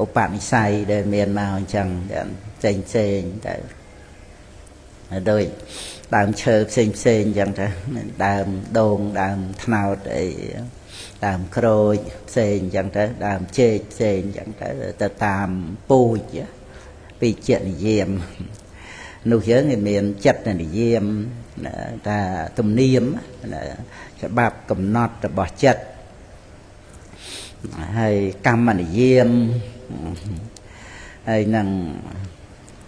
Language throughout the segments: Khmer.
ឧបនិស្ស័យដែលមានមកអញ្ចឹងផ្សេងផ្សេងតែដោយដើមឈើផ្សេងផ្សេងអញ្ចឹងទៅដើមដូងដើមត្នោតអីដើមក្រូចផ្សេងអញ្ចឹងទៅដើមចេកផ្សេងអញ្ចឹងទៅតាមពូជពីចិត្តនិយមនោះយើងមានចិត្តនិយមថាទំនៀមច្បាប់កំណត់របស់ចិត្តហើយកម្មនិយមហើយនឹង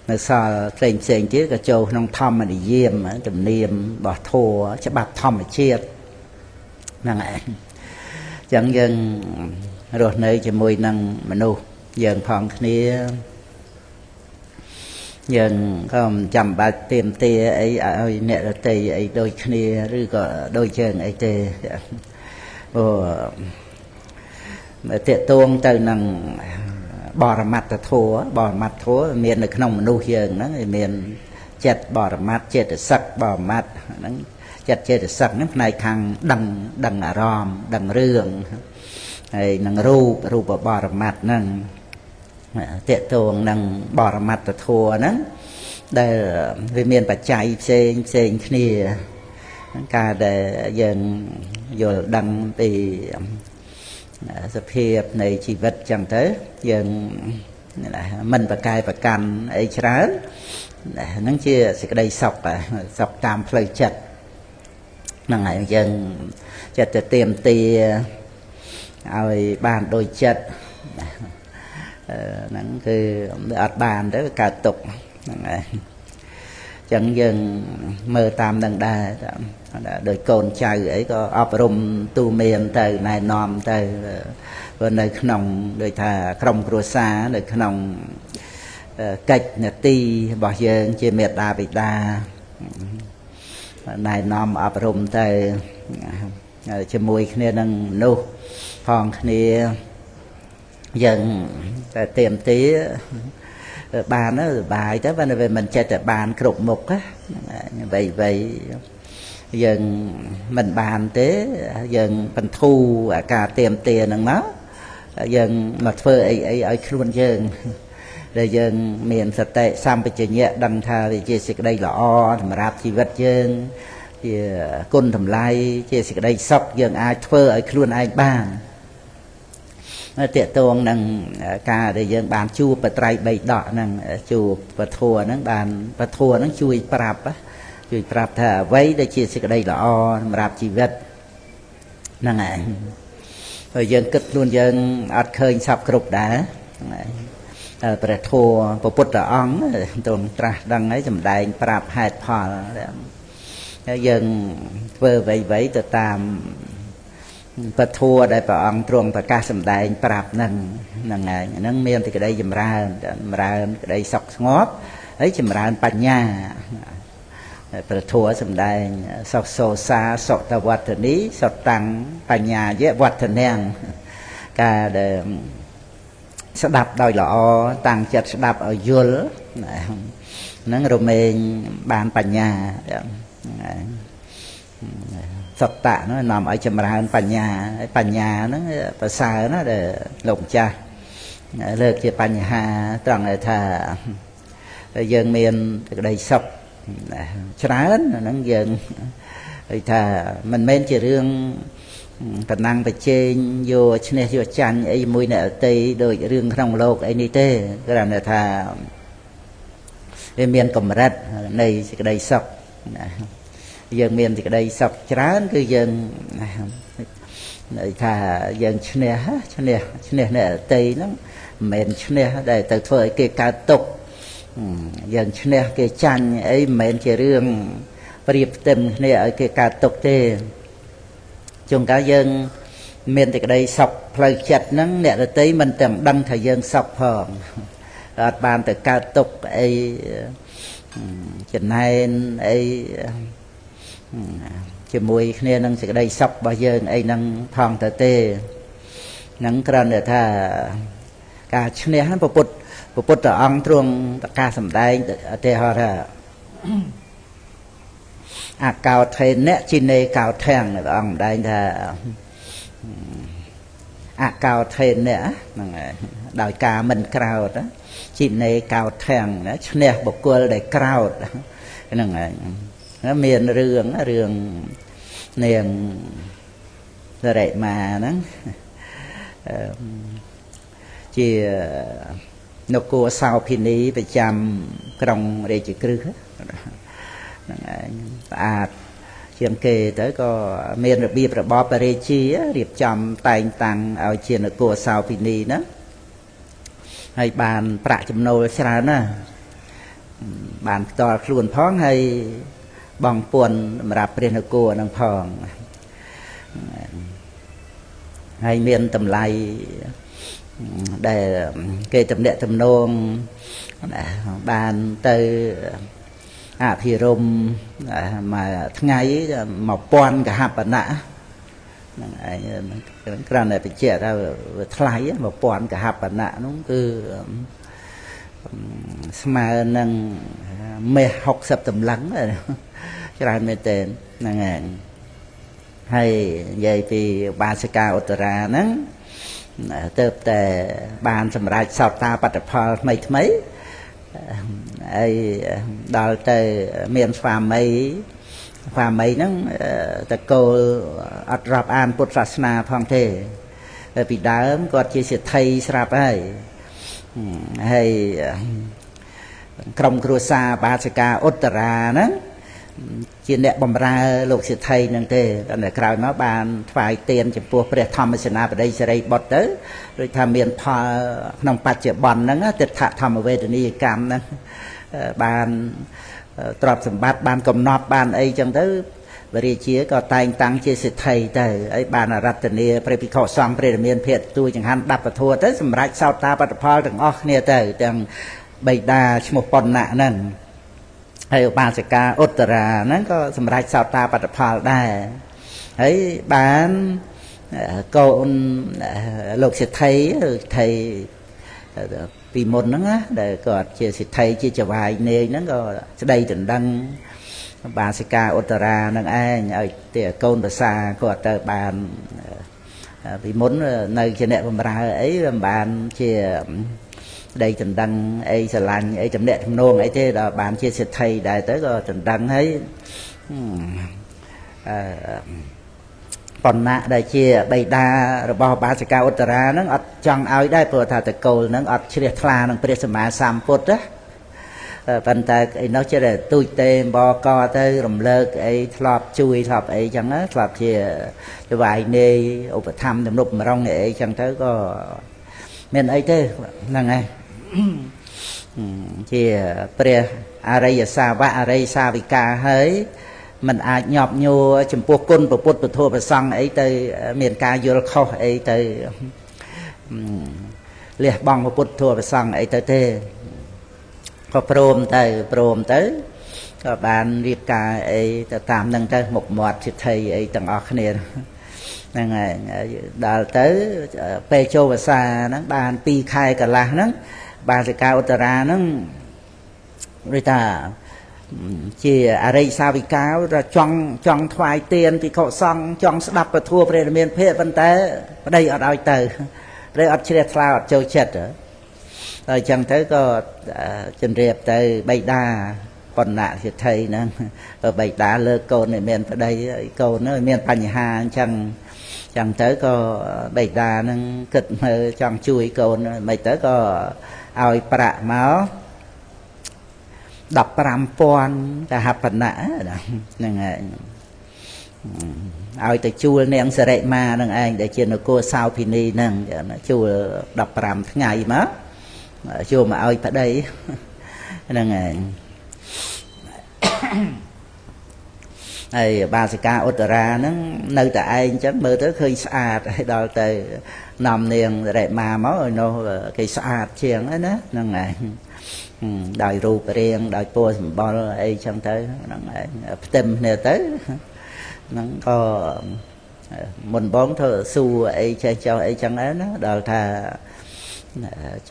នៅសល់ផ្សេងផ្សេងទៀតក៏ចូលក្នុងធម្មនិយមទំនៀមរបស់ធម៌ច្បាប់ធម្មជាតិហ្នឹងឯងចឹងយើងរស់នៅជាមួយនឹងមនុស្សយើងផងគ្នាយើងក៏មិនចាំបាច់ទៀមទាអីឲ្យអ្នកដទៃអីដូចគ្នាឬក៏ដូចយើងអីទេព្រោះតេតួងទៅនឹងបរមត្តធម៌មាននៅក្នុងមនុស្សយើងហ្នឹងមានចិត្តបរមត្តចេតសិកបរមត្តហ្នឹងចិត្តចេតសិកហ្នឹងផ្នែកខាងដឹងអារម្មណ៍ដឹងរឿងហើយនឹងរូបបរមត្តហ្នឹងតេតួងនឹងបរមត្តធម៌ហ្នឹងដែលវាមានបច្ច័យផ្សេងគ្នាការដែលយើងយល់ដឹងពីសភាពនៃជីវិតចឹងទៅយើងមិនប្រកែប្រកាន់អីច្រើនហ្នឹងជាសេចក្តីសុខតាមផ្លូវចិត្តហ្នឹងហើយយើងចិត្តទៅទៀមទាឲ្យបានដូចចិត្តហ្នឹងគឺអត់បានទៅកើតទុក្ខហ្នឹងហើយចឹងយើងមើលតាមនឹងដែរដោយកូនចៅអីក៏អប់រំទូមានទៅណែនាំទៅព្រោះនៅក្នុងដូចថាក្រុមគ្រួសារនៅក្នុងកិច្ចនាទីរបស់យើងជាមេត្តាបិតាណែនាំអប់រំទៅជាមួយគ្នានឹងមនុស្សផងគ្នាយើងតែទៀមទាបានទៅសុបាយទៅបើវាមិនចេះតែបានគ្រប់មុខហ្នឹងអ្វីយើងមិនបានទេយើងបន្ធូរអាការទៀមទាហ្នឹងមកយើងមកធ្វើអីឲ្យខ្លួនយើងដែលយើងមានសតិសម្បជញ្ញៈដឹងថាវាជាសេចក្តីល្អសម្រាប់ជីវិតយើងជាគុណតម្លៃជាសេចក្តីសុខយើងអាចធ្វើឲ្យខ្លួនឯងបានតេតួងនឹងការដែលយើងបានជួបបត្រៃបីដកហ្នឹងជួបពធัวហ្នឹងបានពធัวហ្នឹងជួយប្រាប់ថាអ្វីដែលជាសេចក្តីល្អសម្រាប់ជីវិតហ្នឹងឯងហើយយើងគិតខ្លួនយើងអត់ឃើញសពគ្រប់ដែរព្រះធัวពុទ្ធអង្គទ្រង់ត្រាស់ដឹងហើយសម្ដែងប្រាប់ហេតុផលហើយយើងធ្វើអ្វីទៅតាមពធัวដែលព្រះអង្គទ្រង់ប្រកាសសម្ដែងប្រាប់ហ្នឹងឯងហ្នឹងមានតែក្តីចម្រើនក្តីសុខស្ងប់ហើយចម្រើនបញ្ញាព្រះធัวសម្ដែងសុខសោសាសុតវត្តនីសុតតាំងបញ្ញាយវត្តនាងការដែលស្ដាប់ដោយល្អតាំងចិត្តស្ដាប់ឲ្យយល់ហ្នឹងរមែងបានបញ្ញាសតៈនោះនាំឲ្យចម្រើនបញ្ញាហ្នឹងប្រសើរណាដែលលោកម្ចាស់លើកជាបញ្ហាត្រង់ថាយើងមានសេចក្តីសុខច្រើនហ្នឹងយើងនិយាយថាមិនមែនជារឿងតំណាំងប្រជែងយកឈ្នះយកចាញ់អីមួយអ្នកអតីដូចរឿងក្នុងโลกអីនេះទេគ្រាន់តែថាវាមានកម្រិតនៃសេចក្តីសុខយើងមានសេចក្តីសុខច្រើនគឺយើងនិយាយថាយើងឈ្នះអ្នកអតីហ្នឹងមិនមែនឈ្នះដែលទៅធ្វើឲ្យគេកើតទុក្ខយើងឈ្នះគេចាញ់អីមិនមែនជារឿងប្រៀបផ្ទឹមគ្នាឲ្យគេកើតទុក្ខទេជួនកាលយើងមានតែក្តីសុខផ្លូវចិត្តហ្នឹងអ្នកដទៃមិនតែដឹងថាយើងសុខផងអត់បានទៅកើតទុក្ខអីចំណែនអីជាមួយគ្នានឹងសេចក្តីសុខរបស់យើងអីហ្នឹងផងទៅទេហ្នឹងគ្រាន់តែថាការឈ្នះហ្នឹងពុទ្ធអង្គទ្រង់ប្រកាសសម្ដែងឧទាហរណ៍ថាអកោថេនៈជីនេកោធាំងព្រះអង្គសម្ដែងថា អាកោថេននេះហ្នឹងហើយដោយការមិនក្រោតជីនេកោតធាំងឈ្នះបុគ្គលដែលក្រោតហ្នឹងហើយមានរឿងនាងសរិមាហ្នឹងជានគរសោភិនីប្រចាំក្រុងរាជក្រឹសហ្នឹងឯងស្អាតជាងគេទៅក៏មានរបៀបរបបបរិជារៀបចំតែងតាំងឲ្យជានគរសោភិនីហ្នឹងហើយបានប្រាក់ចំណូលច្រើនណាស់បានផ្ទាល់ខ្លួនផងហើយបងពួនសម្រាប់ព្រះនគរហ្នឹងផងហើយមានតម្លៃដែលគេតំណាក់តំណងបានទៅអភិរមមួយថ្ងៃ1000កហបណៈហ្នឹងឯងគ្រាន់តែបញ្ជាក់ថាថ្លៃ1000កហបណៈនោះគឺស្មើនឹងមេ60តម្លឹងច្រើនមែនទែនហ្នឹងឯងហើយនិយាយពីបាសិកាឧត្តរាហ្នឹងទៅតែបានសម្រេចសោតាបត្តផលថ្មីហើយដល់ទៅមានស្វាមីហ្នឹងតកូលអត់រាប់អានពុទ្ធសាសនាផងទេពីដើមគាត់ជាសេដ្ឋីស្រាប់ហើយក្រុមគ្រួសារបាសិកាឧត្តរាហ្នឹងជាអ្នកបម្រើលោកសេដ្ឋីហ្នឹងទេតែក្រោយមកបានថ្វាយទានចំពោះព្រះធម្មសេនាបតីសិរីបុត្រទៅដូចថាមានផលក្នុងបច្ចុប្បន្នហ្នឹងទិដ្ឋធម្មវេទនីយកម្មហ្នឹងបានទ្រព្យសម្បត្តិបានកំណត់បានអីចឹងទៅវរាជាក៏តែងតាំងជាសេដ្ឋីទៅហើយបានអរតនីព្រះភិក្ខុសង្ឃព្រះរាមាភិក្ខុទួចង្ហាន់10ពធទៅសម្រាប់សោតាបត្តផលទាំងអស់គ្នាទៅទាំងបិតាឈ្មោះប៉ុណ្ណាហ្នឹងហើយឧបាសិកាឧត្តរាហ្នឹងក៏សម្រេចសោតាបត្តផលដែរហើយបានកូនលោកសេដ្ឋីពីមុនហ្នឹងណាដែលគាត់ជាសេដ្ឋីជាចវាយនាយហ្នឹងក៏ស្ដីដណ្ដឹងបាសិកាឧត្តរានឹងឯងឲ្យតែកូនប្រសាគាត់ទៅបានពីមុននៅជាអ្នកបម្រើអីមិនបានជាស្ដីដណ្ដឹងអីស្រឡាញ់អីចំណេះទំនងអីទេដល់បានជាសេដ្ឋីដែរទៅក៏ដណ្ដឹងហើយប៉ុណ្ណាដែលជាបិតារបស់បាសិកាឧត្តរាហ្នឹងអត់ចង់ឲ្យដែរព្រោះថាតកូលហ្នឹងអត់ជ្រះថ្លានឹងព្រះសម្មាសម្ពុទ្ធណាប៉ុន្តែឯនោះចេះតែទូចទេបកទៅរំលើកអីធ្លាប់ជួយធ្លាប់អីចឹងណាធ្លាប់ជាចវាយនាយឧបត្ថម្ភទំនុកម្រងអីចឹងទៅក៏មានអីទេហ្នឹងហើយជាព្រះអរិយសាវកអរិយសាវិកាហើយมันអាចញាប់ញួរចំពោះគុណពុទ្ធពធប្រសង្ឃអីទៅមានការយល់ខុសអីទៅលះបង់ពុទ្ធធម៌ប្រសង្ឃអីទៅទេក៏ព្រមទៅក៏បានរៀបការអីទៅតាមនឹងទៅមុខមាត់សិទ្ធិអីទាំងអស់គ្នាហ្នឹងហើយដល់ទៅពេលចូលភាសាហ្នឹងបាន2ខែកន្លះហ្នឹងបាសិកាឧត្តរាហ្នឹងដូចថាជាអរិយសាវិកាចង់ថ្វាយទានភិក្ខុសង្ឃចង់ស្ដាប់ពធព្រះរាមាភិក្ខុប៉ុន្តែប្តីអត់ឲ្យទៅប្តីអត់ជ្រះថ្លាអត់ចូលចិត្តហើយចឹងទៅក៏ជំរាបទៅបិតាបណ្ណៈសិទ្ធិហ្នឹងបិតាលើកកូនឲ្យមានប្តីកូនហ្នឹងមានបញ្ហាអញ្ចឹងទៅក៏បិតាហ្នឹងគិតមើលចង់ជួយកូនមិនទៅក៏ឲ្យប្រាក់មក15,000កហបណៈហ្នឹងហើយឲ្យទៅជួលនាងសរិមាហ្នឹងឯងដែលជានគរសោភិនីហ្នឹងជួល15ថ្ងៃមកជួលមកឲ្យប្តីហ្នឹងឯងហើយបាសិកាឧត្តរាហ្នឹងនៅតែឯងចឹងមើលទៅឃើញស្អាតហើយដល់ទៅនាំនាងសរិមាមកឲ្យនោះគេស្អាតជាងណាហ្នឹងឯងដោយរូបរាងដោយពណ៌សម្បុរអីចឹងទៅហ្នឹងឯងផ្ទឹមគ្នាទៅហ្នឹងក៏មុនបងធ្វើសួរអីចេះចោះអីចឹងណាដល់ថា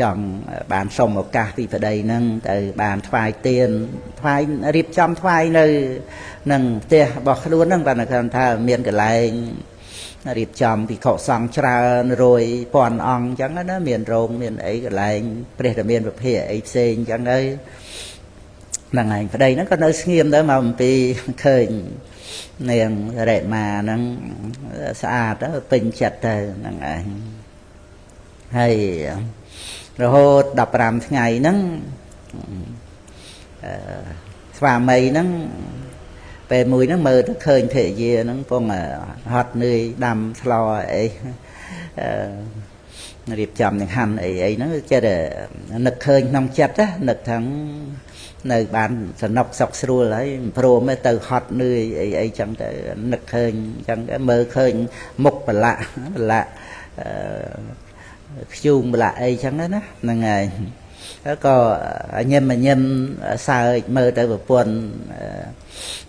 ចង់បានសុំឱកាសពីប្តីហ្នឹងទៅបានថ្វាយទានថ្វាយរៀបចំថ្វាយនៅនឹងផ្ទះរបស់ខ្លួនហ្នឹងបានគាត់ថាមានកន្លែង រៀបចំពិខុសង្ឃច្រើនរយពាន់អង្គអញ្ចឹងណាមានរោងមានអីកន្លែងព្រះរាមាវិភាអីផ្សេងអញ្ចឹងទៅហ្នឹងឯងប្តីហ្នឹងក៏នៅស្ងៀមទៅមកអំពីឃើញនាងរេមាហ្នឹងស្អាតទៅពេញចិត្តទៅហ្នឹងឯងហើយរហូត15ថ្ងៃហ្នឹងស្វាមីហ្នឹងពេលមួយហ្នឹងមើលទៅឃើញភរិយាហ្នឹងពងហត់នឿយដាំស្លអីរៀបចំនឹងហាន់អីហ្នឹងចិត្តនឹកឃើញក្នុងចិត្តណានឹកថានៅបានសំណុកសុកស្រួលហើយព្រមទៅហត់នឿយអីចឹងទៅនឹកឃើញចឹងមើលឃើញមុខប្រឡាក់ខ្ជូងប្រឡាក់អីចឹងណាហ្នឹងហើយក៏ញឹមសើចមើលទៅប្រពន្ធ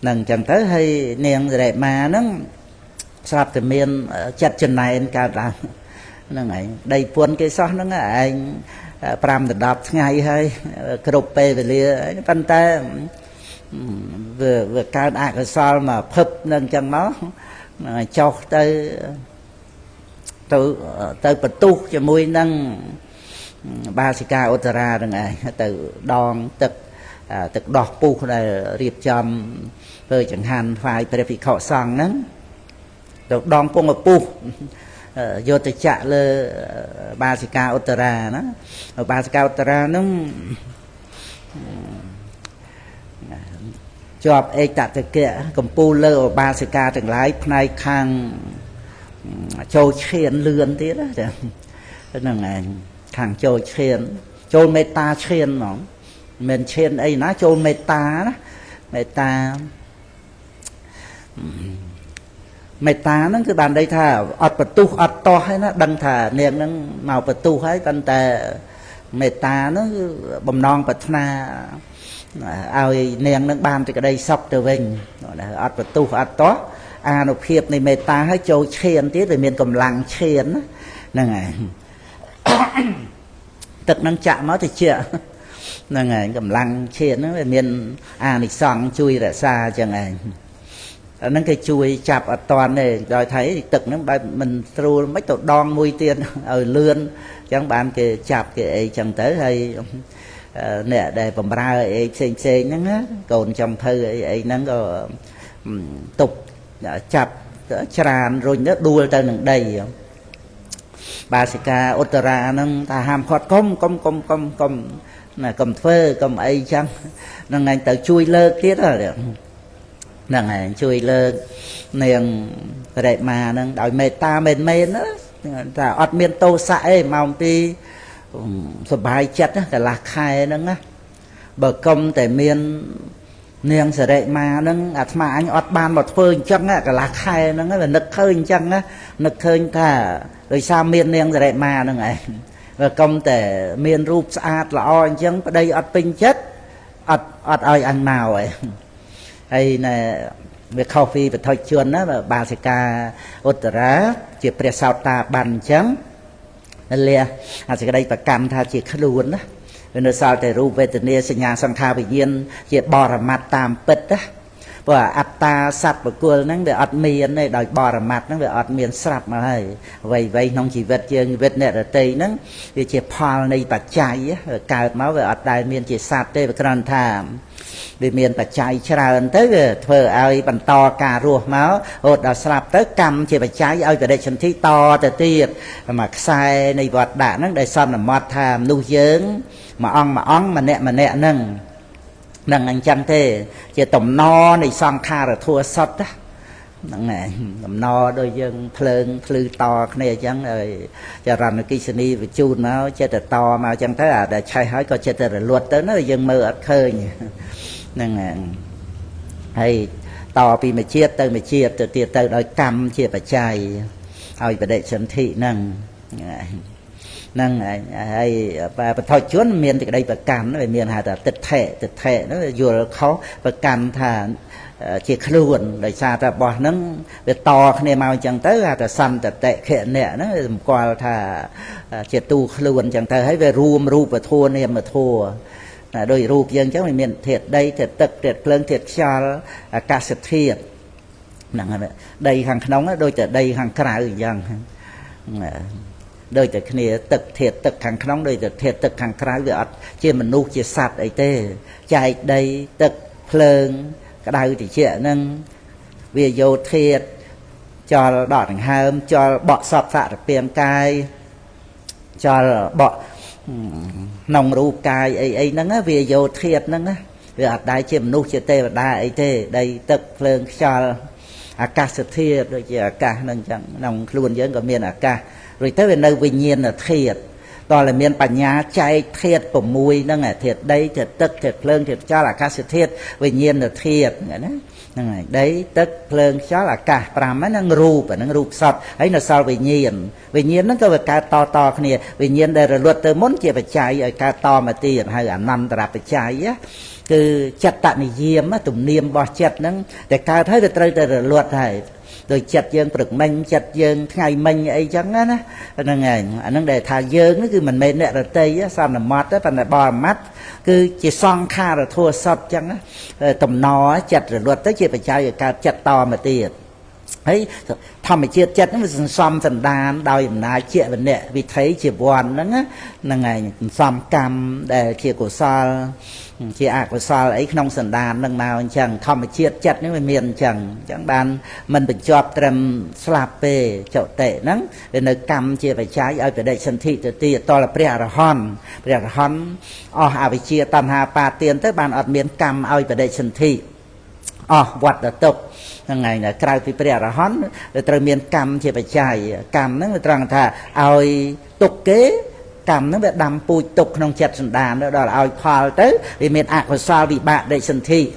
នឹងចឹងទៅហើយនាងរេមាហ្នឹងស្រាប់តែមានចិត្តចំណែនកើតឡើងហ្នឹងឯងដីពុនគេសោះហ្នឹងឯង5 ដល់ 10ថ្ងៃហើយគ្រប់ពេលវេលាប៉ុន្តែវាកើតអកុសលមកភឹបនឹងចឹងមកចុះទៅបន្ទុះជាមួយនឹងបាសិកាឧត្តរាហ្នឹងឯងទៅដងទឹកដោះពុះដែលរៀបចំធ្វើចង្ហាន់ថ្វាយព្រះភិក្ខុសង្ឃហ្នឹងទៅដងពងឪពុះយកទៅចាក់លើបាសិកាឧត្តរាណាបាសិកាឧត្តរាហ្នឹងជាប់ឯកតតិកៈកម្ពូលលើបាសិកាទាំងឡាយផ្នែកខាងចូលឈានលឿនទៀតណាចាហ្នឹងឯងខាងចូលឈានចូលមេត្តាឈានហ្មងមិនឈានអីណាចូលមេត្តាណាមេត្តាហ្នឹងគឺបានន័យថាអត់បន្ទុះអត់តោះហើយណាដឹងថានាងហ្នឹងមកបន្ទុះហើយប៉ុន្តែមេត្តាហ្នឹងគឺបំណងប្រាថ្នាឲ្យនាងហ្នឹងបានសេចក្តីសុខទៅវិញអត់បន្ទុះអត់តោះអានុភាពនៃមេត្តាឲ្យចូលឈានទៀតវាមានកម្លាំងឈានហ្នឹងហើយទឹកហ្នឹងចាក់មកទៅជាហ្នឹងហើយកម្លាំងឈានហ្នឹងវាមានអានិសង្ឃជួយរក្សាអញ្ចឹងឯងអាហ្នឹងគេជួយចាប់អត់តាន់ទេដោយថៃទឹកហ្នឹងបែបមិនស្រួលមិនទៅដងមួយទៀតឲ្យលឿនអញ្ចឹងបានគេចាប់គេអីអញ្ចឹងទៅហើយអ្នកដែលបំរើអីផ្សេងហ្នឹងណាកូនចំភៅអីហ្នឹងក៏ទប់ចាប់ច្រានរុញទៅដួលទៅនឹងដីបាសិកាឧត្តរាហ្នឹងថាហាមគាត់កុំណាកុំធ្វើកុំអីចឹងហ្នឹងឯងទៅជួយលើកទៀតហ្នឹងឯងជួយលើកនាងរេមាហ្នឹងដោយមេត្តាមែនណាថាអត់មានទោសៈអីមកអំពីសុបាយចិត្តកន្លះខែហ្នឹងណាបើកុំតែមាននាងសរិមាហ្នឹងអាត្មាអញអត់បានមកធ្វើអញ្ចឹងកន្លះខែហ្នឹងវានឹកឃើញអញ្ចឹងណានឹកឃើញថាដោយសារមាននាងសរិមាហ្នឹងឯងបើកុំតែមានរូបស្អាតល្អអញ្ចឹងប្តីអត់ពេញចិត្តអត់ឲ្យអញមកឯងហើយណែវាខុសពីបឋិជនណាបាសិកាឧត្តរាជាព្រះសោតាបានអញ្ចឹងលះអាសេចក្តីប្រកម្មថាជាខ្លួនណាវានៅសល់តែរូបវេទនាសញ្ញាសង្ខារវិញ្ញាណជាបរមត្តតាមពិតណាព្រោះអត្តាសត្វបុគ្គលហ្នឹងវាអត់មានទេដោយបរមត្តហ្នឹងវាអត់មានស្រាប់មកហើយអ្វីក្នុងជីវិតយើងជីវិតអ្នករតីហ្នឹងវាជាផលនៃបច្ច័យកើតមកវាអត់ដែលមានជាសត្វទេវាគ្រាន់ថាវាមានបច្ច័យច្រើនទៅវាធ្វើឲ្យបន្តការរស់មករហូតដល់ស្លាប់ទៅកម្មជាបច្ច័យឲ្យបដិសន្ធិតទៅទៀតមកខ្សែនៃវត្តដាក់ហ្នឹងដែលសន្មត់ថាមនុស្សយើងមួយអង្គម្នាក់ហ្នឹងនឹងអញ្ចឹងទេជាតំណនៃសង្ខារធัวសុទ្ធហ្នឹងឯងតំណដោយយើងភ្លើងភ្លឺតគ្នាអញ្ចឹងហើយចរណគិសនីបញ្ជូនមកចិត្តតមកអញ្ចឹងទៅអាដែលឆេះហើយក៏ចិត្តរលត់ទៅណាយើងមើលអត់ឃើញហ្នឹងឯងហើយតពីមួយជាតិទៅមួយជាតិទៅទៀតទៅដោយកម្មជាបច្ច័យឲ្យបដិសន្ធិហ្នឹងហ្នឹងហើយបឋិជនមានសេចក្តីប្រកាន់វាមានហៅថាទិដ្ឋិហ្នឹងយល់ខុសប្រកាន់ថាជាខ្លួនដោយសារតែរបស់ហ្នឹងវាតគ្នាមកអញ្ចឹងទៅហៅថាសន្តតិខៈអ្នកហ្នឹងសម្គាល់ថាជាទូខ្លួនអញ្ចឹងទៅហើយវារួមរូបធម៌នាមធម៌ដោយរូបយើងអញ្ចឹងវាមានធាតុដីធាតុទឹកធាតុភ្លើងធាតុខ្យល់អាកាសធាតុ nặng đây hàng nóng đôi từ đây hàng cái dân đôi từ kia tật thiệt tật hàng nóng đôi từ thiệt tật hàng cái về chia mình nuốt chia sạt ấy tê chạy đây tật phơn cái đau thì chuyện nâng vì vô thiệt cho đỏ thằng hơm cho bọ sọp phạ được tiền cai cho bọ nồng ru cai ấy nâng á vì vô thiệt nâng á vì ở đây chỉ mình nuốt chia tê và đai ấy tê đây tật phơn cho ca sự thiệt rồi chỉ ca nâng chẳng nồng luôn với có miền ca rồi tới về nơi vinh nhiên là thiệt toàn là miền bản nhà chạy thiệt của mùi nâng là thiệt đây thiệt tức thiệt phơn thiệt cho là ca sự thiệt vinh nhiên là thiệt đấy tức phơn cho là cả pram ấy nâng rụp sọt ấy là sao vinh nhiên nó có về ca to kia vinh nhiên đây là luật từ muốn chỉ phải chạy ở ca to mà tiền hay là năm là phải chạy áคือจัดตะนิยมตุ่มเนียมบ่จัดนั้นแต่การให้เราเตยลวดให้โดยจัดยังปรึกมันจัดยังไงมันไอ้จังนะนั่นไงอันนั้นแต่ทายยังนั่นคือมันไม่เนี่ยเราเตยซ้ำน้ำมัดแต่ปันบ่มัดคือจะซองค่าเราทั่วสดจังนะตุ่มน้อยจัดลวดแต่จะไปใช้การจัดต่อมาตีเฮ้ยทำให้เจี๊ยบจัดนั่นมันซ้ำสันดานดาวอย่างนายเจี๊ยบเนี่ยวิธีเจี๊ยบวันนั่นนะนั่นไงซ้ำกรรมแต่เกี่ยวกับซาchỉ của sao ấy không sẵn đàn nâng nào chẳng không mà chiết chặt những người miền chẳng bàn mình bị chọp trầm slap về chậu tệ nắng để nơi cầm chia phải trái ở cái đây sân thị thì to là pre hon à phải chia tầm hà ba tiền tới bàn ở miền cầm ở cái đây sân thị vật là tục ngày là cài thì pre hon để từ miền cầm chia phải trái cầm nó người trăng thà ở tục kế cầm nó bị đâm bụi tục trong chặt sân đàn đó là ao phal tới vì miền ác của sao bị bạn đây sân thi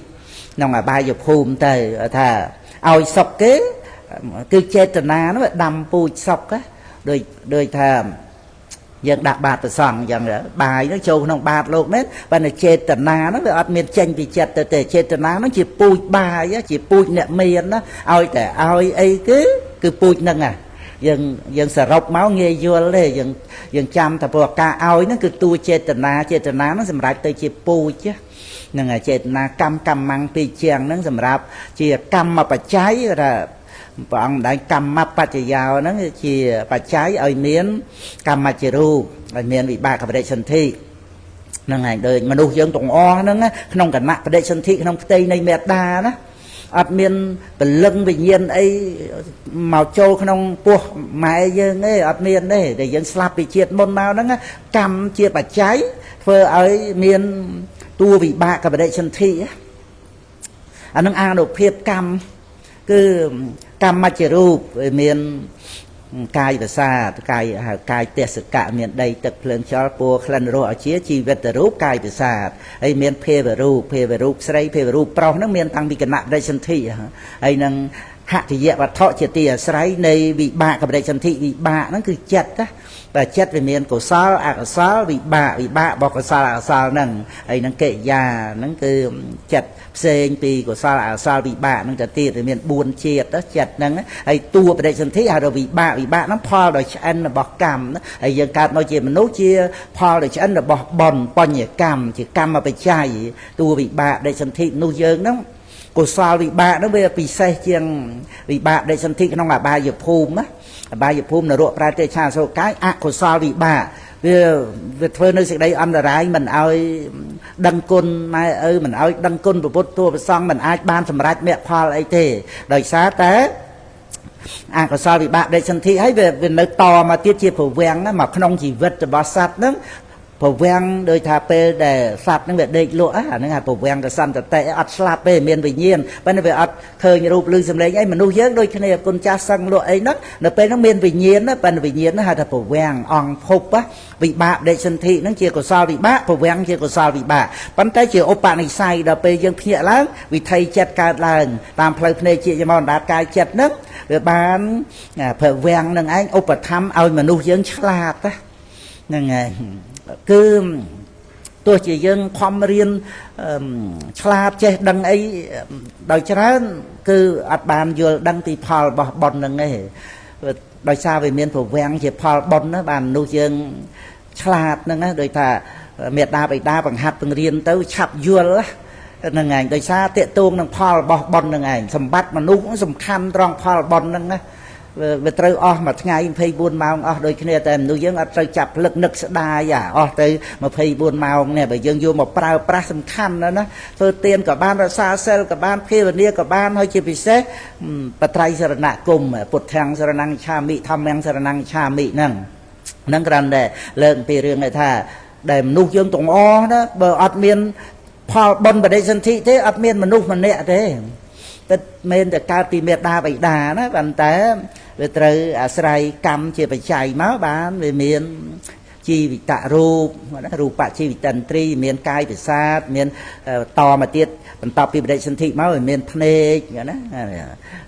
nông là bài dục hùm tới thà ao sọc kế cứ chết na nó bị đâm bụi sọc á đôi thà dân đặt bạt từ sòng dân bài nó trâu nông bạt lột mét và nó chết na nó bị ở miền tranh bị chặt từ chết na nó chỉ bụi bài á chỉ bụi nẹt miền đó ao để ao ấy cứ bụi nâng à dân sờ rọc máu nghe vô lên dân chăm thà bò ca ao nó cứ tu chết na nó sầm rạch tới chỉ pu chứ nên là chết na cam măng pi chiang nó sầm rạp chỉ cam mà phải cháy là bọn đại cam mà phải chỉ giàu nó chỉ phải cháy ở miền cam mà chỉ ru ở miền bị ba cái đại sân thi nên là đời mà nuôi dân tổng o nó không cần nặng cái đại sân thi không tây này mệt đa đó ở miền bên lưng bình nhiên ấy màu châu không buộc mày dương ấy ở miền đấy để dân slap bị triệt môn màu đó cầm chia bạch cháy phơi ở miền tua bị bạc cả đây chân thị anh đang ăn được phiệp cầm cứ cầm mà chỉ rụp miền cài và xa cài tiệt sự cả miền đây tập lần cho po khăn rồi chia chi vật rúp cài và xa ấy miền phê và rúp sấy phê và rúp pro nó miền tăng bị cận nặng đây chân thị ấy năng hạ thì dẹp và thọ chỉ tìa sấy này bị bạกับđây chân thị bị bạ nó cứ chặt á và chặt về miền cổ sao bị bạ bỏ cổ sao năng ấy năng kệ già năng cứ chặt xên pi của sao bị bạ năng chặt tìa về miền buồn triệt đó chặt năng ấy tua về đây chân thị rồi bị bạ nó pha rồi ăn là bỏ cằm ấy giờ cắt nói chuyện mình nấu chia pha rồi ăn là bỏ bòn nhẹ cằm chỉ cằm mà phải chai tua bị bạ đây chân thị nuôi dưỡng nó của sao bị bạ nó bây giờ bị say chiang bị bạ đây sân thị nó là ba dược phùm á ba dược phùm là độ prate cha số cái của sao bị bạ việc phơi nơi sự đây ăn là rái mình ao đăng côn mai mình ao đăng côn của bút tua xong mình ai ban sầm rách mẹ pha lại thế đời xá té của sao bị bạ đây sân thị ấy về nơi to mà tiết chia phổ vang á mà không chỉ vật bỏ sạt đó phổ vang đôi thà pe để sạt nó về đây lụa nó là phổ vang để săn tệ ắt slap pe miền bình nhiên bên này về ắt khơi như rụp lư xem lấy ấy mà nuôi dưỡng đôi khi này con cha sang lụa ấy nó pe nó miền bình nhiên đó bên bình nhiên nó hay là phổ vang on phục á bị bạ để sân thị nó chia của sao bị bạ phổ vang chia của sao bị bạ bắn tay chiều ô bạn này say đờ pe dân phịa lắm vì thầy chặt cả lần làm plei này chia cho mòn đá cài chặt nước rồi bán phổ vang nâng anh ô bật thăm ao mà nuôi dưỡng slap á nâng ngày cứ tôi chỉ dân khoa riêng slap che đăng ấy đòi cho cứ ắt bàn vừa đăng thì phal bòn đằng ấy đòi xa về miền phổ vang chỉ phal bòn nó bàn nuôi dân slap nâng á đòi thà miệt đa bày đa bằng hạt bằng riêng tới chập vừa á năng ảnh đời xa tiện tuông năng phò bò bòn năng ảnh sầm bắt mà nút cũng sầm khăn trong phò bòn năng á về trời mà ngày phơi buôn màu đôi khi này nuôi dưỡng trời chập lực nực sẽ đa giả tới mà phơi buôn màu này bởi dương vô một pra sầm khăn đó nó thôi tiền cả ban ra xa sel cả ban kia và nia cả ban hơi chỉ bị xét và trai sờ nạ cùng bột thang sờ năng cha mị thăm em sờ năng cha mị năng rằng để lên về riêng này thà để nuôi dưỡng tổng o đó bờ admin phò bòn vào đây dân thị thế admin mà nuôi mà nè thế men để cao pi mệt đa bảy đà đó bạn té về trời sài cầm chỉ phải chạy máu bán về miền chi bị tạ rùp bạ chi bị tần tri miền cai bị sát miền to mà tiết bạn tập pi đây sân thị máu ở miền thê vậy đó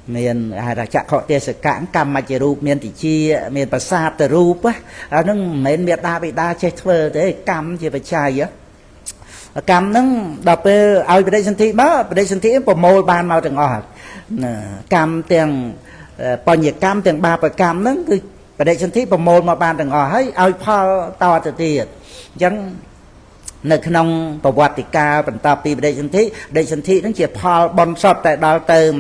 miền là chặt họ tia sẽ cản cầm mà chỉ rùp miền thì chi miền bà sát từ rùp á nó miền mệt đa bị đa chơi thơ thế cầm chỉ phải chạy á cầm nó đập aoไปได้สันติมาไปได้สันติประโมลบานมาถึงออกกรรมเตียงปญญกรรมเตียงบาปกรรมนั้นคือไปได้สันติประโมลมาบานถึงออกให้เอาพอต่อตียังในขนมประวัติกาเป็นตาปีไปได้สันตินั้นเจียพอบอลสอบแต่ดาวเติม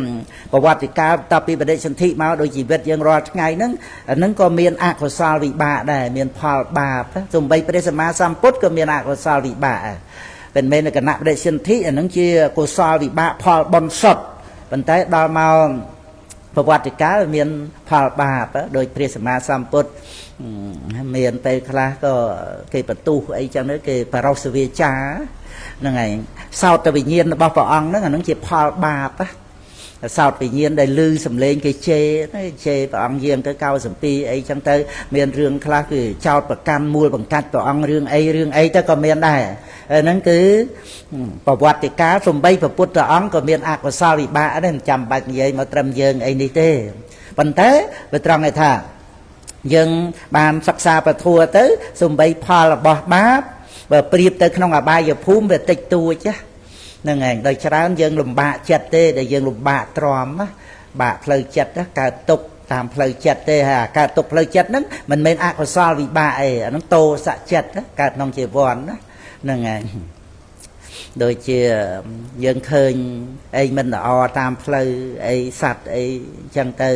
ประวัติกาตาปีไปได้สันติมาโดยชีวิตยังรอไงนั้นก็มีอักษรวิบากได้มีพอบาปสมไปไปได้สมาสัมพุทธก็มีอักษรวิบากเป็นเมนกันนับได้เส้นที่นั่นเชื่อกุศลวิบากพอบนสดเป็นแต่ดาวมาประวัติกาเมียนพอบาปโดยพระสมมาสัมพุทธเมียนไปคลาก็เกี่ยประตูไอ้จังนั้นเกี่ยปรารสเวชานั่นไงเศร้าแต่วิญญาณบ่พระองค์นั่นนั่นเชื่อพอบาปสาวปีเย็นได้ลือสำเร็จcáiเชพระองค์เยี่ยงtới caoสมปีไอ้จังtớiเมียนเรื่องคลาคือเจ้าประกันมูลบังคับพระองค์เรื่องไอ้แต่ก็เมียนได้นั่นคือประวัติการสมบัติพระพุทธองค์ก็เมียนอักษรวิบากนั่นจำบัดใหญ่มาเตรียมเยิงไอ้นี่เต้ปัญเต้ไปตรังไอ้ท่ายังบานศักษาประทัวเต้สมบัติพอละบ่บ้าแบบเปรียบเต้ขนมอบายอย่าพุ่มแบบติดตัวจ้ะนั่นไงโดยฉะนั้นยังลมบะจัดเต้แต่ยังลมบะตรอมนะบะเพลจัดนะการตกตามเพลจัดเต้ฮะการตกเพลจัดนั้นมันเป็นอักษรวิบากนั่นโตสะจัดนะการน้องเจวอนนะนั่นไงโดยเชื่อยังเคยไอ้มันออตามเพลไอ้สัตว์ไอ้จังเตอ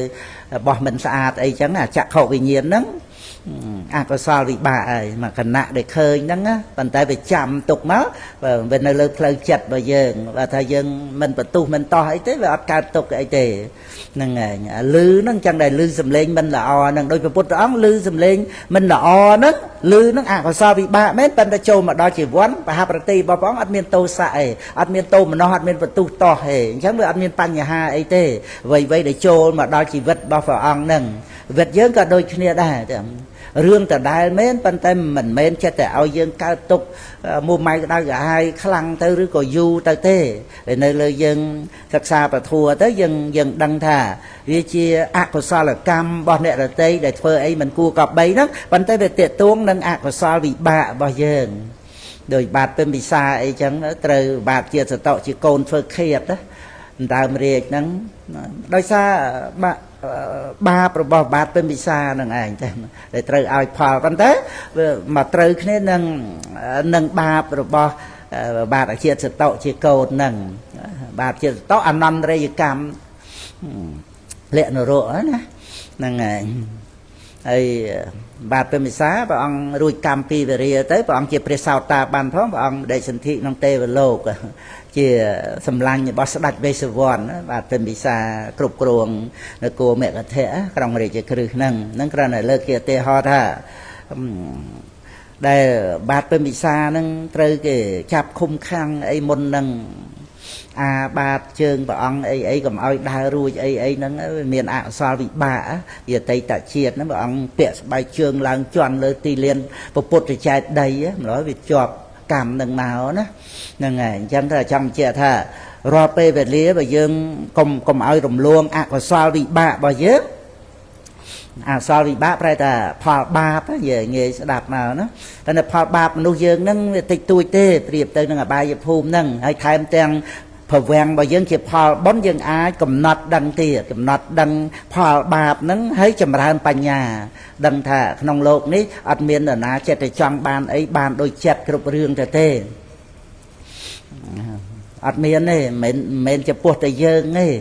บอกมันสะอาดไอ้จังจักเขาวิญญาณนั้นอักษรวิบากมาขณะได้เคยนั่งนะปัจจัยไปจำตกมั้งเป็นในเรื่องเพลจัดไปยังว่าถ้ายังมันประตูมันต่อไอ้เต้แบบอาการตกไอ้เต้นั่งไงลือนั่งจังได้ลือสำเร็จมันละอนั่งโดยพระพุทธองค์ลือสำเร็จมันละอนั่งลือนั่งอักษรวิบากแม้เป็นตะโจมาดอยจีวันปะหาปฏิบัติบ้องอัดเมียนโตสะอัดเมียนโตมันนออัดเมียนประตูต่อเหฉันเมื่ออัดเมียนปัญญาไอ้เต้ไว้ได้โจมาดอยจีวัดบ้าฝ่าองนั่งเวทเยอะก็โดยเนี้ยได้เรื่องแต่ได้เม้นปันเต็มเหมือนเม้นแค่แต่เอายังการตกมุมไม้ได้กับไอ้คลังเตอหรือก็ยูเตอเต้ในเลยยังศึกษาประทัวเตอยังดังท่าวิจิอักษรกรรมบอลเนี่ยเต้ได้เฟอไอ้มันกูกับใบนั้นปันเต้ไปเตะตัวนั่งอักษรวิบะบอยังโดยบาดเป็นวิชาไอ้จังเตอบาดเจียสตอจิโกนเฟอเครียดนะตามเรียกนั้นโดยซาบาประบาบาเป็นวิชาหนึ่งไอ้แต่ได้เตอเอาพอกันเต้มาเตอแค่หนึ่งบาประบาเจียสตอจิโกนหนึ่งบาเจียสตออนันตริยกรรมเละนรกนะนั่งไงไอ้บาดเป็นมิสาพระองค์รุยกรรมปีเรียเต้พระองค์เจียเปรียสาวตาบันพร้อมพระองค์ได้สันติน้องเตวโลกเจียสำลังบอสดัดเบสวอนบาดเป็นมิสากรุบกรวงนโกเมกเทะกรองเรจครึนั่งกระนั้นเลิกเกียเตฮอท่าได้บาดเป็นมิสานั่งเตยเกจับคุมขังไอ้มนนั่งบาดเชิงพระองค์ไอ้กับเอาดารุยไอ้นั่งเมียนอักษรวิบากอย่าไตตะเชียดนั่นพระองค์เปียใบเชิงลางจวนเลยตีเลียนประปุตใจใดร้อยวิจอบกรรมหนึ่งหนาวนะนั่งไงฉันถ้าจำเจ้าถ้ารอไปแบบนี้ไปยังกลมเอาดมลวงอักษรวิบากบ่เยอะสอริบะไปแต่พอบาปเยอะเงี้ยสดับมาเนาะแต่พอบาปมันดูเยอะนั่งติดตัวเต้เปรียบเต้นั่งอบายภูมินั่งให้ทายมันแตงพอแหวงบ่ยังเก็บพอบอนยังอายกำนัดดังเตี้ยกำนัดดังพอบาปนั้นให้จำรานปัญญาดังท่าขนมโลกนี้อัดเมียนนะเจตจังบานไอ้บานโดยเจ็ดกรุบเรื่องเต้ อดเมียนนี่เมนจะปวดแต่เยิงนี่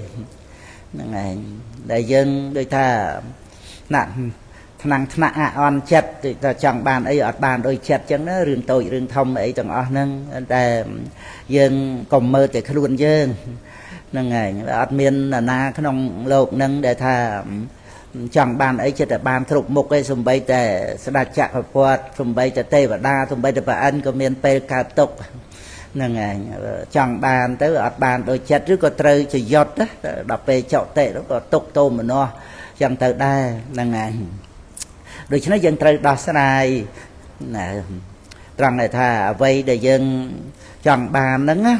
นั่นไงแต่เยิงโดยถ้าหนักนังธนาอ่อนเจ็ดแต่จังบานไอ้อดบานโดยเจ็ดจังนะเรื่องโตเรื่องทอมไอ้จังอ๋อนั่งแต่เยิงกลมมือแต่ขลุ่นเยิงนั่นไงอดเมียนนาขนมโลกนั่งแต่ถ้าจังบานไอ้เจ็ดแต่บานทรุกมุกไอ้สมบัยแต่สดัดจักรปวดสมบัยแต่เตวดาสมบัยแต่ปะอันก็เมียนไปกาตกนั่นไงจังบานแต่อดบานโดยเจ็ดหรือก็เตยจะยดนะดับไปเจาะเตะแล้วก็ตกโตมันเนาะจังเตยได้นั่นไงโดยฉะนั้นยังตรึกดาสนายนะตรังในท่าไว้เดี๋ยวยังจังบานนั้นนะ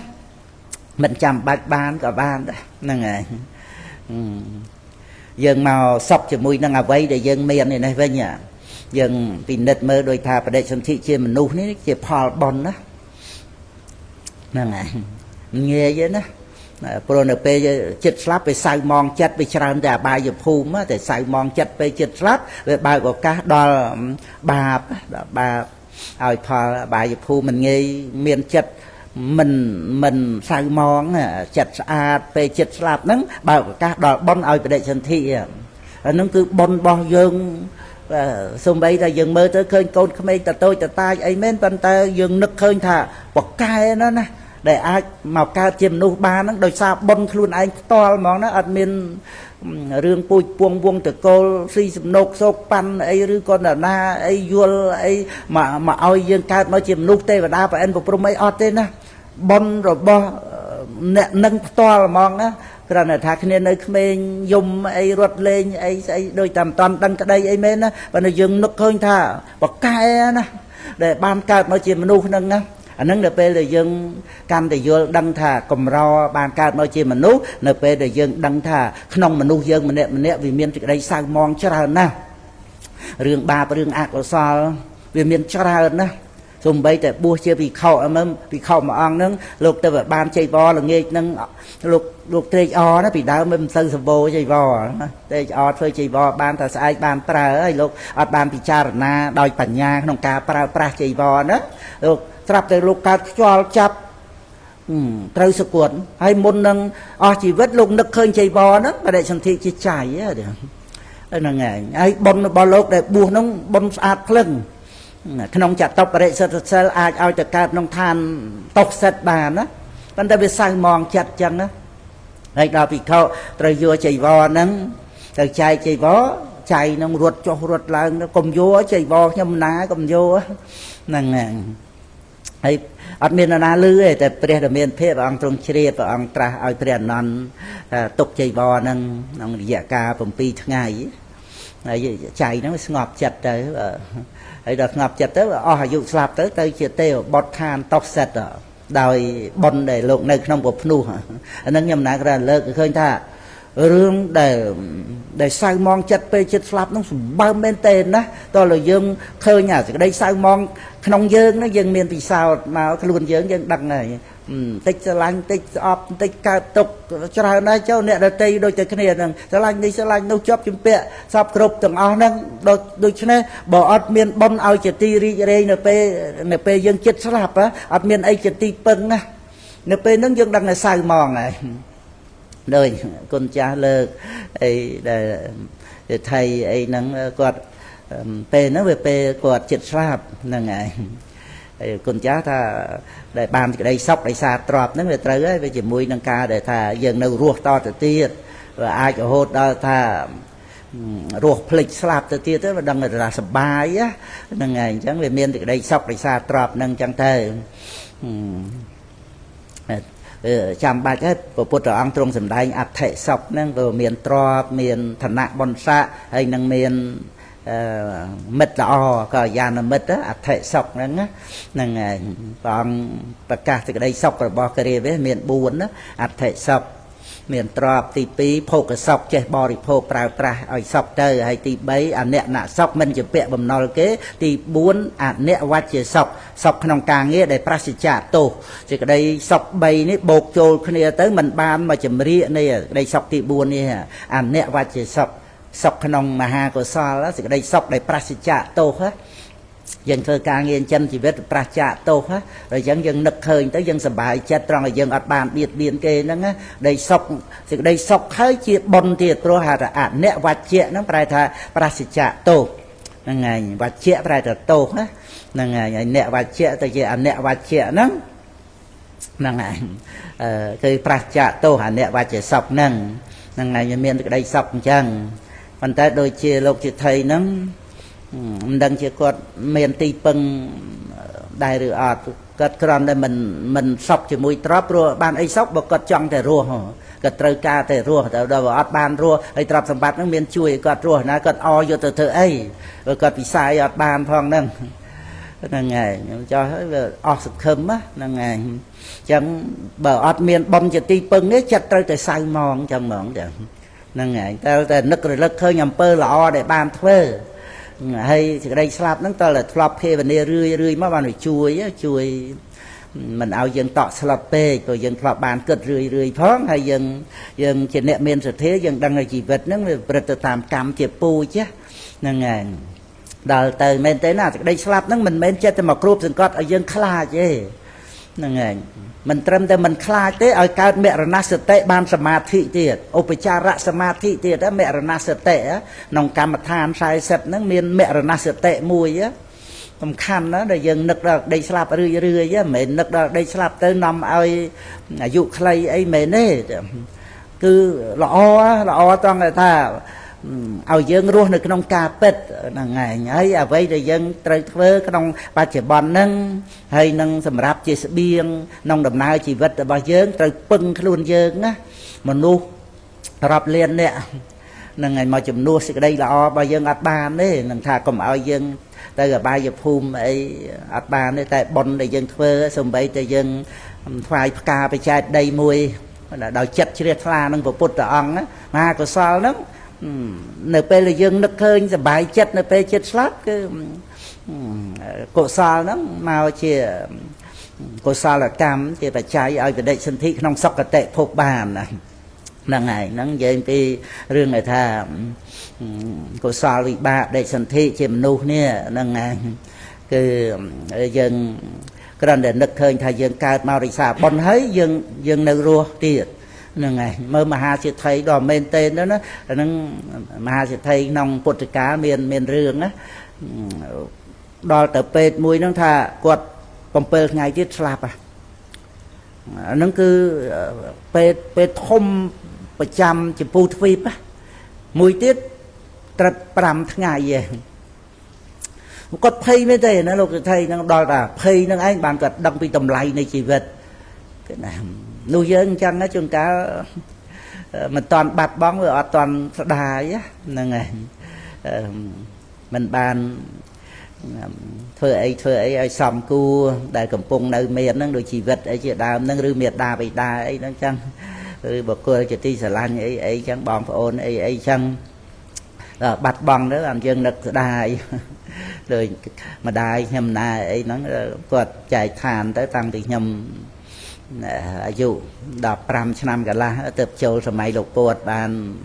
มันจำบานบานกับบ้านนั่นไงยังมาสอบจมูกนั่งเอาไว้เดี๋ยวยังเมียนนี่นะเว้ยเนี่ยยังปีนเด็ดเมื่อโดยท่าประเดี๋ยวสมธิเชื่อมันนู่นนี่เชื่อพอลบอลนะนั่นไงเงี้ยเยอะนะโปรนเปจิตสลับไปใส่มองจัดไปชราแต่บายภูมิแต่ใส่มองจัดไปจิตสลับไปบายกกาดอลบาปเอาพอบายภูมิมันเงยเมียนจัดมันใส่มองจัดสะอาดไปจิตสลับนั้นบายกกาดอลบอนเอาไปได้ชันทีนั่นคือบอนบอยังสมัยแต่ยังเมื่อเธอเคยโกนขมิ้นแต่โตแต่ตายไอ้เม้นปันแต่ยังนึกเคยถ่าปกไก่นั่นนะđể ai mà cao chiêm nô ba nó đôi sao bông luôn anh to món nó admin riêng pui buông buông từ cô si nô sốc pan ấy rư con là na ấy vua ấy mà oi dương cao nói chiêm nô tê và đa và anh của mấy ọt tên á bông rồi bo nâng to món á cái này thà khi nên nơi mình dùng ấy ruột lên ấy đôi tầm toàn đăng cái đây ấy men á và nó dừng nước hơn thà bọc cay nè để ban cao nói chiêm nô nâng á anh nâng np là dân cam để vô đăng thà cầm rau bàn cao nói chi mình nút np là dân đăng thà không mình nuôi dân mình nè vì miền đây sao mong cho ra nè riêng ba và riêng ác của sao vì miền cho ra nè dùng bây giờ bua chưa vì khẩu mà ăn nâng lục từ ban chơi bò là nghe nâng lục tê o nó bị đau mình sân sầm bò chơi bò tê o thôi chơi bò ban ta sai ban pra ấy lục ở ban bị cha na đòi bản nhà không cá pra chơi bò nữa lục sắp từ lục cá cho chập trâu sực cuộn hay môn nâng chỉ vết lục nực khơi chơi bò đó mà để sản thị chỉ chảy á được đây là ngày ai bón bò lục để buộc nó bón ạt lưngขนมจัดตบประเดี๋ยวเซลอาจเอาจากการน้องทานตกเสร็จบานนะมันได้ไปใส่มองจัดจังนะในดาวปีเขาตรยัวใจวอนั้นแต่ใจวอใจน้องรวดจอรวดลางกลมยัวใจวอยำนากลมยัวนั่งไงไอ้อัดเมียนนาลือแต่เปรี้ยเมียนเพศอังตรงเชียบอังตราเอาเปรี้ยนันตกใจวอนั่งน้องเหยียกาผมปีทั้งไงใจnó mới ngọt chặt tới ấy đợt ngọt chặt tớiยุสลับtới chia teo bọt than tóc sệt đòi bон để lộn nơi trong cuộc nu anh đang nhầm nãy ra lơ khơi tha rương để sai mong chặt pe chặt sập nó bao bên tên đó tôi là dương khơi nhà thì đây sai mong nông dương nó dân miền thì sao mà luôn dương dân đằng này tích lanh tích ọp tích ca tục cho ra này cháu nè là tây đôi cái này rằng sẽ lanh nấu chop chim bẹ sập cột từng ao năng đôi cho nên bỏ ọt miền bom ao chỉ ti ri đây np dân chết sập á ọt miền ấy chỉ ti pưng á np nó dân đằng này sai mòn này đời con cha lơ ấy để thầy ấy nắng quạt pe nó về pe quạt chết sập là ngày con cháu ta để bàn cái đây sóc đây xa trọp nó về tới về chỉ mùi nâng ca để thà dần đâu ruột to từ tiệt và ai cho hốt đó thà ruột phịch slap từ tiệt đó và đang là sập bài á nâng ngày chẳng về miền thì đây sóc đây xa trọp nâng chẳng thề chăm ba cái bộ phật ăn trong sầm đai ạt thể sọc nâng vào miền trọp miền thần nạ bòn xạ hay nâng miền mệt là có già là mệt á thể sọc nâng á nâng còn tất cả thì đây sọc rồi bỏ cái với miền buồn á thể sọc miền trọp tí pí phô cái sọc chơi bò đi phô prao ở sọc chơi hay tí bấy nẹt nạ sọc mình chỉ bẹ bầm nồi kế tí buồn nẹt vắt chơi sọc nòng càng nghe để prasicha tổ chỉ cái đây sọc bay ní bột trôi cái này tới mình ban mà chấm ria này đây sọc tí buồn này nẹt vắt chơi sọcขนมมหากุศลแล้วสิ่งใดสอบได้ปราศจากโตฮะ dân thơ ca nghiên chân chỉ biết pra chạ tô á rồi chẳng dân nực khơi tới dân sầm bài chết trong là dân ọt bàn biệt biên kê nó á đây sọc hơi chia bồn tiệt pro hà là nẹt vạch chẹ nó phải thà pra chạ tô ngày vạch chẹ phải là tô á ngày nẹt vạch chẹ tại vì nẹt vạch chẹ nó ngày cái pra chạ tô hà nẹt vạch chẹ sọc nâng ngày miền đây sọc chẳng còn ta đôi chia lục chia thầy nó đăng chia quạt miền tây pưng đại rửa ọt cất còn đây mình sọc chỉ mũi trap rùa ban ấy sọc bọc cất trong thể rùa cất trời ca thể rùa đầu ọt ban rùa ấy trap sầm bát nó miền chui cất rùa na cất o vô từ từ ấy rồi cất bị sai ọt ban phong nâng ngày cho ọt sực khum á ngày chẳng bờ ọt miền bom chỉ tây pưng ấy chặt trời tới sai mòn chẳng mòn chẳng ngày ta nức rồi lắc hơi nhầm pơ lọ để ban thuê hay thì đây slap nó ta là flop kê và nê rươi mà bạn phải chui mình ao dân tọ slap pê rồi dân flop bàn cất rươi thoáng hay dân trên nệm miền rồi thế dân đang là chỉ vật nó vật tạm cam chẹp pu chứ nên ngày đào từ men tới nào đây slap nó mình men chết mà group dân cọt ở dân khala chứ nên ngày mình trâm tới mình khai tế ở cao mẹ rana sơ tệ ban samadhi tiệt opachara samadhi tiệt đó mẹ rana sơ tệ á nòng cam mặt than sai sệt nó miền mẹ rana sơ tệ mùi á tầm khăn đó để dân nực ra đây slap rươi á mẹ nực ra đây slap tới năm ai dụ clay ấy mẹ nè cứ lọ toàn người ta ao dân luôn được trong cà pet là ngày ấy à vậy thì dân trời phơi cái trong ba chỉ bòn nâng hay nâng sầm ráp chỉ biên nông đầm nai chỉ vật bao dân trời pưng luôn dân á mà nu rập liền nè là ngày mà chùm nu sẽ đây là bao dân ắt ban đấy nâng thà cầm ao dân tới là ba giờ phum ấy ắt ban đấy tại bòn để dân phơi xong bây thì dân phải cà phải chạy đầy mùi là đòi chặt chia ra nâng vào bột ong á mà có sao lắm nợ pe là dân nực hơi sẽ bài chết nợ pe chết slap cái cổ sao lắm màu chia cổ sao là cam chia phải trái ở về đây sinh thị không sọc cái tệ phục bàn này là ngày nắng về cái riêng người ta cổ sao bị ba đây sinh thị chia nu nè là ngày cái dân cái đàn để nực hơi thay dân cao màu đi xa bon thấy dân nợ rùa tiệt ngày mơ mà ha sẽ thấy đò men tên đó nó mà ha sẽ thấy nòng bột cá miền rương á đò tập pet mũi nó thà quật pomper ngày tiết slap à nó cứ pet thomประจำจะปูทวีปá mũi tiết trật pram ngày về có thấy mấy đây nó lúc thấy nó đòi là thấy nó anh bạn cật đăng bị tầm lầy này chỉ vật cái này nuôi dân chăng á chung cá mình toàn bạt bóng rồi toàn đài á này mình bàn thuê ấy xòm cua đại cầm pung nơi miền nó đôi chỉ vật ấy chỉ đào nó rư miệt đà bị đà ấy nó chăng bậc cô chỉ ti sờ lan ấy chăng bòn phải ôn ấy chăng bạt bóng đó làm dân lực đài rồi mà đài nhầm na ấy nó quật chạy thàn tới tăng thì nhầm dụ đọc pram năm cả là tập châu sớm mai lục bột bàn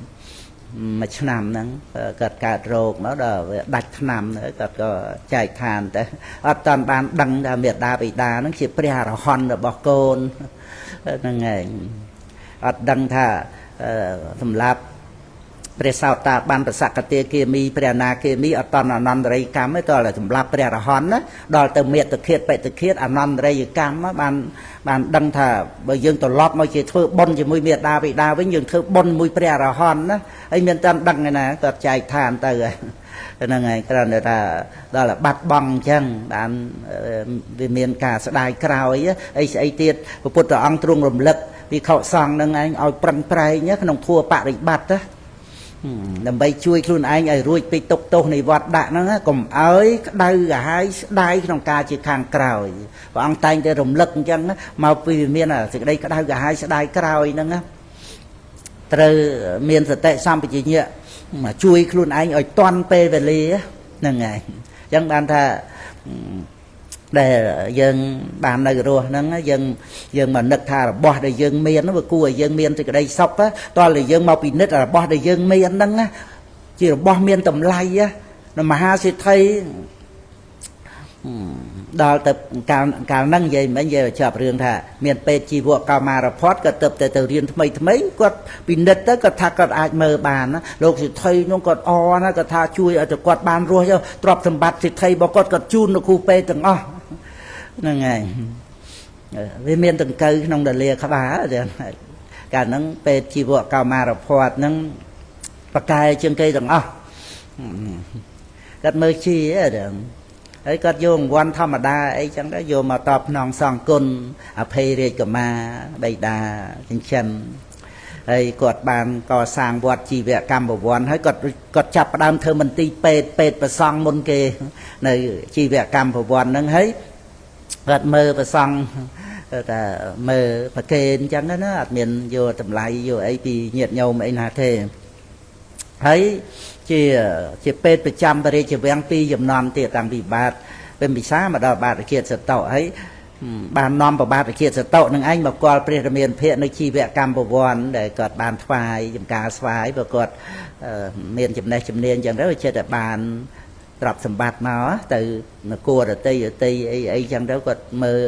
mà năm nắng cật cả rột nó đờ đặt năm nữa cật có chạy thàn tới ở toàn bàn đăng ra miệt đa bị đa nó chỉ bia là hòn là bọc côn nó ngày ở đăng thà thầm lạp bia sao ta ban bạch sắc cái kia mi bia na kia mi ở toàn non rây cam ấy to là thầm lạp bia là hòn đó đòi từ miệt từ khiết bệ từ khiết ở non rây cam á ban đăng thà bởi dương tổ lót mà chỉ thưa bon chỉ mùi miệt đa bị đa với dương thưa bon mùi bia là hòn đó ấy miền tam đăng này nè cật chạy thàn từ rồi nên ngày cái này là đó là bát băng chăng đàn về miền cả sẽ đài cào ấy tiết của bột ong trung rầm lực vì khẩu sòng nên anh ao prang prai nhé cái nòng thua bạ định bát đó làm bay chui luôn anh ấy ruồi bị tục tô này vọt đạn nó cùng ấy đai gái đai trong ca chỉ hàng cào và ông tay để rầm lực chăng mà vì miền là thì đây cái đai gái sẽ đai cào nữa từ miền sẽ tệ xong bị gì nhẹ mà chui luôn anh ở toàn pe về ly á nên ngày chẳng ban tha để dân bàn này rồi nó dân mà nực thà là bỏ để dân miền nó vừa cua dân miền thì cái đây sọc á toàn là dân mau bị nứt là bỏ để dân miền đó á chỉ là bỏ miền tầm lay á mà ha sẽ thấy ដល់ទៅកាលហ្នឹងនិយាយមិននិយាយចាប់រឿងថាមានពេទ្យជីវៈកម្មារផតក៏ទៅរៀនថ្មីគាត់ពិនិត្យទៅគាត់ថាគាត់អាចមើលបានណាលោកសិទ្ធិនោះគាត់អណាគាត់ថាជួយឲ្យទៅគាត់បានរស់ទៅទ្រព្យសម្បត្តិសិទ្ធិរបស់គាត់ជូនលោកគ្រូពេទ្យទាំងអស់ហ្នឹងហើយវាមានដង្កូវក្នុងដលាក្បាលកាលហ្នឹងពេទ្យជីវៈកម្មារផតហ្នឹងប្រកែជាងគេទាំងអស់គាត់មើលជីហើយគាត់យករង្វាន់ធម្មតាអីចឹងទៅយកមកតបភ្នងសងគុណអភ័យរាជកមាបិតាចិញ្ចឹមហើយគាត់បានកសាងវត្តជីវកម្មវ័នហើយគាត់ចាប់ផ្ដើមធ្វើមន្ទីរពេទ្យប្រសង់មុនគេនៅជីវកម្មវ័នហ្នឹងហើយគាត់មើលប្រសង់តែមើលប្រកេនចឹងណាអត់មានយកតម្លៃយកអីពីញាតិញោមអីណាទេហើយជាពេទ្យប្រចាំបរិជ្ជវាំង2ចំនួនទៀតតាំងពីបាទពេលពិសាមកដល់បាទគិតសតោហើយបាននាំប្របាទគិតសតោនឹងឯងមកគាល់ព្រះរាមាភិកនៅជីវកម្មប្រវត្តិដែលគាត់បានថ្វាយចំការស្វាយព្រោះគាត់មានចំណេះជំនាញចឹងទៅចិត្តតែបានទ្រព្យសម្បត្តិមកទៅនគរដតីអីចឹងទៅគាត់មើល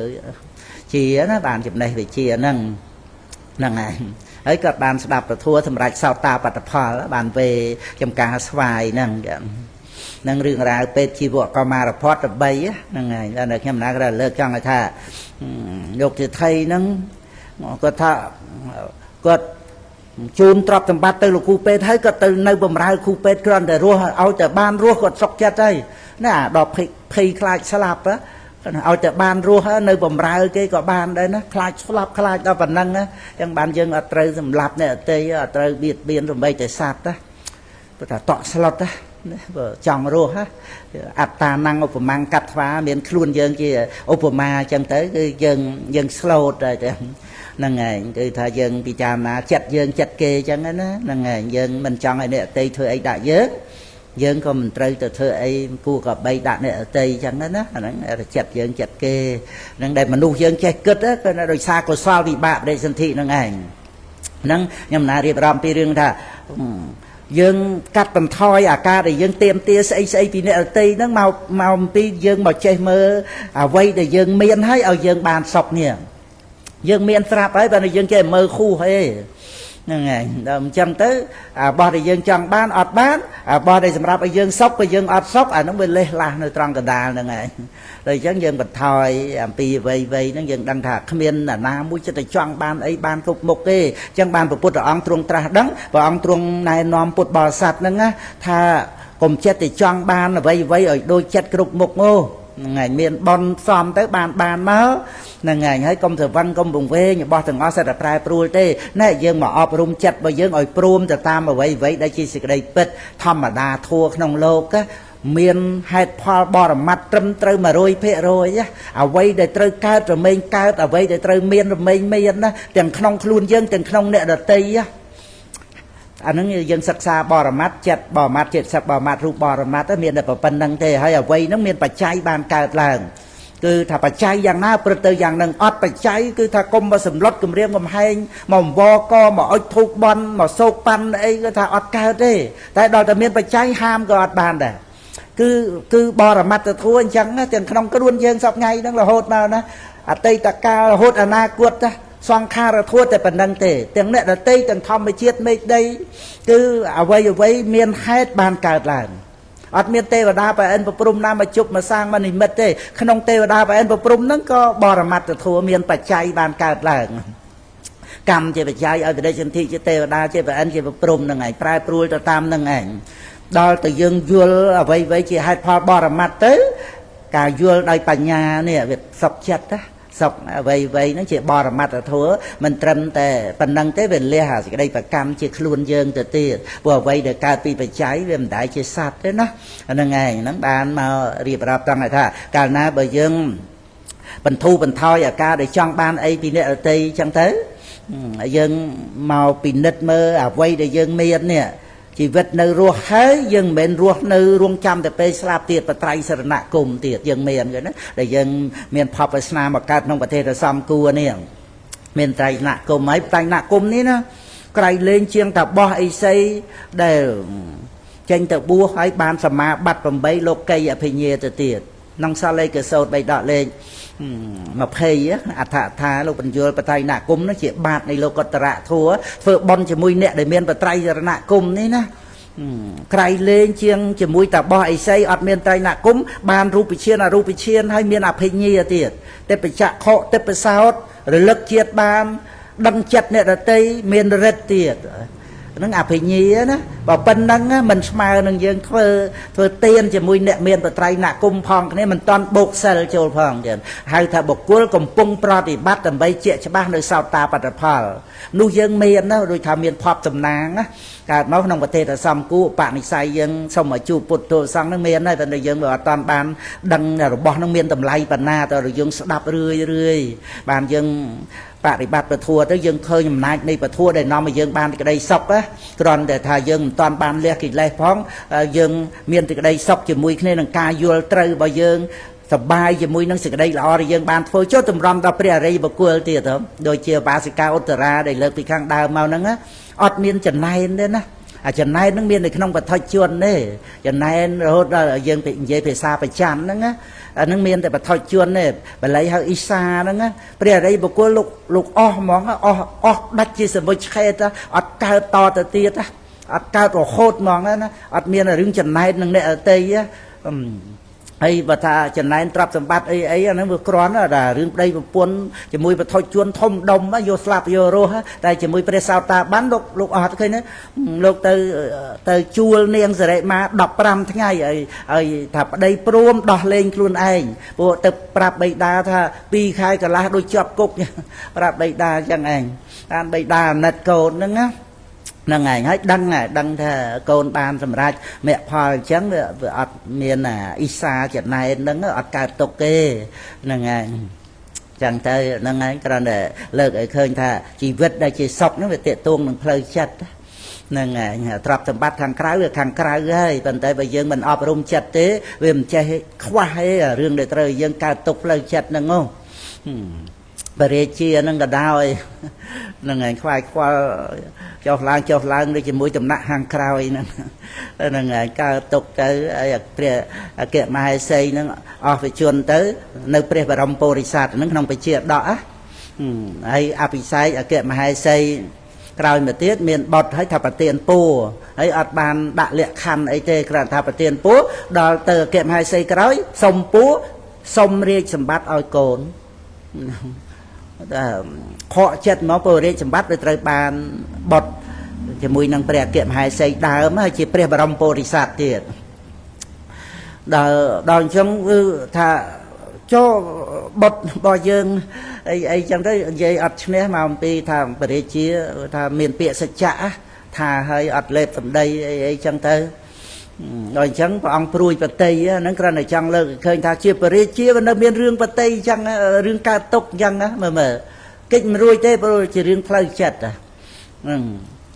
ជាណាបានចំណេះវិជ្ជាហ្នឹងឯងហើយគាត់បានស្ដាប់ពធសម្រាប់សោតាបត្តផលបានវេចំការស្វាយហ្នឹងរឿងរ៉ាវពេទ្យជីវៈកម្មារផត13ហ្នឹងហើយដល់ខ្ញុំណាក៏លើកចង់ឲ្យថាលោកជាថៃហ្នឹងគាត់ថាគាត់ជូនទ្រព្យសម្បត្តិទៅលោកគ្រូពេទ្យហើយគាត់ទៅនៅបម្រើគ្រូពេទ្យគ្រាន់តែរស់ឲ្យតែបានរស់គាត់សុខចិត្តហើយណាដល់ភ័យខ្លាចស្លាប់ឲ្យតែបានរស់នៅបម្រើគេក៏បានដែរណាខ្លាចស្លាប់ខ្លាចដល់ប៉ុណ្ណឹងណាចឹងបានយើងអត់ត្រូវសម្លាប់អ្នកអតីអត់ត្រូវបៀតបៀនរំបីតែសត្វណាព្រោះថាតក់ស្លុតណាបើចង់រស់អត្តាnăngឧបមាកាត់ថ្វាមានខ្លួនយើងជាឧបមាចឹងទៅគឺយើងស្លូតហើយតែហ្នឹងហើយគឺថាយើងពិចារណាចិត្តយើងចិត្តគេចឹងណាហ្នឹងហើយយើងមិនចង់ឲ្យអ្នកអតីធ្វើអីដាក់យើងក៏មិនត្រូវទៅធ្វើអីគួរក៏បីដាក់អ្នកអតីចឹងណាអាហ្នឹងចិត្តយើងចិត្តគេហ្នឹងដែលមនុស្សយើងចេះគិតគឺដោយសារកុសលវិបាកបដិសន្ធិហ្នឹងឯងហ្នឹងខ្ញុំណារៀបរាប់ពីរឿងថាយើងកាត់បន្ថយអាការដែលយើងទៀមទាស្អីពីអ្នកអតីហ្នឹងមកអំពីយើងមកចេះមើលអ្វីដែលយើងមានហើយឲ្យយើងបានសុខនេះយើងមានស្រាប់ហើយបើយើងចេះមើលខុសអីហ្នឹងហើយដល់អញ្ចឹងទៅបោះដែលយើងចង់បានអត់បានបោះដែលសម្រាប់ឲ្យយើងសុខក៏យើងអត់សុខអាហ្នឹងវាលេះឡាស់នៅត្រង់កណ្ដាលហ្នឹងហើយដល់អញ្ចឹងយើងបន្ថយអំពីអ្វីហ្នឹងយើងដឹងថាគ្មានអ្នកណាមួយចិត្តតែចង់បានអីបានគ្រប់មុខទេអញ្ចឹងបានព្រះពុទ្ធអង្គទ្រង់ត្រាស់ដឹងព្រះអង្គទ្រង់ណែនាំពុទ្ធបរិស័ទហ្នឹងថាកុំចិត្តតែចង់បានអ្វីឲ្យដូចចិត្តគ្រប់មុខហ្នឹងហើយមានបនសំទៅបានមកហ្នឹងហើយហើយកុំទៅវឹងកុំពង្វេងរបស់ទាំងអស់សិតតែប្រែប្រួលទេណែយើងមកអប់រំចិត្តរបស់យើងឲ្យព្រមទៅតាមអ្វីដែលជាសេចក្តីពិតធម្មតាធัวក្នុងលោកមានហេតុផលបរមត្តត្រឹមត្រូវ 100% អ្វីដែលត្រូវកើតរមែងកើតអ្វីដែលត្រូវមានរមែងមានណាទាំងក្នុងខ្លួនយើងទាំងក្នុងអ្នកដទៃអាហ្នឹងយើងសិក្សាបរមត្តចិត្តបរមត្តចិត្តសឹកបរមត្តរូបបរមត្តមានតែប៉ុណ្្នឹងទេហើយអ្វីហ្នឹងមានបច្ច័យបានកើតឡើងគឺថាបច្ច័យយ៉ាងណាព្រឹកទៅយ៉ាងហ្នឹងអត់បច្ច័យគឺថាគុំមកសម្លុតគម្រាមកំហែងមកអង្វរកមកអុជធូបបន់មកសោកប៉ាន់អីគឺថាអត់កើតទេតែដល់តែមានបច្ច័យហាមក៏អត់បានដែរគឺបរមត្តធัวអញ្ចឹងទាំងក្នុងខ្លួនយើងសពថ្ងៃហ្នឹងរហូតមកណាអតីតកាលរហូតអនាគតណាសង្ខារធัวតែប៉ុណ្្នឹងទេទាំងអ្នកដតីទាំងធម្មជាតិមេឃដីគឺអ្វីមានហេតុបានកើតឡើងអត់មានទេវតាប្រអិនប្រព្រំណាមកជប់មកសាងមកនិមិត្តទេក្នុងទេវតាប្រអិនប្រព្រំហ្នឹងក៏បរមត្តធัวមានបច្ច័យបានកើតឡើងកម្មជាបច្ច័យឲ្យបដិសន្ធិជាទេវតាជាប្រអិនជាប្រព្រំហ្នឹងឯងប្រែប្រួលទៅតាមហ្នឹងឯងដល់ទៅយើងយល់អ្វីជាហេតុផលបរមត្តទៅការយល់ដោយបញ្ញានេះវាសុខចិត្តណាសុខអ្វីហ្នឹងជាបរមត្តធัวមិនត្រឹមតែប៉ុណ្្នឹងទេវាលះសេចក្តីប្រកម្មជាខ្លួនយើងទៅទៀតព្រោះអ្វីដែលកើតពីបច្ច័យវាមិនដែលជាសត្វទេណាហ្នឹងឯងហ្នឹងបានមករៀបរាប់ត្រង់ថាកាលណាបើយើងបន្ធូរបន្ថយអាការដែលចង់បានអីពីអ្នកដទៃអញ្ចឹងទៅយើងមកពិនិត្យមើលអ្វីដែលយើងមាននេះជីវិតនៅរស់ហើយយើងមិនមែនរស់នៅរងចាំតែពេលស្លាប់ទៀតបត្រៃសរណគមទៀតយើងមានគេណាដែលយើងមានផប់វាសនាមកកើតក្នុងប្រទេសរសំគួរនេះមានត្រៃណគមហើយត្រៃណគមនេះណាក្រៃលែងជាងតាបោះអីសីដែលចេញទៅបួសហើយបានសមាបត្តិ8លោកីអភិញ្ញាទៅទៀត นองซาเลกโซดใบดอกเลยมาเพย์อัฐธาโลกปัญญาปไตยหนักกุมนั่นเจียบาทในโลกตระทัวเฟื่อบอลจะมุยเนี่ยได้เมียนปไตยหนักกุมนี่นะใครเล่นเชียงจะมุยแต่บ่อไอไซอัดเมียนไตรหนักกุมบานรูปิเชียนรูปิเชียนให้เมียนอภัยเงียเตียแต่ไปจะเคาะแต่ไปซาวหรือเลิกเชียดบานดังจัดเนี่ยแต่เตยเมียนเรตเตียนั่งอภัยเงียนะบอกเป็นนั่งมันสมาหนึ่งยังเฟื่อเตียนจะมุยเนี่ยเมียนปไตรหนักกุมพองนี่มันตอนบกเซลโจลพองเดียนให้ถ้าบกกุ้ลกลมปุงปลอดิบัตแต่ใบเจี๊ยชบ้านในซาวตาปัตตพอลนู่ยังเมียนนะโดยทำเมียนพอบตำนางนะการมาក្នុងប្រទេសតែសំគូបនិស័យយើងសូមឲ្យជួបពុទ្ធសង្ឃនឹងមានហើយតែយើងបើអត់តាន់បានដឹងរបស់នឹងមានតម្លៃបណ្ណាតែយើងស្ដាប់រឿយបានយើងបរិបត្តិពធัวទៅយើងឃើញអំណាចនៃពធัวដែលនាំឲ្យយើងបានទីក្តីសុខគ្រាន់តែថាយើងមិនតាន់បានលះកិលេសផងយើងមានទីក្តីសុខជាមួយគ្នានឹងការយល់ត្រូវរបស់យើងសបាយជាមួយនឹងសេចក្តីល្អដែលយើងបានធ្វើចុះតម្រាំដល់ព្រះអរិយបុគ្គលទៀតដូចជាបាសិកាឧត្តរាដែលលើកពីខាងដើមមកហ្នឹងអត់មានចំណែនទេណាអាចំណែនហ្នឹងមាននៅក្នុងបទជន់ទេចំណែនរហូតដល់យើងនិយាយភាសាប្រចាំហ្នឹងអាហ្នឹងមានតែបទជន់ទេបល័យហៅអ៊ីសាហ្នឹងព្រះអរិយបុគ្គលលោកអស់ហ្មងអស់ដាច់ជាសមុជខេតអត់កើតតទៅទៀតអត់កើតរហូតហ្មងណាអត់មានរឿងចំណែននឹងអ្នកអតីហើយបើថាចំណែនទ្រព្យសម្បត្តិអីអាហ្នឹងវាគ្រាន់តែរឿងប្តីប្រពន្ធជាមួយបទជួនធំដុំយកស្លាប់យករស់តែជាមួយព្រះសោតាបានលោកអត់ឃើញទេលោកទៅជួលនាងសិរិមា15ថ្ងៃហើយថាប្តីព្រមដោះលែងខ្លួនឯងព្រោះទៅប្រាប់បិតាថា2ខែកន្លះដូចជាប់គុកប្រាប់បិតាអញ្ចឹងឯងតាមបិតាអាណិតកូនហ្នឹងណាហ្នឹងហើយដឹងថាកូនបានសម្រេចមគ្គផលអញ្ចឹងវាអត់មានអ៊ីសាចំណែនហ្នឹងអត់កើតទុកទេហ្នឹងហើយចឹងទៅហ្នឹងហើយគ្រាន់តែលើកឲ្យឃើញថាជីវិតដែលជាសុខហ្នឹងវាតេតួងនឹងផ្លូវចិត្តហ្នឹងហើយទ្រព្យសម្បត្តិខាងក្រៅវាខាងក្រៅហើយប៉ុន្តែបើយើងមិនអប់រំចិត្តទេវាមិនចេះខ្វះទេរឿងដែលត្រូវយើងកើតទុកផ្លូវចិត្តហ្នឹងបរិជាហ្នឹងក៏ដោយហ្នឹងហើយខ្វាយខ្វល់ចុះឡើងដូចជាមួយដំណាក់ខាងក្រោយហ្នឹងហើយកើតទុកទៅឲ្យព្រះអគ្គមហេសីហ្នឹងអស់វិជនទៅនៅព្រះបរមពុរិស័ទហ្នឹងក្នុងបជាដកហើយអភិសេកអគ្គមហេសីក្រោយមកទៀតមានបុត្រហើយថាប្រទានពូហើយអត់បានដាក់លក្ខខណ្ឌអីទេគ្រាន់ថាប្រទានពូដល់ទៅអគ្គមហេសីក្រោយសុំពូសុំរាជសម្បត្តិឲ្យកូនខកចិត្តមកពរាជសម្បត្តិវាត្រូវបានបុត្រជាមួយនឹងព្រះអគ្គមហេសីដើមហើយជាព្រះបរមពុរិស័ទទៀតដល់អញ្ចឹងគឺថាចូលបុត្ររបស់យើងអីចឹងទៅនិយាយអត់ឈ្នះមកអំពីថាពរាជាថាមានពាក្យសច្ចៈថាហើយអត់លេបសម្ដីអីចឹងទៅដល់អញ្ចឹងព្រះអង្គព្រួយបតីហ្នឹងគ្រាន់តែចង់លើកឃើញថាជាពរាជាវានៅមានរឿងបតីអញ្ចឹងរឿងកើតទុកអញ្ចឹងមើលកិច្ចមិនរួចទេព្រោះជារឿងផ្លូវចិត្តហ្នឹង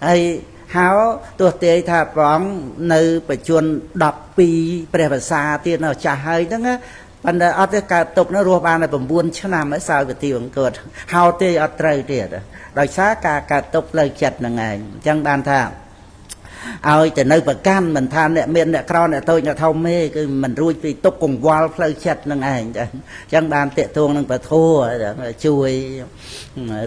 ហើយហៅទោះទេថាព្រះអង្គនៅបច្ចុប្បន្ន12ព្រះវស្សាទៀតនៅចាស់ហើយហ្នឹងប៉ុន្តែអត់ទេកើតទុកនោះរស់បានតែ9ឆ្នាំហើយសោយពទាអង្គត់ហៅទេអត់ត្រូវទៀតដោយសារការកើតទុកផ្លូវចិត្តហ្នឹងឯងអញ្ចឹងបានថាឲ្យតែនៅប្រកាន់មិនថាអ្នកមានអ្នកក្រអ្នកតូចអ្នកធំទេគឺមិនរួចពីទុកកង្វល់ផ្លូវចិត្តនឹងឯងអញ្ចឹងបានតេតួងនឹងពធជួយ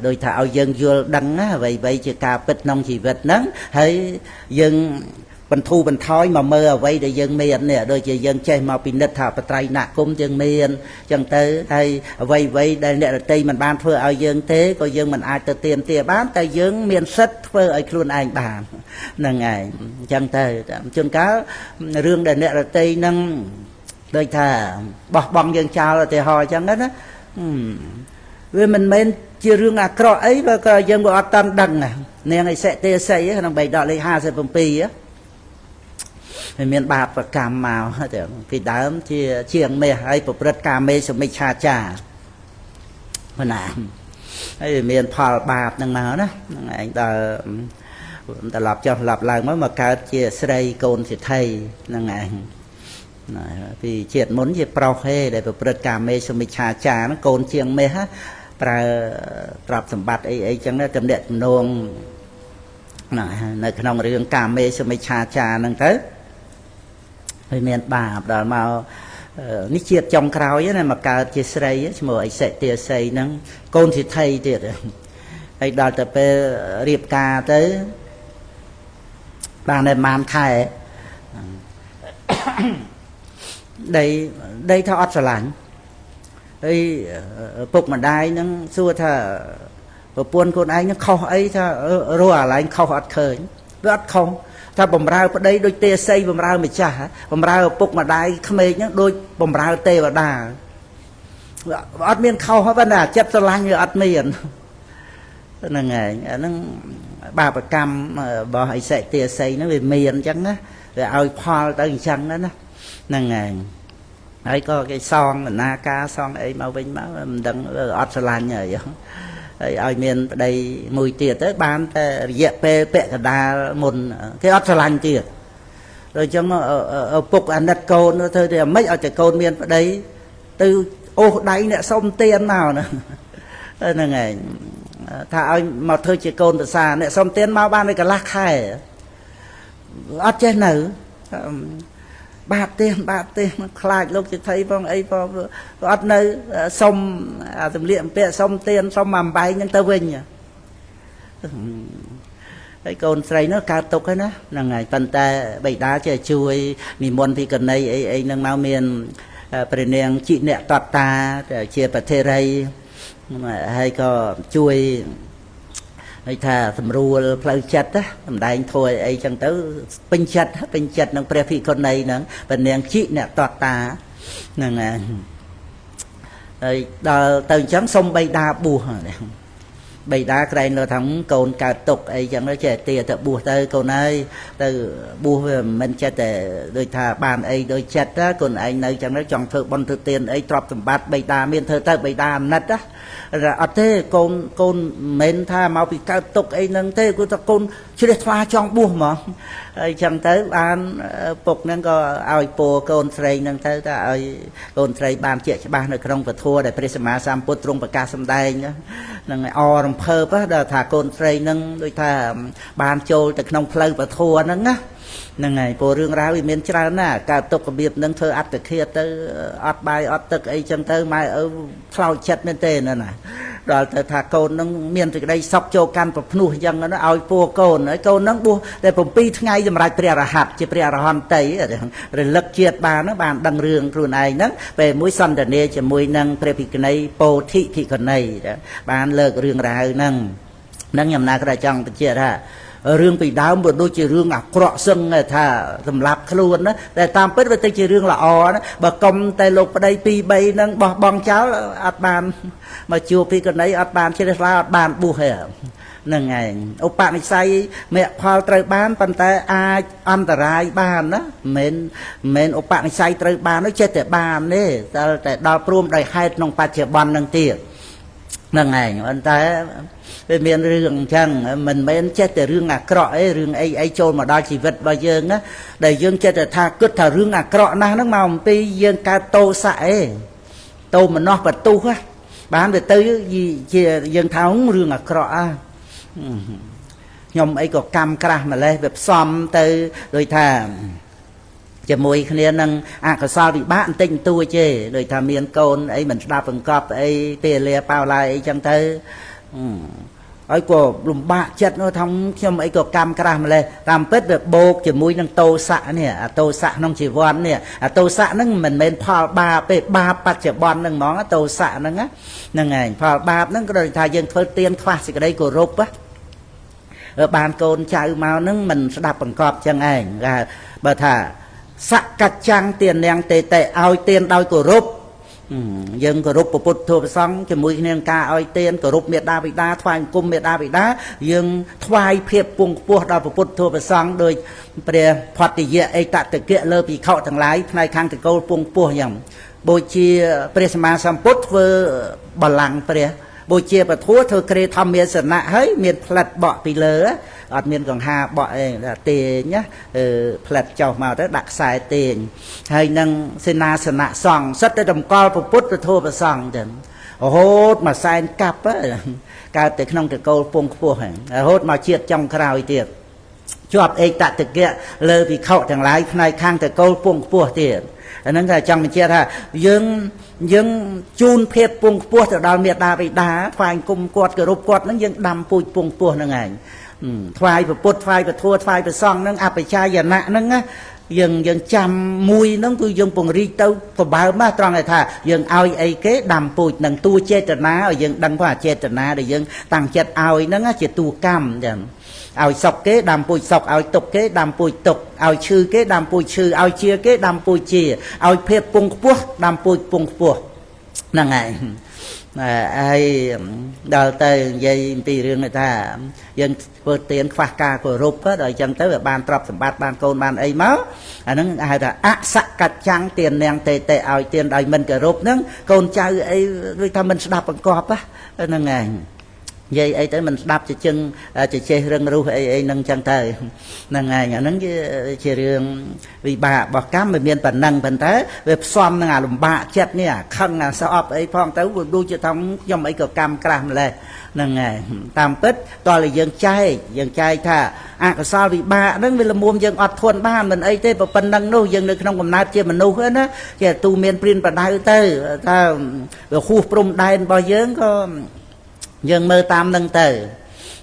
ដោយថាឲ្យយើងយល់ដឹងអ្វីជាការពិតក្នុងជីវិតហ្នឹងហើយយើងបន្ធូរបន្ថយមកមើលអ្វីដែលយើងមាននេះដូចជាយើងចេះមកពិនិត្យថាបត្រៃណគុំយើងមានអញ្ចឹងទៅហើយអ្វីដែលអ្នករតីមិនបានធ្វើឲ្យយើងទេក៏យើងមិនអាចទៅទាមទារបានតែយើងមានសិទ្ធិធ្វើឲ្យខ្លួនឯងបានហ្នឹងឯងអញ្ចឹងទៅជួនកាលរឿងដែលអ្នករតីនឹងដូចថាបោះបង់យើងចោលឧទាហរណ៍អញ្ចឹងណាវាមិនមែនជារឿងអាក្រក់អីបើក៏យើងក៏អត់តាន់ដឹងនាងឯសិទេសីក្នុងបេដកលេខ57ហើយមានបាបកម្មមកទៅពីដើមជាងមេហើយប្រព្រឹត្តកាមេសមិច្ឆាចារប៉ុណ្ណាហើយមានផលបាបហ្នឹងមកណាហ្នឹងឯងដល់ត្រឡប់ចុះត្រឡប់ឡើងមកកើតជាស្រីកូនសិទ្ធិហ្នឹងឯងពីជាតិមុនជាប្រុសទេដែលប្រព្រឹត្តកាមេសមិច្ឆាចារហ្នឹងកូនជាងមេប្រើទ្រព្យសម្បត្តិអីចឹងណាតំណាក់ទំនងនៅក្នុងរឿងកាមេសមិច្ឆាចារហ្នឹងទៅហើយមានបាបដល់មក នេះជាតិចុងក្រោយណាមកកើតជាស្រីឈ្មោះអិសិទាស័យហ្នឹងកូនសិទ្ធិទៀតហើយដល់ទៅពេលរៀបការទៅបានតែប្រហែលខែដីថាអត់ស្រឡាញ់ហើយពុកម្ដាយហ្នឹងសួរថាប្រពន្ធខ្លួនឯងហ្នឹងខុសអីថារស់អាឡែងខុសអត់ឃើញវាអត់ខុសថាបំរើប្តីដូចទេសីបំរើម្ចាស់បំរើឪពុកម្ដាយក្មេកហ្នឹងដូចបំរើទេវតាអត់មានខុសប៉ុន្តែចិត្តស្រឡាញ់វាអត់មានហ្នឹងហើយអាហ្នឹងបាបកម្មរបស់អិសិទាស័យហ្នឹងវាមានអញ្ចឹងណាវាឲ្យផលទៅអញ្ចឹងណាហ្នឹងហើយក៏គេសងដំណើរការសងអីមកវិញមកមិនដឹងអត់ស្រឡាញ់ហើយឲ្យមានប្តីមួយទៀតទៅបានតែរយៈពេលពាក់កណ្ដាលមុនគេអត់ស្រឡាញ់ទៀតដូចអញ្ចឹងឪពុកអាណិតកូនធ្វើតែមិនឲ្យតែកូនមានប្តីទៅអូសដៃអ្នកសុំទានមកហ្នឹងហើយថាឲ្យមកធ្វើជាកូនប្រសាអ្នកសុំទានមកបានតែកន្លះខែអត់ចេះនៅបាបទេខ្លាចលោកសិទ្ធិផងអីផងអត់នៅសុំសម្លៀកបំពាក់សុំទានសុំមកអំបែងហ្នឹងទៅវិញហើយកូនស្រីនោះកើតទុកហើយណាហ្នឹងហើយប៉ុន្តែបិតាចេះជួយនិមន្តពីកណីអីហ្នឹងមកមានព្រះនាងជីអ្នកតតាជាប្រធេរីហើយក៏ជួយហើយថាស្រួលផ្លូវចិត្តសម្ដែងធួយអីចឹងទៅពេញចិត្តនឹងព្រះភិក្ខុនីហ្នឹងព្រះនាងជីអ្នកតតាហ្នឹងហើយដល់ទៅអញ្ចឹងសុំបិតាបួសបិតាក្រែងលើថាកូនកើតទុកអីចឹងចេះទាទៅបួសទៅកូនហើយទៅបួសវាមិនចេះតែដូចថាបានអីដូចចិត្តកូនឯងនៅចឹងចង់ធ្វើបុណ្យធ្វើទានអីទ្រព្យសម្បត្តិបិតាមានធ្វើទៅបិតាអាណិតអត់ទេកូនមិនថាមកពីកើតទុកអីហ្នឹងទេគឺថាកូនជ្រះថ្លាចង់បួសហ្មងហើយចឹងទៅបានពុកហ្នឹងក៏ឲ្យពរកូនស្រីហ្នឹងទៅថាឲ្យកូនស្រីបានជាក់ច្បាស់នៅក្នុងពធដែលព្រះសម្មាសម្ពុទ្ធទ្រង់ប្រកាសសម្ដែងហ្នឹងអរំភើបដល់ថាកូនស្រីហ្នឹងដូចថាបានចូលទៅក្នុងផ្លូវពធហ្នឹងណាហ្នឹងហើយព្រោះរឿងរ៉ាវវាមានច្រើនណាស់កើតទុករបៀបហ្នឹងធ្វើអត្តឃាតទៅអត់បាយអត់ទឹកអីចឹងទៅម៉ែឪខ្លោចចិត្តមែនទេណាដល់ទៅថាកូនហ្នឹងមានសេចក្តីសុខចូលកាន់ប្រភ្នោះអញ្ចឹងណាឲ្យពូកូនហើយកូនហ្នឹងបួសតែ7ថ្ងៃសម្រាប់ព្រះរហ័តជាព្រះរហន្តីរលឹកជាតិបានដឹងរឿងខ្លួនឯងហ្នឹងពេលមួយសន្តានាជាមួយនឹងព្រះភិក្ខុនីពោធិភិក្ខុនីបានលើករឿងរ៉ាវហ្នឹងខ្ញុំណាក៏ចង់បញ្ជាក់ថារឿងពីដើមវាដូចជារឿងអាក្រក់សឹងថាសម្រាប់ខ្លួនណាតែតាមពិតវាទៅជារឿងល្អណាបើកុំតែលោកប្តី2 3ហ្នឹងបោះបង់ចោលអត់បានមកជួបភិក្ខុនីអត់បានជ្រះថ្លាអត់បានបួសទេហ្នឹងឯងឧបនិស្ស័យមគ្គផលត្រូវបានប៉ុន្តែអាចអន្តរាយបានណាមិនឧបនិស្ស័យត្រូវបាននោះចេះតែបានទេតែដល់ព្រមដោយហេតុក្នុងបច្ចុប្បន្នហ្នឹងទៀតហ្នឹងឯងប៉ុន្តែវាមានរឿងអញ្ចឹងមិនមែនចេះតែរឿងអាក្រក់អីរឿងអីចូលមកដល់ជីវិតរបស់យើងណាដែលយើងចេះតែថាគិតថារឿងអាក្រក់ណាស់ហ្នឹងមកអំពីយើងកើតតោសៈអីតោមនោះបទុះបានវាទៅជាយើងថារឿងអាក្រក់ខ្ញុំអីក៏កម្មក្រាស់ម្លេះវាផ្សំទៅដូចថាជាមួយគ្នានឹងអកុសលវិបាកបន្តិចបន្តួចទេដូចថាមានកូនអីមិនស្ដាប់បង្កប់អីពេលលាប៉ាវឡាយអីចឹងទៅហើយក៏លំបាកចិត្តនោះថាខ្ញុំអីក៏កម្មក្រាស់ម្លេះតាមពិតវាបូកជាមួយនឹងតោសៈនេះអាតោសៈក្នុងជីវ័ននេះអាតោសៈហ្នឹងមិនមែនផលបាបទេបាបបច្ចុប្បន្នហ្នឹងហ្មងតោសៈហ្នឹងហ្នឹងឯងផលបាបហ្នឹងក៏ដូចថាយើងធ្វើទានខ្វះសេចក្តីគោរពបានកូនចៅមកហ្នឹងមិនស្ដាប់បង្កប់ចឹងឯងបើថាសកច្ចាំងទាននាងតេតេឲ្យទានដោយគោរពយើងគោរពពុទ្ធធម៌ប្រសង្ឃជាមួយគ្នានឹងការឲ្យទានគោរពមេត្តាបិតាថ្វាយបង្គំមេត្តាបិតាយើងថ្វាយភាពពងខ្ពស់ដល់ពុទ្ធធម៌ប្រសង្ឃដោយព្រះផតតិយៈអេតតកិលើភិក្ខុទាំងឡាយផ្នែកខាងតកូលពងខ្ពស់យ៉ាងបូជាព្រះសម្មាសម្ពុទ្ធធ្វើបល្ល័ង្កព្រះបូជាពធធ្វើក្រេធម្មាសនៈហើយមានផ្លិតបក់ពីលើអត់មានកង្ហាបក់អីទេញណាផ្លិតចុះមកទៅដាក់ខ្សែទេញហើយនឹងសេនាសនៈសង្ឃសិតតែតម្កល់ពុទ្ធធម៌ប្រសង្ឃចឹងរហូតមកសែនកាប់កើតតែក្នុងតកូលពងខ្ពស់ហ្នឹងរហូតមកជាតិចុងក្រោយទៀត ជាប់ឯកតតិកៈលើភិក្ខុទាំងឡាយផ្នែកខាងតកូលពងខ្ពស់ទៀតអាហ្នឹងថាចង់បញ្ជាក់ថាយើងជូនភាពពងខ្ពស់ទៅដល់មេដាបិតាថ្វាយគុំគាត់គោរពគាត់ហ្នឹងយើងដាំពូជពងខ្ពស់ហ្នឹងឯងថ្វាយព្រះពុទ្ធថ្វាយព្រះធម៌ថ្វាយព្រះសង្ឃហ្នឹងអបជាយណៈហ្នឹងណាយើងចាំមួយហ្នឹងគឺយើងពង្រីកទៅប្របើមត្រង់ថាយើងឲ្យអីគេដាំពូជនឹងតួចេតនាឲ្យយើងដឹងថាចេតនាដែលយើងតាំងចិត្តឲ្យហ្នឹងជាតួកម្មចឹងឲ្យសុខគេដាំពូជសុខឲ្យទុកគេដាំពូជទុកឲ្យឈឺគេដាំពូជឈឺឲ្យជាគេដាំពូជជាឲ្យភាពពងខ្ពស់ដាំពូជពងខ្ពស់ហ្នឹងហើយហើយដល់ទៅនិយាយពីរឿងថាយើងធ្វើទានខ្វះការគោរពដល់អញ្ចឹងទៅវាបានទ្រព្យសម្បត្តិបានកូនបានអីមកអាហ្នឹងហៅថាអសកច្ចាំងទាននាងតេតេឲ្យទានដោយមិនគោរពហ្នឹងកូនចៅអីដូចថាមិនស្ដាប់បង្គាប់ហ្នឹងឯងនិយាយអីទៅមិនស្ដាប់ជឹងចេះរឹងរូសអីហ្នឹងចឹងទៅហ្នឹងឯងអាហ្នឹងជារឿងវិបាករបស់កម្មវាមានប៉ុណ្ណឹងប៉ុន្តែវាផ្សំនឹងអាលំបាកចិត្តនេះអាខឹងអាស្អប់អីផងទៅវាដូចជាថាខ្ញុំអីក៏កម្មក្រាស់ម្លេះហ្នឹងហើយតាមពិតតើយើងចែកថាអកុសលវិបាកហ្នឹងវាលមុំយើងអត់ធន់បានមិនអីទេប៉ុណ្ណឹងនោះយើងនៅក្នុងកំណើតជាមនុស្សណាជាទូមានព្រានប្រដៅទៅថាវាហួសព្រំដែនរបស់យើងក៏យើងមើលតាមនឹងទៅ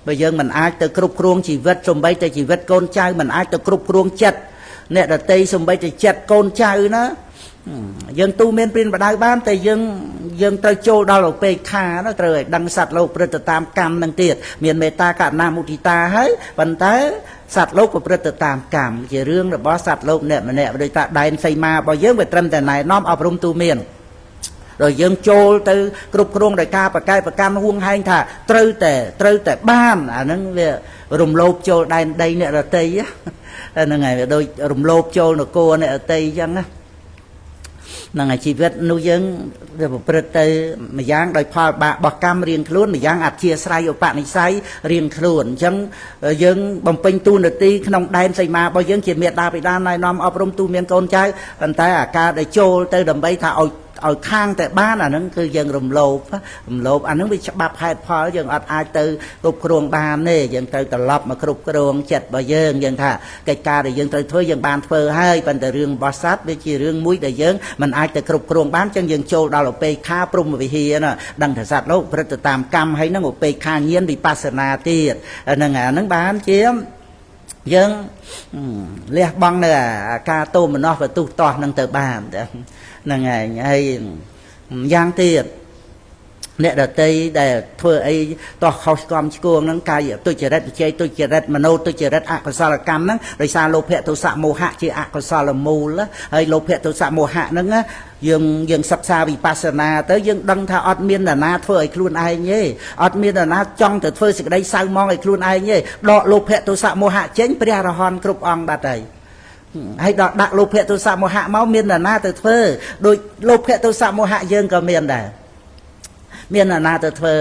បើយើងមិនអាចទៅគ្រប់គ្រងជីវិតសំបីតែជីវិតកូនចៅមិនអាចទៅគ្រប់គ្រងចិត្តអ្នកដតីសំបីតែចិត្តកូនចៅណាយើងទូមានព្រានបដៅបានតែយើងត្រូវចូលដល់ឧបេក្ខាណាត្រូវឲ្យដឹងសត្វលោកប្រព្រឹត្តទៅតាមកម្មនឹងទៀតមានមេត្តាករុណាមុទិតាហើយប៉ុន្តែសត្វលោកប្រព្រឹត្តទៅតាមកម្មជារឿងរបស់សត្វលោកម្នាក់ដោយថាដែនសីមារបស់យើងវាត្រឹមតែណែនាំអប់រំទូមានrồiយើងចូលទៅគ្រប់គ្រងដោយការបកែប្រកម្មហួងហែងថាត្រូវតែបានអាហ្នឹងវារំលោភចូលដែនដីអ្នករតីហ្នឹងហើយវាដូចរំលោភចូលនគរអ្នករតីអញ្ចឹងណាហ្នឹងហើយជីវិតនោះយើងវាប្រព្រឹត្តទៅម្យ៉ាងដោយផលបាករបស់កម្មរៀងខ្លួនម្យ៉ាងអធិស្ស្រ័យឧបនិស្ស័យរៀងខ្លួនអញ្ចឹងយើងបំពេញតួនាទីក្នុងដែនសីមារបស់យើងជាមេដាបិតាណែនាំអប់រំទូមានកូនចៅប៉ុន្តែអាការដែលចូលទៅដើម្បីថាឲ្យខាងតែបានអាហ្នឹងគឺយើងរំលោភអាហ្នឹងវាច្បាប់ហេតុផលយើងអត់អាចទៅគ្រប់គ្រងបានទេយើងត្រូវត្រឡប់មកគ្រប់គ្រងចិត្តរបស់យើងថាកិច្ចការដែលយើងត្រូវធ្វើយើងបានធ្វើហើយប៉ុន្តែរឿងរបស់សត្វវាជារឿងមួយដែលយើងមិនអាចទៅគ្រប់គ្រងបានចឹងយើងចូលដល់ឧបេក្ខាព្រហ្មវិហារណាដឹងថាសត្វលោកប្រព្រឹត្តទៅតាមកម្មហើយហ្នឹងឧបេក្ខាញាណវិបស្សនាទៀតហ្នឹងអាហ្នឹងបានជាយើងលះបង់នៅការទោមនស្សបន្ទុះតោះហ្នឹងទៅបានហ្នឹងហើយយ៉ាងទៀតអ្នកដតីដែលធ្វើអីតោះខុសស្គមឆ្គងហ្នឹងកាយទុច្ចរិតវិជ័យទុច្ចរិតមโนទុច្ចរិតអកុសលកម្មហ្នឹងដោយសារលោភៈទោសៈមោហៈជាអកុសលមូលហើយលោភៈទោសៈមោហៈហ្នឹងយើងសិក្សាវិបស្សនាទៅយើងដឹងថាអត់មាននរណាធ្វើឲ្យខ្លួនឯងទេអត់មាននរណាចង់ទៅធ្វើសេចក្តីសៅមងឲ្យខ្លួនឯងទេដកលោភៈទោសៈមោហៈចេញព្រះអរហន្តគ្រប់អង្គបាត់ហើយហើយដល់ដាក់លោភៈទោសៈមោហៈមកមាននរណាទៅធ្វើដោយលោភៈទោសៈមោហៈយើងក៏មានដែរមាននរណាទៅធ្វើ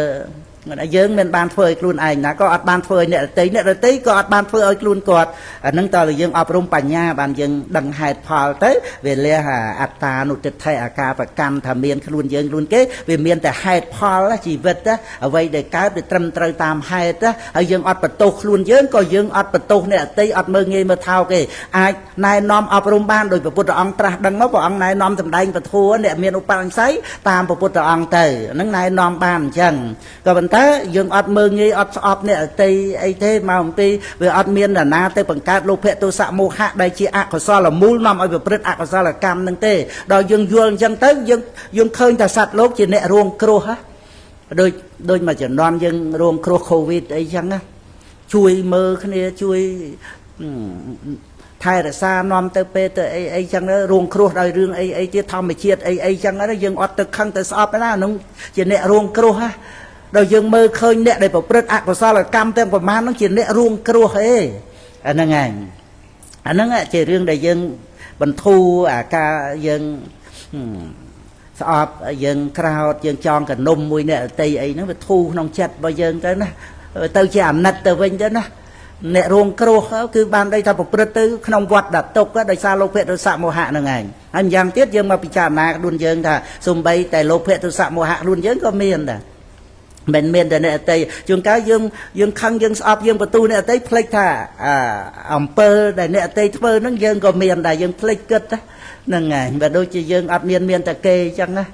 យើងមិនបានធ្វើឲ្យខ្លួនឯងណាក៏អត់បានធ្វើឲ្យអ្នករតីក៏អត់បានធ្វើឲ្យខ្លួនគាត់អានឹងតើយើងអប់រំបញ្ញាបានយើងដឹងហេតុផលទៅវាលះអត្តានុទិដ្ឋិអាការប្រកម្មថាមានខ្លួនយើងខ្លួនគេវាមានតែហេតុផលជីវិតអ្វីដែលកើតវាត្រឹមត្រូវតាមហេតុហើយយើងអត់បន្ទោសខ្លួនយើងក៏យើងអត់បន្ទោសអ្នករតីអត់មើលងាយមើលថោកទេអាចណែនាំអប់រំបានដោយព្រះពុទ្ធអង្គត្រាស់ដឹងមកព្រះអង្គណែនាំសម្ដែងពធអ្នកមានឧបនិស្ស័យតាមព្រះពុទ្ធអង្គទៅហ្នឹងណែនាំបានអញ្ចឹងក៏ប៉ុន្តែយើងអត់មើងងាយអត់ស្អប់អ្នកអតីអីទេមកអំពីវាអត់មាននរណាទៅបង្កើតលោភៈទោសៈមោហៈដែលជាអកុសលមូលនាំឲ្យប្រព្រឹត្តអកុសលកម្មនឹងទេដល់យើងយល់អញ្ចឹងទៅយើងឃើញថាសត្វលោកជាអ្នករងគ្រោះដូចមួយចំនួនយើងរងគ្រោះកូវីដអីចឹងណាជួយមើលគ្នាជួយថែរក្សានាំទៅពេលទៅអីចឹងរងគ្រោះដោយរឿងអីទៀតធម្មជាតិអីចឹងយើងអត់ទៅខឹងទៅស្អប់ណាហ្នឹងជាអ្នករងគ្រោះណាដល់យើងមើលឃើញអ្នកដែលប្រព្រឹត្តអកុសលកម្មទាំងប្រមាណហ្នឹងជាអ្នករងគ្រោះអីអាហ្នឹងឯងអាហ្នឹងជារឿងដែលយើងបន្ធូរអាការយើងស្អប់យើងក្រោតយើងចងកនុំមួយអ្នកអតីអីហ្នឹងវាធូរក្នុងចិត្តរបស់យើងទៅណាទៅជាអាណិតទៅវិញទៅណាអ្នករងគ្រោះគឺបានដីថាប្រព្រឹត្តទៅក្នុងវត្តដតុកដោយសារលោភៈទោសៈមោហៈហ្នឹងឯងហើយម្យ៉ាងទៀតយើងមកពិចារណាខ្លួនយើងថាសំបីតែលោភៈទោសៈមោហៈខ្លួនយើងក៏មានដែរ men danអ្នកតីជួនកាលយើងខឹងយើងស្អប់យើងបន្ទូអ្នកតីភ្លេចថាអំពើដែលអ្នកតីធ្វើហ្នឹងយើងក៏មានដែរយើងភ្លេចគិតហ្នឹងហើយបើដូចជាយើងអត់មានតែគេអញ្ចឹងណា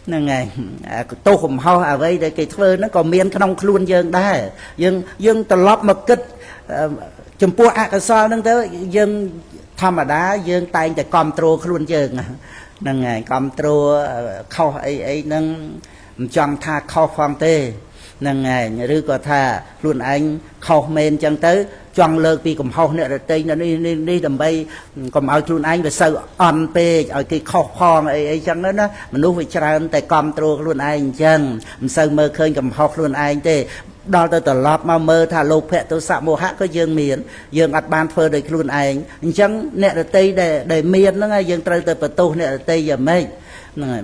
ហ្នឹងហើយទោសកំហុសអ្វីដែលគេធ្វើហ្នឹងក៏មានក្នុងខ្លួនយើងដែរយើងត្រឡប់មកគិតចំពោះអកុសលហ្នឹងទៅយើងធម្មតាយើងតែងតែគ្រប់គ្រងខ្លួនយើងហ្នឹងហើយគ្រប់គ្រងខុសអីហ្នឹងមិនចង់ថាខុសផងទេហ្នឹងហើយឬក៏ថាខ្លួនឯងខុសមែនអញ្ចឹងទៅចង់លើកពីកំហុសអ្នករតីនេះដើម្បីកុំឲ្យខ្លួនឯងវាសូវអន់ពេកឲ្យគេខុសផងអីអញ្ចឹងណាមនុស្សវាច្រើនតែគ្រប់គ្រងខ្លួនឯងអញ្ចឹងមិនសូវមើលឃើញកំហុសខ្លួនឯងទេដល់ទៅត្រឡប់មកមើលថាលោភៈទោសៈមោហៈក៏យើងមានយើងអត់បានធ្វើដោយខ្លួនឯងអញ្ចឹងអ្នករតីដែលមានហ្នឹងហើយយើងត្រូវទៅបន្ទោសអ្នករតីយ៉ាងម៉េចហ្នឹងហើយ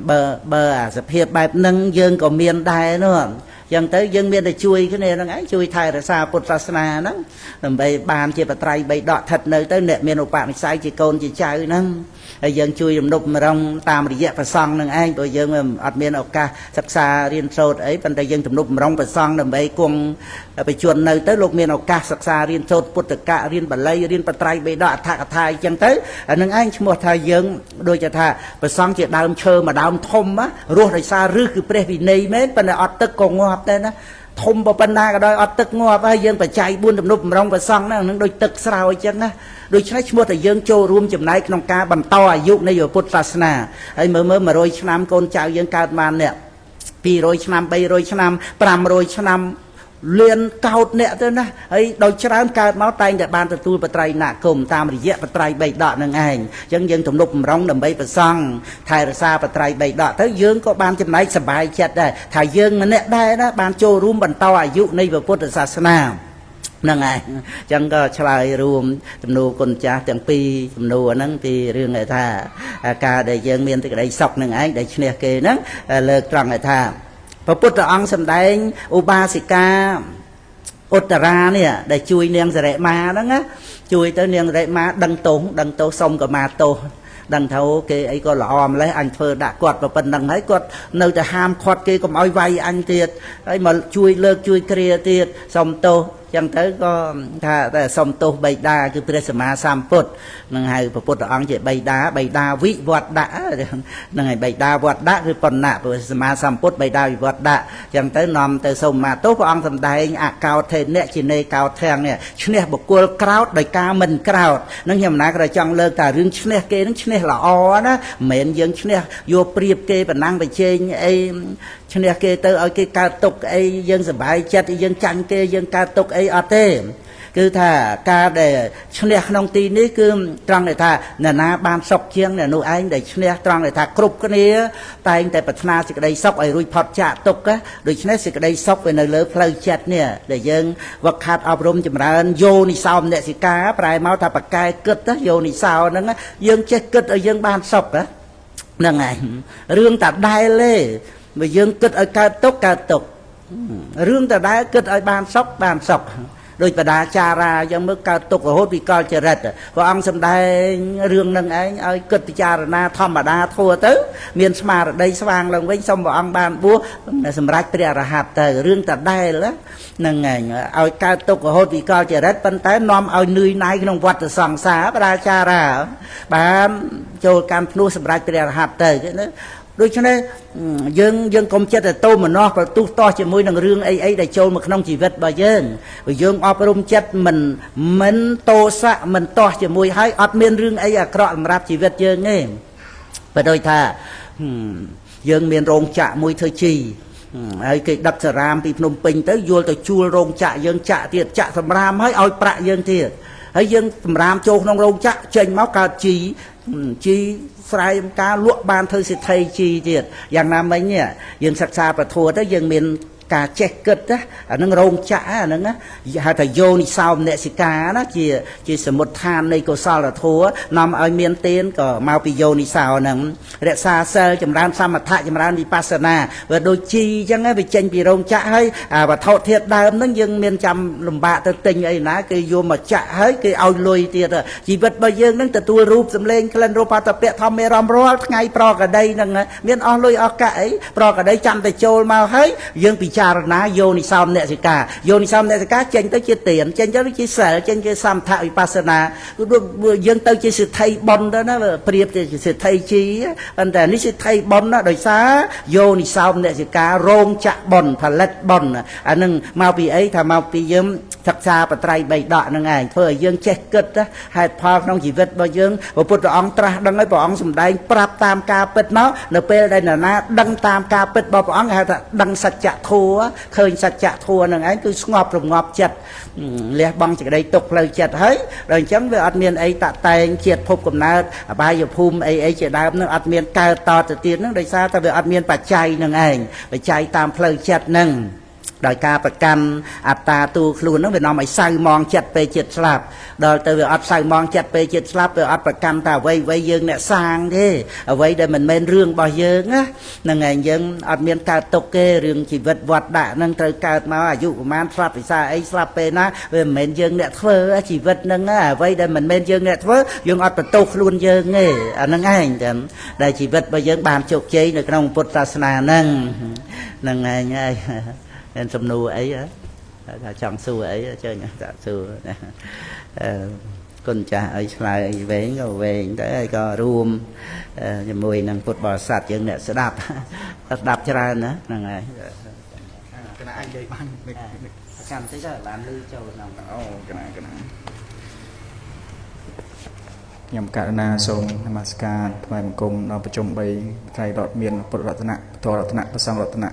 បើអាសភាពបែបហ្នឹងយើងក៏មានដែរនោះចឹងទៅយើងមានតែជួយគ្នាហ្នឹងឯងជួយថែរក្សាពុទ្ធសាសនាហ្នឹងដើម្បីបានជាបត្រៃបីដកស្ថិតនៅទៅអ្នកមានឧបនិស្ស័យជាកូនជាចៅហ្នឹងហើយយើងជួយរំលឹកម្រងតាមរយៈប្រសង់ហ្នឹងឯងព្រោះយើងអត់មានឱកាសសិក្សារៀនសូត្រអីប៉ុន្តែយើងទំនុកម្រងប្រសង់ដើម្បីគង់បញ្ជននៅទៅលោកមានឱកាសសិក្សារៀនសូត្រពុទ្ធកៈរៀនបាលីរៀនបត្រៃបីដកអដ្ឋកថាអញ្ចឹងទៅអានឹងឯងឈ្មោះថាយើងដូចជាថាប្រសង់ជាដើមឈើមួយដើមធំរស់ដោយសារឫសគឺព្រះវិន័យមែនប៉ុន្តែអត់ទឹកក៏ងាប់ដែរណាធំប៉ុណ្ណាក៏ដោយអត់ទឹកងាប់ហើយយើងបច្ច័យ4ទំនុកម្រងប្រសង់ហ្នឹងនឹងដូចទឹកស្រោចអញ្ចឹងណាដូច្នេះឈ្មោះតែយើងចូលរួមចំណែកក្នុងការបន្តអាយុនៃពុទ្ធសាសនាហើយមើល100ឆ្នាំកូនចៅយើងកើតបានអ្នក200ឆ្នាំ300ឆ្នាំ500ឆ្នាំលៀនកោតអ្នកទៅណាហើយដោយច្រើនកើតមកតែងតែបានទទួលបត្រៃណគមតាមរយៈបត្រៃបីដកនឹងឯងអញ្ចឹងយើងទំនុកម្រងដើម្បីប្រសង់ថែរក្សាបត្រៃបីដកទៅយើងក៏បានចំណែកសប្បាយចិត្តដែរថាយើងម្នាក់ដែរណាបានចូលរួមបន្តអាយុនៃពុទ្ធសាសនាហ្នឹងហើយអញ្ចឹងក៏ឆ្លើយរួមទំនួលគុណចាស់ទាំងពីរទំនួលហ្នឹងពីរឿងថាការដែលយើងមានសេចក្តីសុខនឹងឯងដែលឈ្នះគេហ្នឹងលើកត្រង់ថាព្រះពុទ្ធអង្គសម្ដែងឧបាសិកាឧត្តរានេះដែលជួយនាងសរិមាហ្នឹងណាជួយទៅនាងសរិមាដឹងទោសសុំកម្មាទោសដឹងថាគេអីក៏ល្អម្លេះអញធ្វើដាក់គាត់ប៉ុណ្្នឹងហើយគាត់នៅតែហាមឃាត់គេកុំឲ្យវាយអញទៀតហើយមកជួយលើកជួយគ្រាទៀតសុំទោសចឹងទៅក៏ថាតែសុំទោសបិតាគឺព្រះសម្មាសម្ពុទ្ធនឹងហៅព្រះពុទ្ធអង្គជាបិតាវិវត្តៈហ្នឹងហើយបិតាវត្តៈគឺបណ្ណៈព្រះសម្មាសម្ពុទ្ធបិតាវិវត្តៈចឹងទៅនាំទៅសុំមាទោសព្រះអង្គសម្ដែងអកោថេនៈជានេកោធាំងនេះឈ្នះបុគ្គលក្រោតដោយការមិនក្រោតនឹងខ្ញុំណាក៏ចង់លើកថារឿងឈ្នះគេនឹងឈ្នះល្អណាមិនមែនយើងឈ្នះយកព្រៀបគេប៉ុណ្ណឹងទៅជែងអីឈ្នះគេទៅឲ្យគេកើតទុកអីយើងសប្បាយចិត្តយើងចាញ់គេយើងកើតទុកអីអត់ទេគឺថាការដែលឈ្នះក្នុងទីនេះគឺត្រង់ដែលថាអ្នកណាបានសុខជាងអ្នកនោះឯងដែលឈ្នះត្រង់ដែលថាគ្រប់គ្នាតែងតែប្រាថ្នាសេចក្តីសុខឲ្យរួចផុតចាកទុក្ខដូច្នេះសេចក្តីសុខវានៅលើផ្លូវចិត្តនេះដែលយើងវឹកហាត់អប់រំចម្រើនយោនិសោមនសិកាប្រែមកថាបកែគិតយោនិសោហ្នឹងយើងចេះគិតឲ្យយើងបានសុខហ្នឹងឯងរឿងតាដែលទេបើយើងគិតឲ្យកើតទុក្ខរឿងតាដែលគិតឲ្យបានសុខដោយបដាចារាយ៉ាងមើលកើតទុករហូតពីកលចរិតព្រះអង្គសម្ដែងរឿងនឹងឯងឲ្យគិតពិចារណាធម្មតាធัวទៅមានស្មារតីស្វាងឡើងវិញសូមព្រះអង្គបានបួសសម្រាប់ព្រះអរហន្តទៅរឿងតាដែលហ្នឹងឯងឲ្យកើតទុករហូតពីកលចរិតប៉ុន្តែនាំឲ្យនឿយណាយក្នុងវដ្តសង្សារបដាចារាបានចូលកម្មភ្នោះសម្រាប់ព្រះអរហន្តទៅណាដូច្នេះយើងកុំចិត្តទៅមនោប្រទុះតោះជាមួយនឹងរឿងអីដែលចូលមកក្នុងជីវិតរបស់យើងអប់រំចិត្តមិនតោសៈមិនតោះជាមួយហើយអត់មានរឿងអីអាក្រក់សម្រាប់ជីវិតយើងទេបើដូចថាយើងមានរោងចក្រមួយធ្វើជីហើយគេដឹកសារ៉ាមពីភ្នំពេញទៅយល់ទៅជួលរោងចក្រយើងចាក់ទៀតចាក់សម្រាមហើយឲ្យប្រាក់យើងទៀតហើយយើងសម្រាមចូលក្នុងរោងចក្រចេញមកកើតជីស្រែចម្ការលក់បានធ្វើសិទ្ធិជីទៀតយ៉ាងណាមិញយើងសិក្សាប្រធัวទៅយើងមានការចេះគិតណាអានឹងរោងចក្រអាហ្នឹងហៅថាយោនិសោមនសិកាណាជាសមុទ្ឋាននៃកុសលធម៌នាំឲ្យមានទានក៏មកពីយោនិសោហ្នឹងរក្សាសិលចម្រើនសមថៈចម្រើនវិបស្សនាវាដូចជីអញ្ចឹងវាចេញពីរោងចក្រហើយវត្ថុធាតុដើមហ្នឹងយើងមានចាំលំបាកទៅទិញអីណាគេយកមកចាក់ហើយគេឲ្យលុយទៀតជីវិតរបស់យើងហ្នឹងទទួលរូបសម្លេងក្លិនរសផលតពៈធម្មរំរាល់ថ្ងៃប្រកដីហ្នឹងមានអស់លុយអស់កាក់អីប្រកដីចាំតែចូលមកហើយយើងពិ ចារណាយោនិសោមអ្នកសិកាយោនិសោមអ្នកសិកាចេញទៅជាទានចេញទៅជាសិលចេញជាសមថវិបស្សនាយើងទៅជាសិទ្ធិបុណ្យទៅណាប្រៀបជាសិទ្ធិជីប៉ុន្តែនេះសិទ្ធិបុណ្យណាដោយសារយោនិសោមអ្នកសិការោងចក្របុណ្យផលិតបុណ្យអានឹងមកពីអីថាមកពីយើងសិក្សាបត្រៃបីដកហ្នឹងឯងធ្វើឲ្យយើងចេះគិតហេតុផលក្នុងជីវិតរបស់យើងព្រះពុទ្ធអង្គត្រាស់ដឹងហើយព្រះអង្គសម្ដែងប្រាប់តាមការពិតមកនៅពេលដែលនរណាដឹងតាមការពិតរបស់ព្រះអង្គគេហៅថាដឹងសច្ចធម៌ឃើញសច្ចធម៌ហ្នឹងឯងគឺស្ងប់រងាប់ចិត្តលះបង់សេចក្តីទុក្ខផ្លូវចិត្តហើយដល់អញ្ចឹងវាអត់មានអីតាក់តែងជាតិភពកំណើតអបាយភូមិអីជាដើមហ្នឹងអត់មានកើតតទៅទៀតហ្នឹងដោយសារតែវាអត់មានបច្ច័យហ្នឹងឯងបច្ច័យតាមផ្លូវចិត្តហ្នឹងដោយការប្រកាន់អត្តាទូខ្លួនហ្នឹងវានាំឲ្យសៅมองចិត្តពេលចិត្តស្លាប់ដល់ទៅវាអត់សៅมองចិត្តពេលចិត្តស្លាប់វាអត់ប្រកាន់តែអ្វីយើងអ្នកសាងទេអ្វីដែលមិនមែនរឿងរបស់យើងណាហ្នឹងឯងយើងអត់មានកើតទុកទេរឿងជីវិតវត្តដាក់ហ្នឹងត្រូវកើតមកអាយុប្រហែលស្លាប់វិសាអីស្លាប់ពេលណាវាមិនមែនយើងអ្នកធ្វើជីវិតហ្នឹងអ្វីដែលមិនមែនយើងអ្នកធ្វើយើងអត់បន្ទោសខ្លួនយើងទេអាហ្នឹងឯងតែដែលជីវិតរបស់យើងបានជោគជ័យនៅក្នុងពុទ្ធសាសនាហ្នឹងហ្នឹងឯងហើយមានសំណួរអីថាចង់សួរអីជើញតាសួរគុណចាស់ឲ្យឆ្លើយអីវែងក៏វែងទៅហើយក៏រួមជាមួយនឹងពុទ្ធបរិស័ទយើងអ្នកស្ដាប់ច្រើនណាហ្នឹងហើយកណាអាចនិយាយបានកម្មតិចទៅបានលឺចូលក្នុងអូកណាខ្ញុំករណាសូមនមស្ការថ្វាយបង្គំដល់ប្រជុំ3ត្រៃរតមានពុទ្ធរតនៈធម៌រតនៈព្រះសង្ឃរតនៈ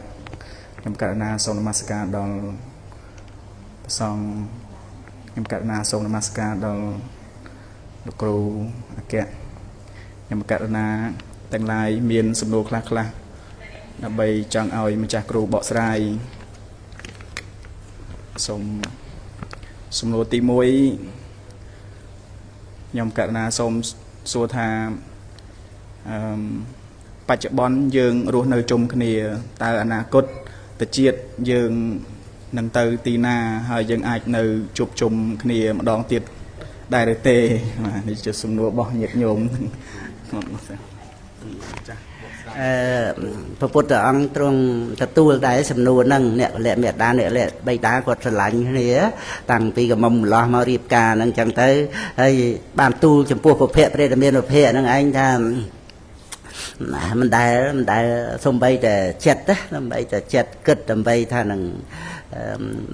ខ្ញុំករណាសូមនមស្ការដល់ព្រះសង្ឃខ្ញុំករណាសូមនមស្ការដល់លោកគ្រូអគ្គខ្ញុំករណាទាំងឡាយមានសំណួរខ្លះដើម្បីចង់ឲ្យម្ចាស់គ្រូបកស្រាយសូមសំណួរទី1ខ្ញុំករណាសូមសួរថាបច្ចុប្បន្នយើងរស់នៅជុំគ្នាតើអនាគតទៅជាតិយើងនឹងទៅទីណាហើយយើងអាចនៅជួបជុំគ្នាម្ដងទៀតដែរឬទេបាទនេះជាសំណួររបស់ញាតិញោមព្រះពុទ្ធអង្គទ្រង់ទទួលដែរសំណួរហ្នឹងអ្នកលក្ខមេដាអ្នកលក្ខបៃតាគាត់ស្រឡាញ់គ្នាតាំងពីកមុំម្លោះមករៀបការហ្នឹងចឹងទៅហើយបានទូលចំពោះពភៈព្រះរាមានុភៈហ្នឹងឯងថាមិនដែលសំបីតែចិត្តណាដើម្បីតែចិត្តគិតដើម្បីថានឹង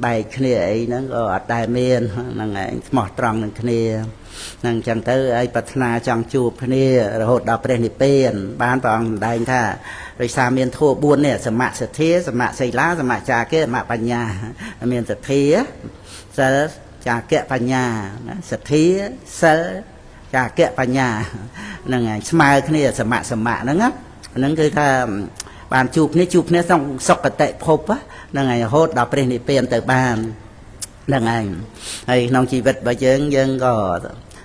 បែកគ្នាអីហ្នឹងក៏អត់ដែលមានហ្នឹងឯងស្មោះត្រង់នឹងគ្នាហ្នឹងចឹងទៅឲ្យប្រាថ្នាចង់ជួបគ្នារហូតដល់ព្រះនិព្វានបានព្រះអង្គសម្ដែងថាដោយសារមានធម៌4នេះសមសទ្ធាសមសីលាសមចាគៈសមបញ្ញាមានសទ្ធាសិលចាគៈបញ្ញាសទ្ធាសិលចាគៈបញ្ញាហ្នឹងហើយស្មើគ្នាសមហ្នឹងហ្នឹងគឺថាបានជួបគ្នាក្នុងសុគតិភពហ្នឹងហើយរហូតដល់ព្រះនិព្វានទៅបានហ្នឹងហើយហើយក្នុងជីវិតរបស់យើងក៏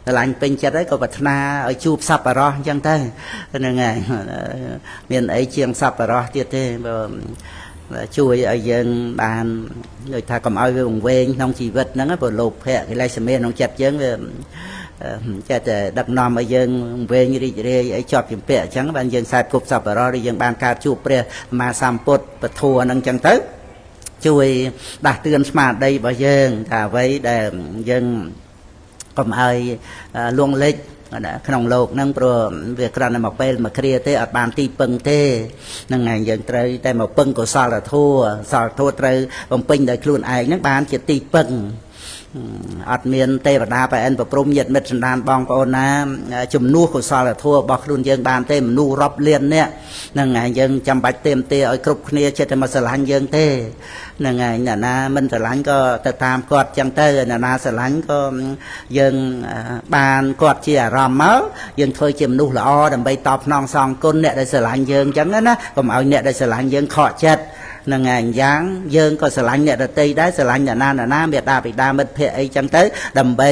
ស្រឡាញ់ពេញចិត្តហើយក៏ប្រាថ្នាឲ្យជួបសប្បុរសអញ្ចឹងទៅហ្នឹងហើយមានអីជាងសប្បុរសទៀតទេជួយឲ្យយើងបានដូចថាកុំឲ្យវាវង្វេងក្នុងជីវិតហ្នឹងព្រោះលោភៈកិលេសមានក្នុងចិត្តយើងវាចេះតែដឹកនាំឲ្យយើងវែងរីករាយអីជាប់ជំពាក់អញ្ចឹងបានយើងខ្សែគប់សប្បុរសឬយើងបានកើតជួបព្រះសម្មាសម្ពុទ្ធពធហ្នឹងអញ្ចឹងទៅជួយដាស់តឿនស្មារតីរបស់យើងថាអ្វីដែលយើងកុំឲ្យលួងលិចក្នុងโลกហ្នឹងព្រោះវាគ្រាន់តែមកពេលមកគ្រាទេអត់បានទីពឹងទេហ្នឹងហើយយើងត្រូវតែមកពឹងកុសលធម៌ត្រូវបំពេញដោយខ្លួនឯងហ្នឹងបានជាទីពឹងអត់មានទេវតាប្រអិនប្រព្រំញាតិមិត្តសន្តានបងប្អូនណាជំនួសកុសលធម៌របស់ខ្លួនយើងបានទេមនុស្សរាប់លាននាក់ហ្នឹងហើយយើងចាំបាច់ទេមទេឲ្យគ្រប់គ្នាចិត្តតែមកស្រឡាញ់យើងទេហ្នឹងហើយអ្នកណាមិនស្រឡាញ់ក៏ទៅតាមគាត់ចឹងទៅអ្នកណាស្រឡាញ់ក៏យើងបានគាត់ជាអារម្មណ៍មកយើងធ្វើជាមនុស្សល្អដើម្បីតបស្នងសងគុណអ្នកដែលស្រឡាញ់យើងចឹងណាកុំឲ្យអ្នកដែលស្រឡាញ់យើងខកចិត្តនឹងឯងយ៉ាងយើងក៏ស្រឡាញ់អ្នកដទៃដែរស្រឡាញ់អ្នកណាមេត្តាបិតាមិត្តភក្តិអីចឹងទៅដើម្បី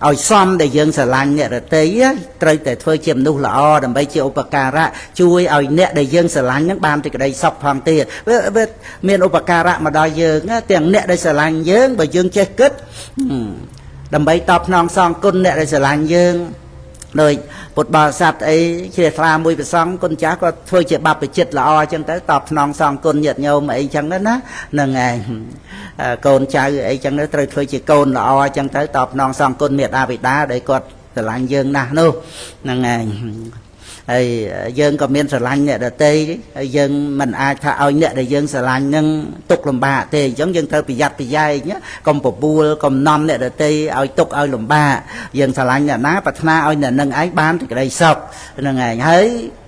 ឲ្យសមដែលយើងស្រឡាញ់អ្នកដទៃត្រូវតែធ្វើជាមនុស្សល្អដើម្បីជាឧបការៈជួយឲ្យអ្នកដែលយើងស្រឡាញ់ហ្នឹងបានសេចក្តីសុខផងទៀតវាមានឧបការៈមកដល់យើងទាំងអ្នកដែលស្រឡាញ់យើងបើយើងចេះគិតដើម្បីតបស្នងសងគុណអ្នកដែលស្រឡាញ់យើង ដោយពុទ្ធបរិស័ទអីជ្រះថ្លាមួយប្រសងគុណចាស់ក៏ធ្វើជាបព្វជិតល្អអញ្ចឹងទៅតបស្នងសងគុណញាតិញោមអីអញ្ចឹងណាហ្នឹងឯងកូនចៅអីអញ្ចឹងទៅត្រូវធ្វើជាកូនល្អអញ្ចឹងទៅតបស្នងសងគុណមេត្តាបិតាដែលគាត់ស្រឡាញ់យើងណាស់នោះហ្នឹងឯងហើយយើងក៏មានស្រឡាញ់អ្នកដទៃហើយយើងមិនអាចថាឲ្យអ្នកដែលយើងស្រឡាញ់នឹងទុកលំបាកទេអញ្ចឹងយើងត្រូវប្រយ័ត្នប្រយែងកុំបបួលកុំនាំអ្នកដទៃឲ្យទុកឲ្យលំបាកយើងស្រឡាញ់អ្នកណាប្រាថ្នាឲ្យអ្នកនឹងឯងបានសេចក្តីសុខហ្នឹងឯងហើយ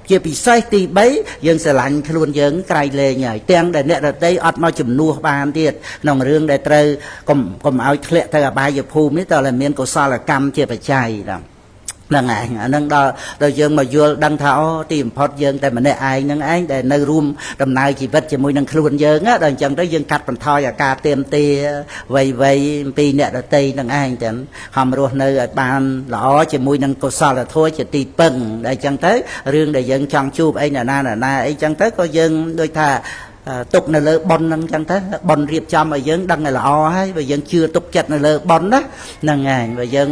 ជាពិសេសទី3យើងស្រឡាញ់ខ្លួនយើងក្រៃលែងហើយទាំងដែលអ្នកដទៃអត់មកជំនួសបានទៀតក្នុងរឿងដែលត្រូវកុំឲ្យធ្លាក់ទៅអបាយភូមិនេះតើតែមានកុសលកម្មជាបច្ច័យដល់ហ្នឹងឯងអាហ្នឹងដល់យើងមកយល់ដឹងថាអូទីបំផុតយើងតែម្នាក់ឯងហ្នឹងឯងដែលនៅរួមដំណើរជីវិតជាមួយនឹងខ្លួនយើងដល់អញ្ចឹងទៅយើងកាត់បន្ថយអាការទៀមទាវ័យអំពីអ្នកដទៃហ្នឹងឯងចឹងហំរស់នៅឲ្យបានល្អជាមួយនឹងកុសលធម៌ជាទីពឹងដល់អញ្ចឹងទៅរឿងដែលយើងចង់ជួបអីណាអីចឹងទៅក៏យើងដូចថាទុកនៅលើប៉ុនហ្នឹងចឹងទៅប៉ុនរៀបចំឲ្យយើងដឹងឲ្យល្អហើយបើយើងជឿទុកចិត្តនៅលើប៉ុនណាហ្នឹងឯងបើយើង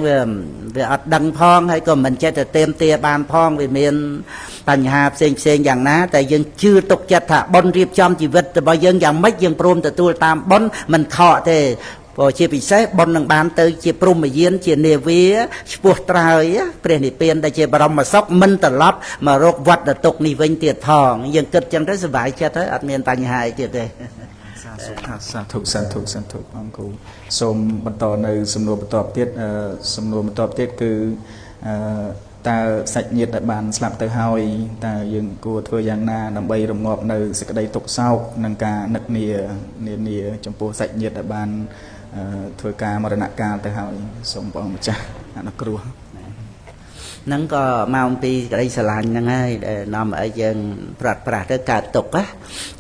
វាអត់ដឹងផងហើយក៏មិនចេះតែទៀមទាបានផងវាមានបញ្ហាផ្សេងយ៉ាងណាតែយើងជឿទុកចិត្តថាប៉ុនរៀបចំជីវិតរបស់យើងយ៉ាងម៉េចយើងព្រមទទួលតាមប៉ុនមិនខកទេព្រោះជាពិសេសប៉ុននឹងបានទៅជាព្រហ្មយានជានាវាឆ្ពោះត្រើយព្រះនិព្វានដែលជាបរមសុខមិនត្រឡប់មករកវត្តទុកនេះវិញទៀតផងយើងគិតចឹងទៅសុបាយចិត្តហើយអត់មានបញ្ហាអីទៀតទេសាធុអង្គគ្រូសូមបន្តនៅសំណួរបន្តទៀតសំណួរបន្តទៀតគឺតើសាច់ញាតិដែលបានស្លាប់ទៅហើយតើយើងគួរធ្វើយ៉ាងណាដើម្បីរងាប់នៅសេចក្តីទុក្ខសោកនិងការនឹកនាចំពោះសាច់ញាតិដែលបានធ្វើការមរណកាលទៅហើយសូមព្រះអង្គម្ចាស់អនុគ្រោះហ្នឹងក៏មកអំពីក្តីស្រឡាញ់ហ្នឹងហើយដែលនាំឲ្យយើងប្រាត់ប្រាស់ទៅកើតទុក្ខ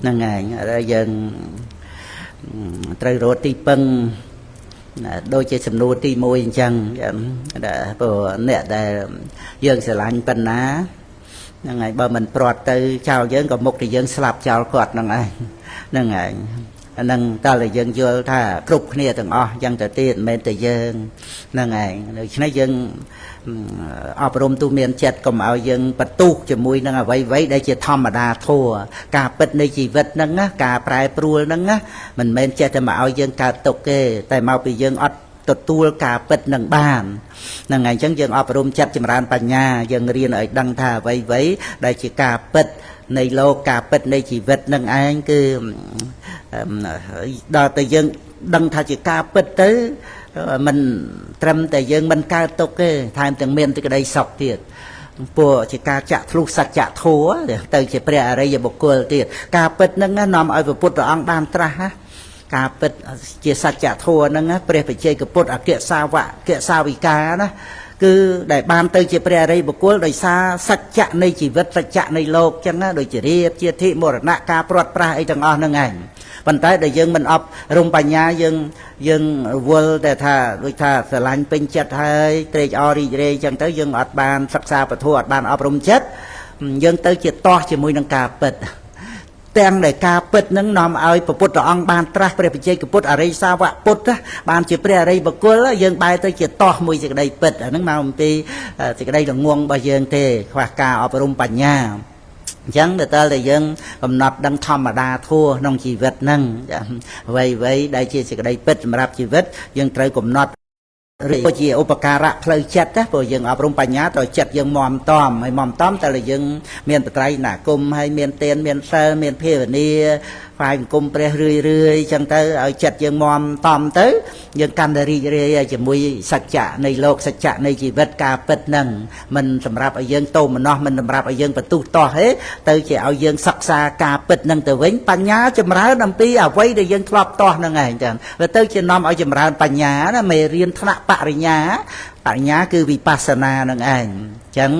ហ្នឹងឯងហើយយើងត្រូវរកទីពឹងដូចជាសំណួរទី1អញ្ចឹងព្រោះអ្នកដែលយើងស្រឡាញ់ប៉ុណ្ណាហ្នឹងហើយបើមិនព្រាត់ទៅចោលយើងក៏មុខតែយើងស្លាប់ចោលគាត់ហ្នឹងឯងហ្នឹងឯងអានឹងតើយើងយល់ថាគ្រប់គ្នាទាំងអស់យ៉ាងទៅទៀតមិនមែនតែយើងហ្នឹងឯងដូច្នេះយើងអប់រំទូមានចិត្តកុំឲ្យយើងបន្ទុះជាមួយនឹងអ្វីដែលជាធម្មតាធัวការពិតនៃជីវិតហ្នឹងណាការប្រែប្រួលហ្នឹងណាមិនមែនចេះតែមកឲ្យយើងកើតទុក្ខទេតែមកពីយើងអត់ទទួលការពិតនឹងបានហ្នឹងហើយអញ្ចឹងយើងអប់រំចិត្តចម្រើនបញ្ញាយើងរៀនឲ្យដឹងថាអ្វីដែលជាការពិតនៃលោកការពិតនៃជីវិតនឹងឯងគឺដល់តែយើងដឹងថាជាការពិតទៅមិនត្រឹមតែយើងមិនកើតទុកទេថែមទាំងមានសេចក្តីសុខទៀតព្រោះជាការចាក់ធ្លុះសច្ចធម៌ទៅជាព្រះអរិយបុគ្គលទៀតការពិតហ្នឹងនាំឲ្យព្រះពុទ្ធអង្គបានត្រាស់ការពិតជាសច្ចធម៌ហ្នឹងព្រះបច្ចេកពុទ្ធអគ្គសាវកអគ្គសាវិកាណាគឺដែលបានទៅជាព្រះអរិយបុគ្គលដោយសារសច្ចៈនៃជីវិតសច្ចៈនៃលោកចឹងណាដូចជារាពជាធិមរណៈការព្រាត់ប្រាសអីទាំងអស់ហ្នឹងឯងប៉ុន្តែដែលយើងមិនអប់រំបញ្ញាយើងវល់តែថាដូចថាស្រឡាញ់ពេញចិត្តហើយត្រេកអររីករាយចឹងទៅយើងអត់បានសិក្សាពធអត់បានអប់រំចិត្តយើងទៅជាតោះជាមួយនឹងការពិតទាំងដែលការពិតនឹងនាំឲ្យព្រះពុទ្ធអង្គបានត្រាស់ព្រះបច្ចេកពុទ្ធអរិយសាវកពុទ្ធបានជាព្រះអរិយបុគ្គលយើងបែរទៅជាតោះមួយសេចក្តីពិតអាហ្នឹងមកអំពីសេចក្តីល្ងងរបស់យើងទេខ្វះការអប់រំបញ្ញាអញ្ចឹងតែយើងកំណត់ដឹងធម្មតាធัวក្នុងជីវិតហ្នឹងអ្វីដែលជាសេចក្តីពិតសម្រាប់ជីវិតយើងត្រូវកំណត់ឬជាឧបការៈផ្លូវចិត្តណាព្រោះយើងអប់រំបញ្ញាទៅចិត្តយើងមមតំហើយមមតំតែយើងមានបត្រៃណគមហើយមានទានមានសិលមានភាវនាផ្កាយអង្គមព្រះរឿយចឹងទៅឲ្យចិត្តយើងមមតំទៅយើងកាន់តែរីករាយជាមួយសច្ចៈនៃលោកសច្ចៈនៃជីវិតការពិតហ្នឹងមិនសម្រាប់ឲ្យយើងតោមនោះមិនសម្រាប់ឲ្យយើងបន្ទុះតោះទេទៅជាឲ្យយើងសិក្សាការពិតហ្នឹងទៅវិញបញ្ញាចម្រើនអំពីអ្វីដែលយើងធ្លាប់តោះហ្នឹងឯងចឹងវាទៅជានាំឲ្យចម្រើនបញ្ញាណាមេរៀនថ្នាក់បរិញ្ញាគឺវិបស្សនានឹងឯងអញ្ចឹង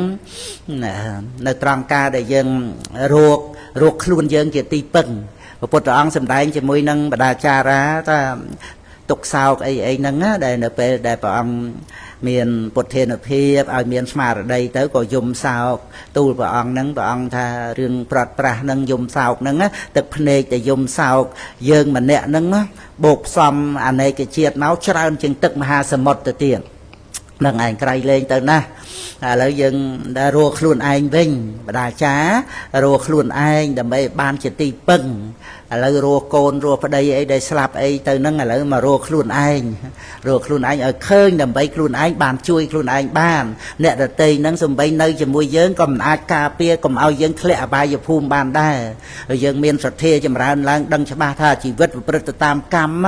នៅត្រង់ការដែលយើងរកខ្លួនយើងជាទីពឹងព្រះពុទ្ធអង្គសម្ដែងជាមួយនឹងបដាចារាថាទុកសោកអីហ្នឹងណាដែលនៅពេលដែលព្រះអង្គមានពុទ្ធានុភាពឲ្យមានស្មារតីទៅក៏យំសោកទូលព្រះអង្គហ្នឹងព្រះអង្គថារឿងប្រត់ប្រាស់ហ្នឹងយំសោកហ្នឹងទឹកភ្នែកតែយំសោកយើងម្នាក់ហ្នឹងបូកផ្សំអនេកជាតិមកច្រើនជាងទឹកមហាសមុទ្រទៅទៀតនឹងឯងក្រៃលែងទៅណា ឥឡូវយើងđãរកខ្លួនឯងវិញបដាចារកខ្លួនឯងដើម្បីបានជាទីពឹងឥឡូវរកកូនរកប្តីអីដែលស្លាប់អីទៅហ្នឹងឥឡូវមករកខ្លួនឯងរកខ្លួនឯងឲ្យឃើញដើម្បីខ្លួនឯងបានជួយខ្លួនឯងបានអ្នកដទៃហ្នឹងសំបីនៅជាមួយយើងក៏មិនអាចការពារកុំឲ្យយើងធ្លាក់អបាយភូមិបានដែរហើយយើងមានសទ្ធាចម្រើនឡើងដឹងច្បាស់ថាជីវិតប្រព្រឹត្តទៅតាមកម្ម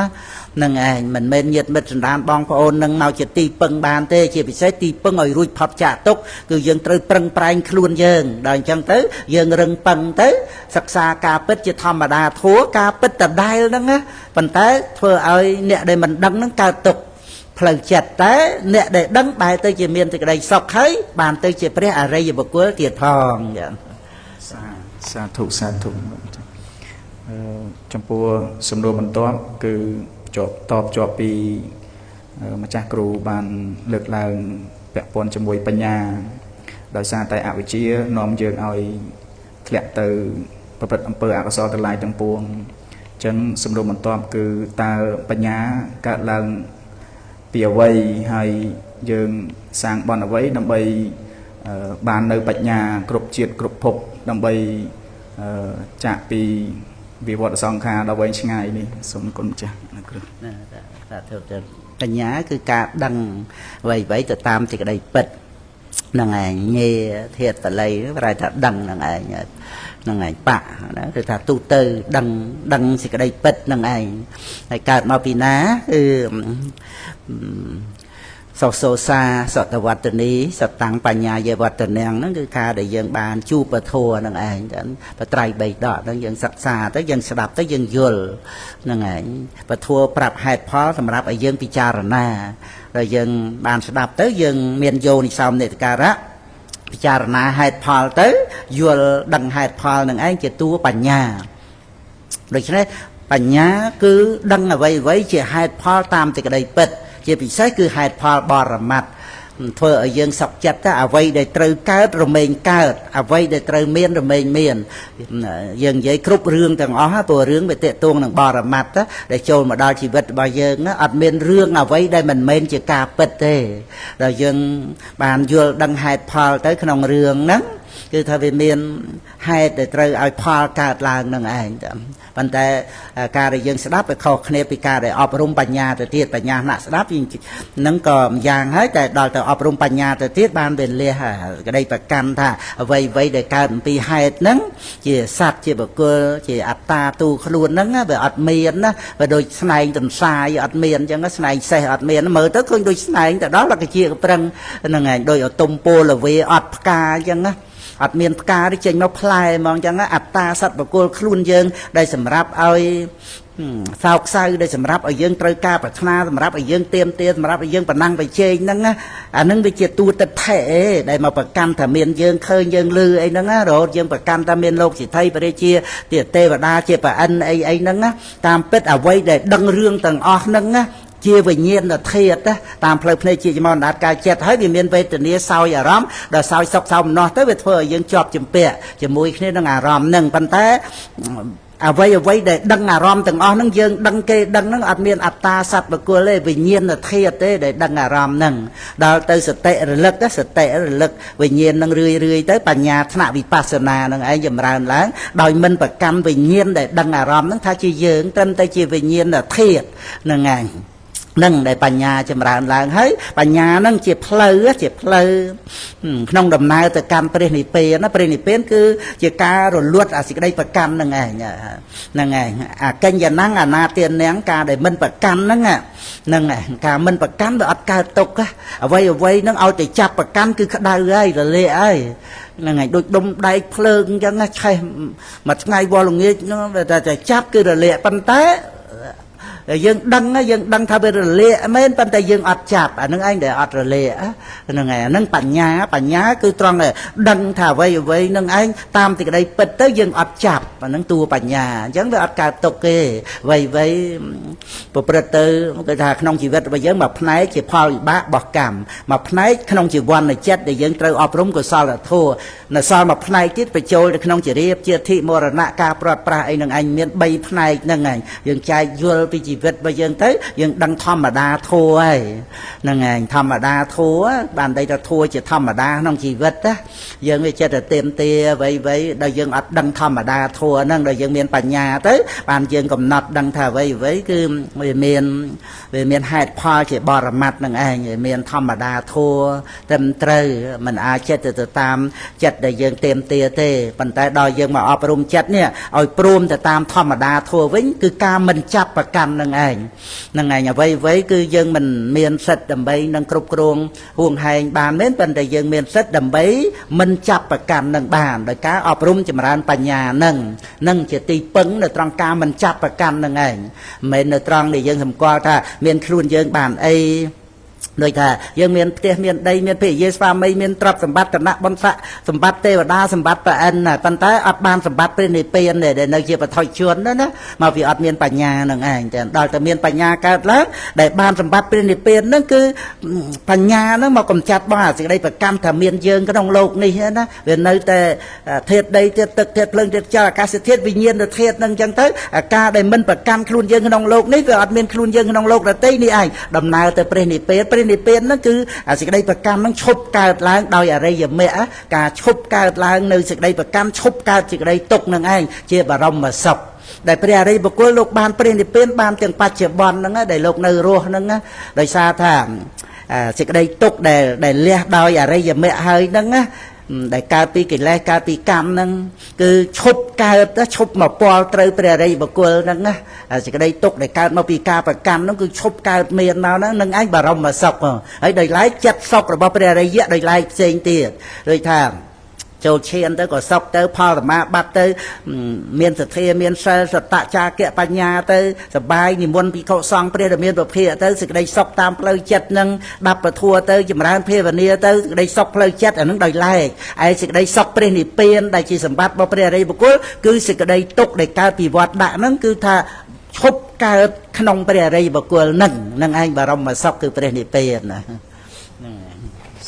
នឹងឯងមិនមែនញាតិមិត្តសន្តានបងប្អូននឹងមកជាទីពឹងបានទេជាពិសេសទីពឹងឲ្យរួចផុតចាកទុក្ខគឺយើងត្រូវប្រឹងប្រែងខ្លួនយើងដល់អញ្ចឹងទៅយើងរឹងប៉ឹងទៅសិក្សាការពិតជាធម្មតាធัวការពិតដដែលហ្នឹងណាប៉ុន្តែធ្វើឲ្យអ្នកដែលមិនដឹងហ្នឹងកើតទុក្ខផ្លូវចិត្តតែអ្នកដែលដឹងបែរទៅជាមានសេចក្តីសុខហើយបានទៅជាព្រះអរិយបុគ្គលទៀតផងយ៉ាងសាធុចំពោះសំណួរបន្ទាប់គឺជាប់តបជាប់ពីម្ចាស់គ្រូបានលើកឡើងពាក់ព័ន្ធជាមួយបញ្ញាដោយសារតែអវិជ្ជានាំយើងឲ្យធ្លាក់ទៅប្រព្រឹត្តអំពើអកុសលទាំងឡាយទាំងពួងអញ្ចឹងសំណួរបន្ទាប់គឺតើបញ្ញាកើតឡើងពីអ្វីហើយយើងសាងបន់អ្វីដើម្បីបាននៅបញ្ញាគ្រប់ជាតិគ្រប់ភពដើម្បីចាកពីវិវត្តសង្ខារដល់វែងឆ្ងាយនេះសូមគុណម្ចាស់គ្រូសាធុទៅបញ្ញាគឺការដឹងអ្វីទៅតាមសេចក្តីពិតហ្នឹងឯងងាធាតុបល័យប្រែថាដឹងហ្នឹងឯងហ្នឹងឯងបៈណាគឺថាទូទៅដឹងសេចក្តីពិតហ្នឹងឯងហើយកើតមកពីណាគឺសោសាសតវត្តនីសតាំងបញ្ញាយវត្តនាងហ្នឹងគឺការដែលយើងបានជួបពធហ្នឹងឯងបត្រៃបីដកហ្នឹងយើងសិក្សាទៅយើងស្ដាប់ទៅយើងយល់ហ្នឹងឯងពធប្រាប់ហេតុផលសម្រាប់ឲ្យយើងពិចារណាដល់យើងបានស្ដាប់ទៅយើងមានយោនិសោមនេតការៈពិចារណាហេតុផលទៅយល់ដឹងហេតុផលនឹងឯងជាតួបញ្ញាដូច្នេះបញ្ញាគឺដឹងអ្វីជាហេតុផលតាមសេចក្តីពិតជាពិសេសគឺហេតុផលបរមត្តធ្វើឲ្យយើងសុខចិត្តថាអ្វីដែលត្រូវកើតរមែងកើតអ្វីដែលត្រូវមានរមែងមានយើងនិយាយគ្រប់រឿងទាំងអស់ព្រោះរឿងវាតេតួងនឹងបរមត្តដែលចូលមកដល់ជីវិតរបស់យើងអត់មានរឿងអ្វីដែលមិនមែនជាការពិតទេដល់យើងបានយល់ដឹងហេតុផលទៅក្នុងរឿងហ្នឹងគឺថាវាមានហេតុដែលត្រូវឲ្យផលកើតឡើងនឹងឯងប៉ុន្តែការដែលយើងស្ដាប់វាខុសគ្នាពីការដែលអប់រំបញ្ញាទៅទៀតបញ្ញាអ្នកស្ដាប់ហ្នឹងក៏យ៉ាងហើយតែដល់ទៅអប់រំបញ្ញាទៅទៀតបានវាលះក្តីប្រកាន់ថាអ្វីដែលកើតអំពីហេតុហ្នឹងជាសត្វជាបុគ្គលជាអត្តាទូខ្លួនហ្នឹងវាអត់មានណាវាដូចស្នែងទន្សាយអត់មានអញ្ចឹងស្នែងសេះអត់មានមើលទៅឃើញដូចស្នែងទៅដល់លក្ខជាប្រឹងហ្នឹងឯងដូចឲ្យទុំពោលវេអត់ផ្កាអញ្ចឹងណាអត់មានផ្កាទេចេញមកផ្លែហ្មងអញ្ចឹងអត្តាសត្វបុគ្គលខ្លួនយើងដែលសម្រាប់ឲ្យសោកសៅដែលសម្រាប់ឲ្យយើងត្រូវការប្រាថ្នាសម្រាប់ឲ្យយើងទៀមទាសម្រាប់ឲ្យយើងប្រណាំងប្រជែងហ្នឹងអាហ្នឹងវាជាតួទិដ្ឋិដែលមកប្រកាន់ថាមានយើងឃើញយើងលឺអីហ្នឹងរហូតយើងប្រកាន់ថាមានលោកសិទ្ធិបរិជាទេវតាជាប្រអិនអីហ្នឹងតាមពិតអ្វីដែលដឹងរឿងទាំងអស់ហ្នឹងជាវិញ្ញាណធាតុតាមផ្លូវភ្នែកជាចំណាត់កាយចិត្តហើយវាមានវេទនាសោយអារម្មណ៍ដល់សោយសុខសោមនស្សទៅវាធ្វើឲ្យយើងជាប់ជំពាក់ជាមួយគ្នានឹងអារម្មណ៍ហ្នឹងប៉ុន្តែអ្វីដែលដឹងអារម្មណ៍ទាំងអស់ហ្នឹងយើងដឹងគេដឹងហ្នឹងអត់មានអត្តាសត្វបុគ្គលទេវិញ្ញាណធាតុទេដែលដឹងអារម្មណ៍ហ្នឹងដល់ទៅសតិរលឹកវិញ្ញាណហ្នឹងរឿយទៅបញ្ញាថ្នាក់វិបស្សនាហ្នឹងឯងចម្រើនឡើងដោយមិនប្រកាន់វិញ្ញាណដែលដឹងអារម្មណ៍ហ្នឹងថាជាយើងត្រឹមតែជាវិញ្ញាណធាតុហ្នឹងឯងនឹងដែលបញ្ញាចម្រើនឡើងហើយបញ្ញានឹងជាផ្លូវក្នុងដំណើរទៅកាន់ព្រះនិព្វានព្រះនិព្វានគឺជាការរលត់អាសេចក្តីប្រកាន់នឹងឯងអាកញ្ញណੰអនាទាននាងការដែលមិនប្រកាន់ហ្នឹងឯងការមិនប្រកាន់វាអត់កើតទុកអ្វីហ្នឹងឲ្យតែចាប់ប្រកាន់គឺក្តៅហើយរលាកហើយហ្នឹងហើយដូចដុំដែកភ្លើងអញ្ចឹងឆេះមួយថ្ងៃវល់ល្ងាចហ្នឹងតែចាប់គឺរលាកប៉ុន្តែយើងដឹងថាវារលាកមែនប៉ុន្តែយើងអត់ចាប់អានឹងឯងដែលអត់រលាកហ្នឹងឯងអានឹងបញ្ញាគឺត្រង់ដឹងថាអ្វីនឹងឯងតាមទីក្តីពិតទៅយើងអត់ចាប់អានឹងតួបញ្ញាអញ្ចឹងវាអត់កើតទុកទេអ្វីប្រព្រឹត្តទៅគេថាក្នុងជីវិតរបស់យើងមួយផ្នែកជាផលវិបាករបស់កម្មមួយផ្នែកក្នុងជីវ័នចិត្តដែលយើងត្រូវអប់រំកុសលធម៌នៅសល់មួយផ្នែកទៀតបញ្ចូលទៅក្នុងជារៀបជាធិមរណៈការប្រត់ប្រាស់អីនឹងឯងមាន3ផ្នែកហ្នឹងឯងយើងចែកយល់ពីជី วิตរបស់យើងទៅយើងដឹងធម្មតាធัวហើយហ្នឹងឯងធម្មតាធัวបានន័យថាធัวជាធម្មតាក្នុងជីវិតណាយើងវាចិត្តតែទៀមទាអ្វីដែលយើងអត់ដឹងធម្មតាធัวហ្នឹងដែលយើងមានបញ្ញាទៅបានយើងកំណត់ដឹងថាអ្វីគឺវាមានហេតុផលជាបរមត្តហ្នឹងឯងវាមានធម្មតាធัวត្រឹមត្រូវមិនអាចចិត្តទៅតាមចិត្តដែលយើងទៀមទាទេប៉ុន្តែដល់យើងមកអប់រំចិត្តនេះឲ្យព្រមទៅតាមធម្មតាធัวវិញគឺការមិនចាប់ប្រកាន់នឹងឯងហ្នឹងឯងអ្វីគឺយើងមិនមានសិទ្ធិដើម្បីនឹងគ្រប់គ្រងហួងហែងបានមែនប៉ុន្តែយើងមានសិទ្ធិដើម្បីមិនចាប់ប្រកាន់នឹងបានដោយការអប់រំចម្រើនបញ្ញានឹងជាទីពឹងនៅត្រង់ការមិនចាប់ប្រកាន់នឹងឯងមិនមែននៅត្រង់ដែលយើងសម្គាល់ថាមានខ្លួនយើងបានអីដូចថាយើងមានផ្ទះមានដីមានភរិយាស្វាមីមានទ្រព្យសម្បត្តិគណៈបុណ្យស័ក្តិសម្បត្តិទេវតាសម្បត្តិប្រអិនប៉ុន្តែអត់បានសម្បត្តិព្រះនិព្វានទេដែលនៅជាបឋិជនណាមកវាអត់មានបញ្ញានឹងឯងតែដល់តែមានបញ្ញាកើតឡើងដែលបានសម្បត្តិព្រះនិព្វានហ្នឹងគឺបញ្ញាហ្នឹងមកកំចាត់បងអាសេចក្តីប្រកម្មថាមានយើងក្នុងលោកនេះណាវានៅតែធាតុដីធាតុទឹកធាតុភ្លើងធាតុខ្យល់អាកាសធាតុវិញ្ញាណធាតុហ្នឹងអញ្ចឹងទៅអាការដែលមិនប្រកម្មខ្លួនយើងក្នុងលោកនេះវាអត់មានខ្លួនយើងក្នុងលោកដទៃនេះឯងដំណើរទៅព្រះនិព្វានហ្នឹងគឺអាសេចក្តីប្រកម្មហ្នឹងឈប់កើតឡើងដោយអរិយមគ្គការឈប់កើតឡើងនៅសេចក្តីប្រកម្មឈប់កើតសេចក្តីទុក្ខនឹងឯងជាបរមសុខដែលព្រះអរិយបុគ្គលលោកបានព្រះនិព្វានបានទាំងបច្ចុប្បន្នហ្នឹងដែលលោកនៅរស់ហ្នឹងដោយសារថាសេចក្តីទុក្ខដែលលះដោយអរិយមគ្គហើយហ្នឹងណាដែលកើតពីកិលេសកើតពីកម្មហ្នឹងគឺឈប់កើតឈប់មកពាល់ត្រូវព្រះអរិយបុគ្គលហ្នឹងណាសេចក្តីទុក្ខដែលកើតមកពីការប្រកម្មហ្នឹងគឺឈប់កើតមានមកហ្នឹងនឹងឯងបរមសុខហើយដោយឡែកចិត្តសុខរបស់ព្រះអរិយដោយឡែកផ្សេងទៀតដូចថាចូលឈានទៅក៏សុខទៅផលសមាបត្តិទៅមានសទ្ធាមានសិលសតៈចាគៈបញ្ញាទៅសបាយនិមន្តភិក្ខុសង្ឃព្រះដែលមានពភាកទៅសេចក្តីសុខតាមផ្លូវចិត្តនឹងដាប់ពធัวទៅចម្រើនភាវនាទៅសេចក្តីសុខផ្លូវចិត្តអានឹងដោយឡែកឯសេចក្តីសុខព្រះនិព្វានដែលជាសម្បត្តិរបស់ព្រះអរិយបុគ្គលគឺសេចក្តីទុក្ខដែលកើតពីវត្តដាក់ហ្នឹងគឺថាឈប់កើតក្នុងព្រះអរិយបុគ្គលនឹងឯងបរមសុខគឺព្រះនិព្វានណា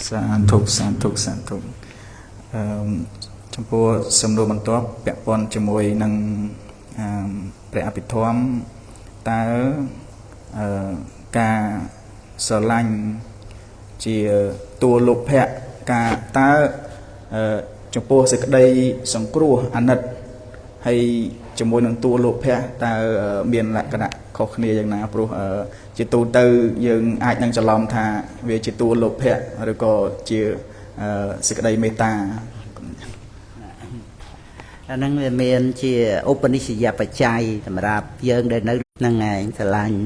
សាធុសាធុចំពោះសំណួរបន្ទាប់ពាក់ព័ន្ធជាមួយនឹងព្រះអភិធម្មតើការស្រឡាញ់ជាតួលោភៈការតើចំពោះសេចក្តីសង្គ្រោះអាណិតហើយជាមួយនឹងតួលោភៈតើមានលក្ខណៈខុសគ្នាយ៉ាងណាព្រោះជាទូទៅយើងអាចនឹងច្រឡំថាវាជាតួលោភៈឬក៏ជាសេចក្តីមេត្តាអាហ្នឹងវាមានជាឧបនិស្សយបច្ច័យសម្រាប់យើងដែលនៅហ្នឹងឯងស្រឡាញ់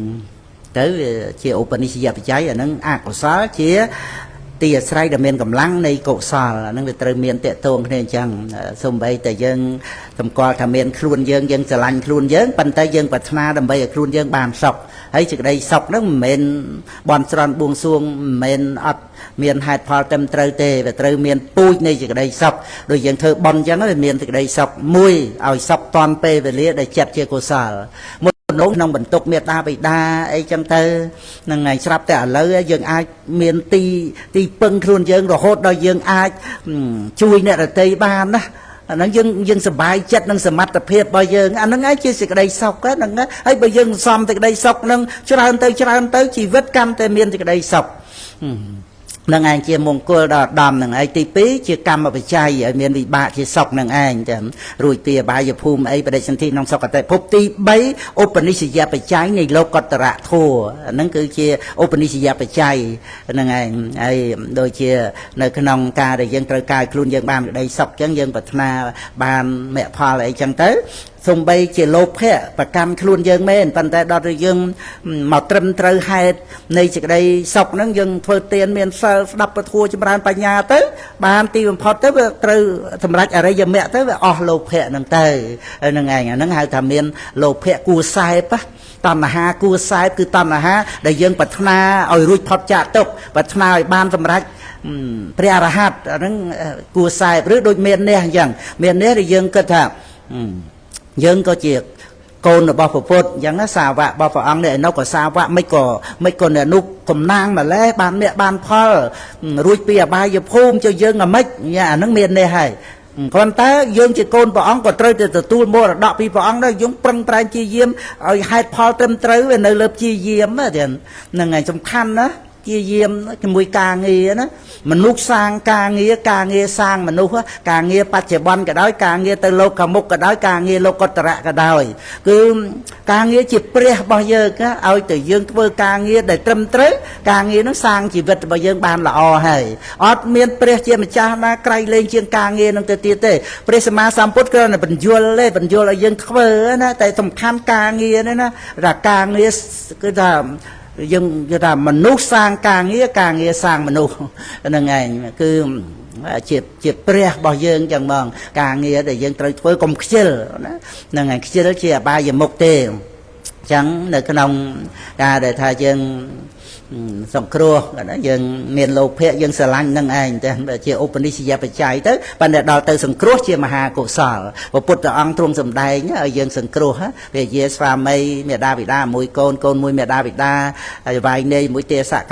ទៅវាជាឧបនិស្សយបច្ច័យអាហ្នឹងអកុសលជាទីអាស្រ័យដែលមានកម្លាំងនៃកុសលអាហ្នឹងវាត្រូវមានតេតងគ្នាអញ្ចឹងសូម្បីតែយើងសម្គាល់ថាមានខ្លួនយើងស្រឡាញ់ខ្លួនយើងប៉ុន្តែយើងប្រាថ្នាដើម្បីឲ្យខ្លួនយើងបានសុខហើយសេចក្តីសុខហ្នឹងមិនមែនបន់ស្រន់បួងសួងមិនមែនអត់មានហេតុផលត្រឹមត្រូវទេវាត្រូវមានពូជនៃសេចក្តីសុខដូចយើងធ្វើបន់អញ្ចឹងវាមានសេចក្តីសុខមួយឲ្យសុខតាន់ពេលវេលាដែលចិត្តជាកុសលមនុស្សក្នុងបន្ទុកមេត្តាបិតាអីចឹងទៅនឹងថ្ងៃស្រាប់តែឥឡូវយើងអាចមានទីពឹងខ្លួនយើងរហូតដល់យើងអាចជួយអ្នកដទៃបានណាអាហ្នឹងយើងសប្បាយចិត្តនឹងសមត្ថភាពរបស់យើងអាហ្នឹងឯងជាសេចក្តីសុខហ្នឹងហើយបើយើងសំសេចក្តីសុខហ្នឹងច្រើនទៅជីវិតកាន់តែមានសេចក្តីសុខនឹងឯងជាមង្គលដល់ឧត្តមនឹងឯងទី2ជាកម្មបច្ច័យឲ្យមានវិបាកជាសុខនឹងឯងចាំរួចពីអបាយភូមិអីបដិសន្ធិក្នុងសុគតិភពទី3ឧបនិស្សយបច្ច័យនៃលោកតរៈធម៌ហ្នឹងគឺជាឧបនិស្សយបច្ច័យនឹងឯងហើយដូចជានៅក្នុងការដែលយើងត្រូវការខ្លួនយើងបានក្តីសុខអញ្ចឹងយើងប្រាថ្នាបានមគ្គផលអីចឹងទៅសំបីជាលោភៈប្រកម្មខ្លួនយើងមែនប៉ុន្តែដល់ទៅយើងមកត្រឹមត្រូវហេតុនៃសេចក្តីសុខហ្នឹងយើងធ្វើទានមានសិលស្ដាប់ពធចម្រើនបញ្ញាទៅបានទីបំផុតទៅវាត្រូវសម្រេចអរិយមគ្គទៅវាអស់លោភៈហ្នឹងទៅហ្នឹងឯងអាហ្នឹងហៅថាមានលោភៈគួរសែបតណ្ហាគួរសែបគឺតណ្ហាដែលយើងប្រាថ្នាឲ្យរួចផុតចាកទុក្ខប្រាថ្នាឲ្យបានសម្រេចព្រះអរហន្តអាហ្នឹងគួរសែបឬដូចមាននេះអញ្ចឹងមាននេះដែលយើងគិតថាយើងក៏ជាកូនរបស់ព្រះពុទ្ធអញ្ចឹងណាសាវករបស់ព្រះអង្គនេះឯនោះក៏សាវកមិនក៏អ្នកនោះកំណាងម្លេះបានមគ្គបានផលរួចពីអបាយភូមិចុះយើងអាម៉េចអាហ្នឹងមាននេះហើយ còn ta dương chỉ côn bỏ ong còn trời từ tu mua là đọ pi bỏ ong đó dương prăng trai chi diêm ở hai pho tâm trời về nơi lớp chi diêm á thì là ngày trong khăn đó chi diêm cái mùi cà nghề đó mình nút sang cà nghề sang mình nút cà nghề bát chế bон cái đó cà nghề từ lâu cả mục cái đó cà nghề lâu có tẹt cái đó cứ cà nghề chỉ pre bao giờ cái ao từ dương vơ cà nghề để trâm tới cà nghề nó sang chỉ vật bao giờ bàn là o hay ót miên pre chia mà cha na cày lên chiên cà nghề nó từ tiệt thế pre sama samput cái là bình dùa là dương vơ na tại tầm khăn cà nghề đó là cà nghề cái là dân cho ta mình nút sang càng nghĩa sang mình nút nên ngày cứ chịp pre bao giờ chẳng bằng càng nghĩa để dân tới với công chơi nên ngày chơi đó chỉ ba giờ một tiền chẳng để cái nông ra để thay dân sòng cua đó dân miền lục hệ dân sờ lanh nâng anh để chia Openisia phải chạy tới ban để đào tới sòng cua chia mà hà cổ sở và bút ông trung sầm đầy nhá ở dân sòng cua á về Yesva mây mẹ đa bị đa mũi côn mũi mẹ đa bị đa vài nơi mũi tia xạ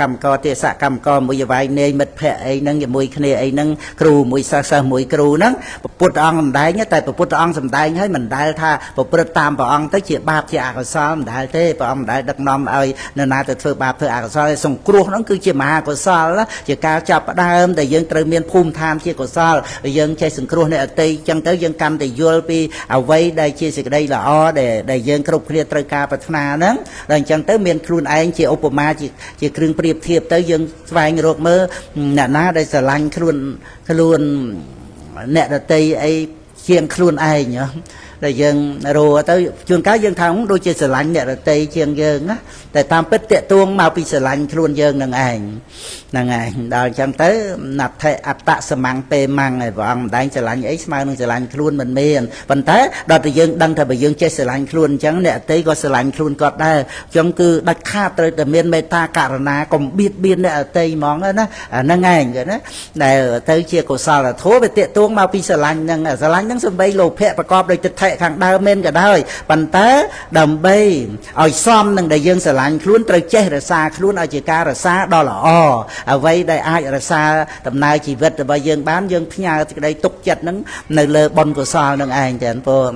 cầm co mũi vài nơi mệt phệ ấy nâng mũi khné ấy nâng cừu mũi sa mũi cừu nâng bút ông sầm đầy nhá tại bút ông sầm đầy nhá mình đầy tha bút tam bảo ông tới chia ba chia cổ sở mình đầy thế bảo ông đầy đặc nom ơi nên na từ phơi ba phơi cổ sở sòng cua nó cứ chia mà cổ sở đó chỉ cao chập đa để dân trời miền phum tham chia cổ sở dân chơi sòng cua này ở tây chân tới dân cam thì vô pi ở vây đây chia sẻ đây là o để dân kêu kia trời cao bát na đó rồi chân tới miền khuôn anh chia Obama chia kêu priệp thiệp tới dân vài người mơ nè ná đây sờ lanh khuôn nè ở tây ấy chiên khuôn ai nhở để dân rồi tới trường cá dân thắng đôi chia sẻ lạnh nè tây chiên dân á để tam bích tiệt tuông mau bị sẻ lạnh luôn dân nằng ảnh đào chẳng tới nạp thệ áp tạ sầm măng pê măng này vọng đánh sẻ lạnh ấy mau nương sẻ lạnh luôn mình miền phần thế đào từ dân đăng thời dân chia sẻ lạnh luôn chẳng nè tây có sẻ lạnh luôn có đây trong cứ đặt kha tới từ miền meta cả na còn biết biên nè tây món đó nằng ảnh rồi đó để tới chia cổ sao là thố về tiệt tuông mau bị sẻ lạnh nằng sầm bay lô phệประกอบ ខាងដើមមែនក៏ដោយប៉ុន្តែដើម្បីឲ្យសមនឹងដែលយើងស្រឡាញ់ខ្លួនត្រូវចេះរក្សាខ្លួនឲ្យជាការរក្សាដ៏ល្អអ្វីដែលអាចរក្សាដំណើរជីវិតរបស់យើងបានយើងផ្ញើសេចក្តីទុកចិត្តនឹងនៅលើបុណ្យកុសលនឹងឯងទាំងព្រោះ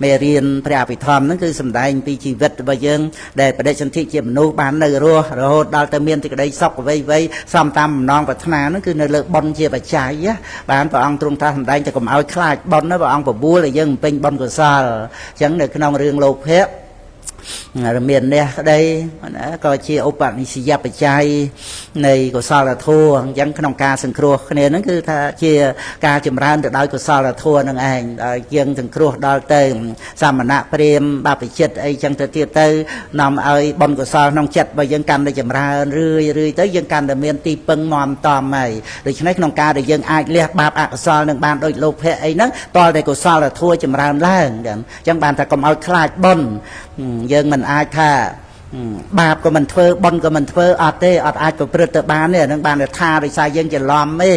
មេរៀនព្រះអភិធម្មហ្នឹងគឺសំដែងពីជីវិតរបស់យើងដែលបដិសន្ធិជាមនុស្សបាននៅរស់រហូតដល់ទៅមានសេចក្តីសុខអ្វីសំតាមបំណងប្រាថ្នាហ្នឹងគឺនៅលើបុណ្យជាបច្ច័យបានព្រះអង្គទ្រង់ថាសំដែងតែកុំឲ្យខ្លាចបុណ្យណាព្រះអង្គបបួលឲ្យយើងបំពេញបុណ្យកុសលអញ្ចឹងនៅក្នុងរឿងលោភៈមាននេះក្តីក៏ជាឧបនិស្សយបច្ច័យនៃកុសលធម៌អញ្ចឹងក្នុងការសង្គ្រោះគ្នាហ្នឹងគឺថាជាការចម្រើនទៅដោយកុសលធម៌នឹងឯងដល់យើងសង្គ្រោះដល់ទៅសមណៈព្រាមបព្វជិតអីចឹងទៅទៀតទៅនាំឲ្យបុណ្យកុសលក្នុងចិត្តរបស់យើងកាន់តែចម្រើនរឿយទៅយើងកាន់តែមានទីពឹងមមតំហើយដូច្នេះក្នុងការដែលយើងអាចលះបាបអកុសលនឹងបានដូចលោភៈអីហ្នឹងតលតែកុសលធម៌ចម្រើនឡើងអញ្ចឹងបានថាកុំឲ្យខ្លាចបុណ្យយើងមិនអាចថាបាបក៏មិនធ្វើបុណ្យក៏មិនធ្វើអត់ទេអត់អាចប្រព្រឹត្តទៅបានទេនឹងបានថាដោយសារយើងច្រឡំទេ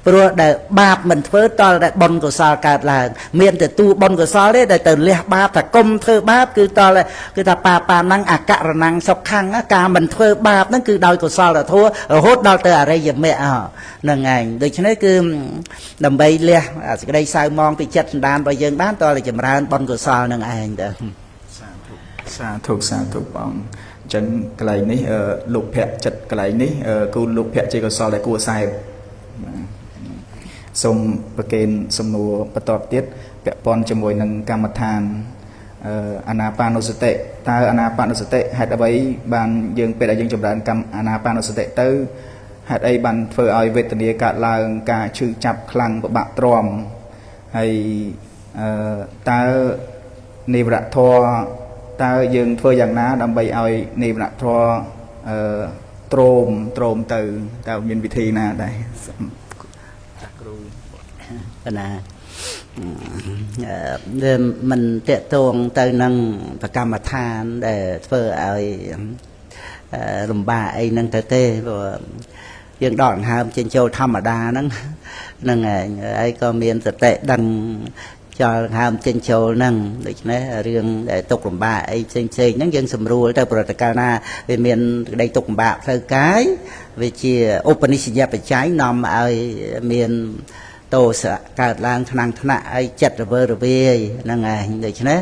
ព្រោះដែលបាបមិនធ្វើតលតែបុណ្យកុសលកើតឡើងមានតែទូបុណ្យកុសលទេដែលទៅលះបាបថាគុំធ្វើបាបគឺតលគឺថាបាណังអករណังសុខੰការមិនធ្វើបាបហ្នឹងគឺដោយកុសលធម៌រហូតដល់ទៅអរិយមគ្គហ្នឹងឯងដូច្នេះគឺដើម្បីលះសេចក្តីសៅមងពីចិត្តសន្តានរបស់យើងបានតលតែចម្រើនបុណ្យកុសលហ្នឹងឯងទៅសាធុបងអញ្ចឹងកន្លែងនេះលោកភ័ក្រចិត្តកន្លែងនេះគូលោកភ័ក្រជាកុសលដែលគួរសែបសូមប្រកេនសំណួរបន្តទៀតពាក់ព័ន្ធជាមួយនឹងកម្មដ្ឋានអានាបានុសតិតើអានាបានុសតិហេតុអ្វីបានយើងពេលដែលយើងចម្រើនកម្មអានាបានុសតិទៅហេតុអីបានធ្វើឲ្យវេទនាកើតឡើងការឈឺចាប់ខ្លាំងពិបាកទ្រាំហើយតើនិវរធម៌តើយើងធ្វើយ៉ាងណាដើម្បីឲ្យនិវរធម៌ទ្រោមទៅតើមានវិធីណាដែរគ្រូណាមិនតេតងទៅនឹងប្រកម្មដ្ឋានដែលធ្វើឲ្យលំបាកអីហ្នឹងទៅទេព្រោះយើងដកដង្ហើមចេញចូលធម្មតាហ្នឹងហើយក៏មានសតិដឹងចោលហើមចេញចូលហ្នឹងដូច្នេះរឿងដែលទុកលំបាកអីផ្សេងហ្នឹងយើងសម្រួលទៅប្រតិកាលណាវាមានក្តីទុកលំបាកផ្លូវកាយវាជាឧបនិស្សយបច្ច័យនាំឲ្យមាន តោសៈកើតឡើងថ្នាំងថ្នាក់ឲ្យចិត្តរវើរវាយហ្នឹងឯងដូច្នេះ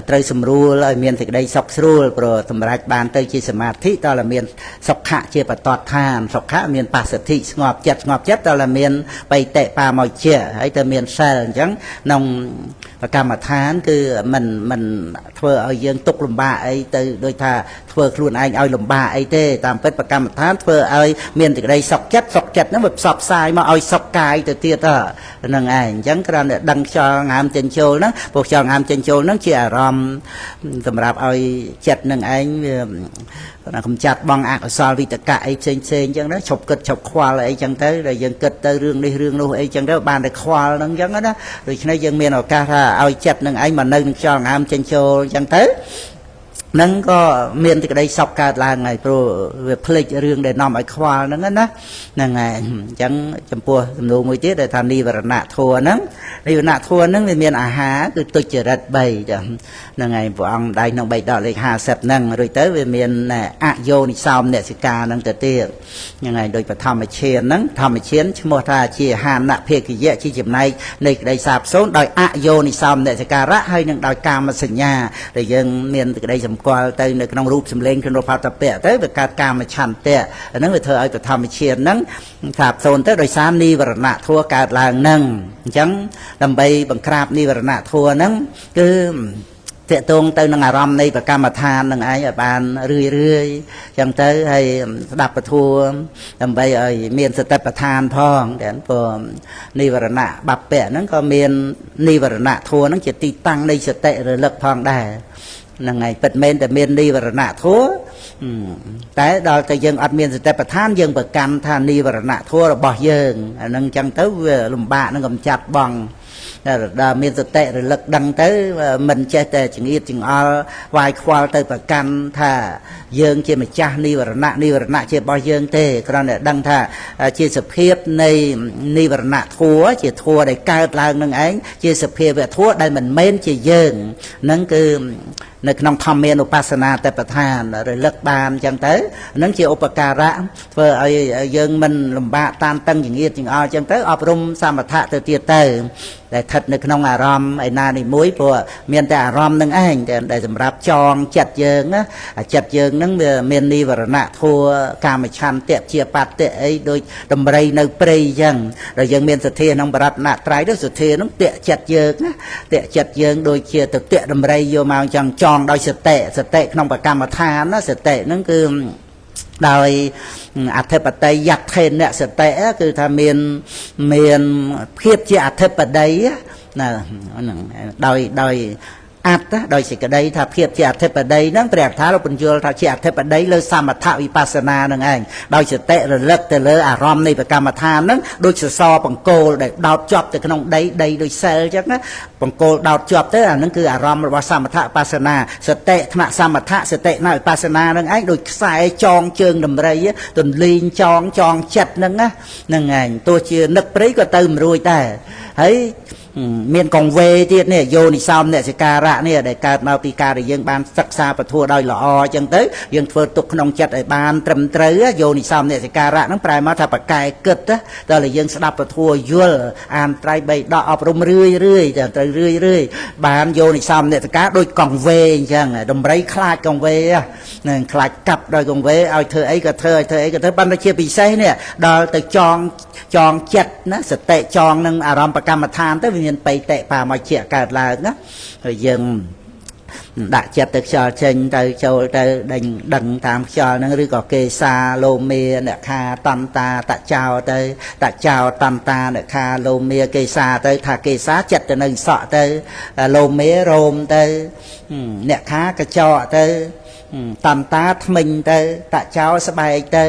ត្រូវសម្រួលឲ្យមានសេចក្តីសុខស្រួលព្រោះសម្រាប់បានទៅជាសមាធិតើមានសុខៈជាបតតឋានសុខៈមានបស្សទ្ធិស្ងប់ចិត្តតើមានបៃតិបាមកជាហើយតើមានសិលអញ្ចឹងក្នុងកម្មដ្ឋានគឺមិនធ្វើឲ្យយើងទុកលំបាកអីទៅដូចថាធ្វើខ្លួនឯងឲ្យលំបាកអីទេតាមពិតកម្មដ្ឋានធ្វើឲ្យមានសេចក្តីសុខចិត្តហ្នឹងវាផ្សព្វផ្សាយមកឲ្យសុខកាយទៅទៀតហ្នឹងឯងអញ្ចឹងគ្រាន់តែដឹងខ្យល់ងាមចេញចូលហ្នឹងពួកខ្យល់ងាមចេញចូលហ្នឹងជាអារម្មណ៍សម្រាប់ឲ្យចិត្តនឹងឯងវាកំចាត់បងអកុសលវិតកៈអីផ្សេងអញ្ចឹងណាឈប់គិតឈប់ខ្វល់អីអញ្ចឹងទៅដែលយើងគិតទៅរឿងនេះរឿងនោះអីអញ្ចឹងទៅបានតែខ្វល់ហ្នឹងអញ្ចឹងណាដូច្នេះយើងមានឱកាសថាឲ្យចិត្តនឹងឯងមកនៅនឹងខ្យល់ងាមចេញចូលអញ្ចឹងទៅនឹងក៏មានសេចក្តីសុខកើតឡើងហើយព្រោះវាភ្លេចរឿងដែលនាំឲ្យខ្វល់ហ្នឹងណាហ្នឹងហើយអញ្ចឹងចំពោះសំណួរមួយទៀតដែលថានិវរណៈធัวហ្នឹងនិវរណៈធัวហ្នឹងវាមានអាហារគឺទុច្ចរិត3ចាហ្នឹងហើយព្រះអង្គដៃក្នុងបៃដកលេខ50ហ្នឹងរួចទៅវាមានអយោនិសោមនសិកាហ្នឹងទៅទៀតហ្នឹងហើយដោយបឋមឈានហ្នឹងធម្មឈានឈ្មោះថាជាហានៈភិក្ខយៈជាចំណែកនៃក្តីសាបសូន្យដោយអយោនិសោមនសិការៈហើយនឹងដោយកាមសញ្ញាដែលយើងមានក្តីសម្គាល់ទៅនៅក្នុងរូបសម្លេងក្នុងផតពៈទៅវាកើតកាមឆន្ទៈហ្នឹងវាធ្វើឲ្យបឋមឈានហ្នឹងសាបសូន្យទៅដោយសារនិវរណៈធัวកើតឡើងហ្នឹងអញ្ចឹងដើម្បីបង្ក្រាបនិវរណៈធัวហ្នឹងគឺតេតងទៅនឹងអារម្មណ៍នៃប្រកម្មដ្ឋាននឹងឯងឲ្យបានរឿយចឹងទៅហើយស្ដាប់ពធដើម្បីឲ្យមានសតិប្បដ្ឋានផងតែព្រោះនិវរណៈបព្វៈហ្នឹងក៏មាននិវរណៈធัวហ្នឹងជាទីតាំងនៃសតិរលឹកផងដែរហ្នឹងហើយពិតមែនតែមាននិវរណៈធัวតែដល់តែយើងអត់មានសតិប្បដ្ឋានយើងប្រកាន់ថានិវរណៈធัวរបស់យើងអាហ្នឹងចឹងទៅវាលំបាកនឹងកំចាត់បងដល់មានសតិរលឹកដឹងទៅមិនចេះតែចង្អៀតចង្អល់វាយខ្វល់ទៅប្រកាន់ថាយើងជាម្ចាស់និវរណៈជារបស់យើងទេគ្រាន់តែដឹងថាជាសភាពនៃនិវរណៈធัวជាធัวដែលកើតឡើងនឹងឯងជាសភាវៈធัวដែលមិនមែនជាយើងហ្នឹងគឺនៅក្នុងធម្មានុបស្សនាតបដ្ឋានរលឹកបានអញ្ចឹងទៅនឹងជាឧបការៈធ្វើឲ្យយើងមិនលំបាកតានតឹងចង្អៀតចង្អល់អញ្ចឹងទៅអប់រំសមថៈទៅទៀតទៅដែលស្ថិតនៅក្នុងអារម្មណ៍ឯណានេះមួយព្រោះមានតែអារម្មណ៍នឹងឯងដែលសម្រាប់ចងចិត្តយើងណាចិត្តយើងនឹងវាមាននិវរណៈធัวកាមឆន្ទៈជាបត្តិអីដូចដំរីនៅព្រៃអញ្ចឹងដល់យើងមានសទ្ធាក្នុងបរតនត្រ័យទៅសទ្ធានឹងតេចិត្តយើងណាតេចិត្តយើងដូចជាទៅតេដំរីយកមកអញ្ចឹងចងដោយសតិក្នុងបកម្មដ្ឋានណាសតិហ្នឹងគឺដោយអធិបតីយថេនសតិគឺថាមានភាពជាអធិបតីណាហ្នឹងដោយអត្តដោយសេចក្តីថាភាពជាអធិបតីហ្នឹងព្រះអត្ថាលោកបញ្យល់ថាជាអធិបតីលើសមថវិបស្សនាហ្នឹងឯងដោយសតិរលឹកទៅលើអារម្មណ៍នៃប្រកម្មដ្ឋានហ្នឹងដូចសសរបង្គោលដែលដោតជាប់ទៅក្នុងដីដូចសែលអញ្ចឹងណាបង្គោលដោតជាប់ទៅអាហ្នឹងគឺអារម្មណ៍របស់សមថវិបស្សនាសតិថ្នាក់សមថសតិថ្នាក់វិបស្សនាហ្នឹងឯងដូចខ្សែចងជើងដំរីទន្លីងចងចិត្តហ្នឹងណាហ្នឹងឯងទោះជានឹកព្រៃក៏ទៅមិនរួចដែរហើយមានកង្វេទៀតនេះយោនិសោមនសិការៈនេះដែលកើតមកពីការដែលយើងបានសិក្សាពធដោយល្អអញ្ចឹងទៅយើងធ្វើទុកក្នុងចិត្តឲ្យបានត្រឹមត្រូវយោនិសោមនសិការៈហ្នឹងប្រែមកថាបកែគិតដល់តែយើងស្ដាប់ពធយល់អានត្រៃបីដកអប់រំរឿយទៅត្រូវរឿយបានយោនិសោមនសិការដូចកង្វេអញ្ចឹងដំរីខ្លាចកង្វេនឹងខ្លាចកាប់ដោយកង្វេឲ្យធ្វើអីក៏ធ្វើបានតែជាពិសេសនេះដល់ទៅចងចិត្តណាសតិចងនឹងអារម្មណ៍ប្រកម្មដ្ឋានទៅមានបៃតិបាមកជាកើតឡើងណាហើយយើងដាក់ចិត្តទៅខ្យល់ចេញទៅចូលទៅដឹងតាមខ្យល់ហ្នឹងឬក៏កេសាលោមេអ្នកខាតន្តាតចោទៅតចោតន្តាអ្នកខាលោមេកេសាទៅថាកេសាចិត្តទៅនៅសក់ទៅលោមេរោមទៅអ្នកខាកញ្ចក់ទៅតន្តាថ្មិញទៅតចោស្បែកទៅ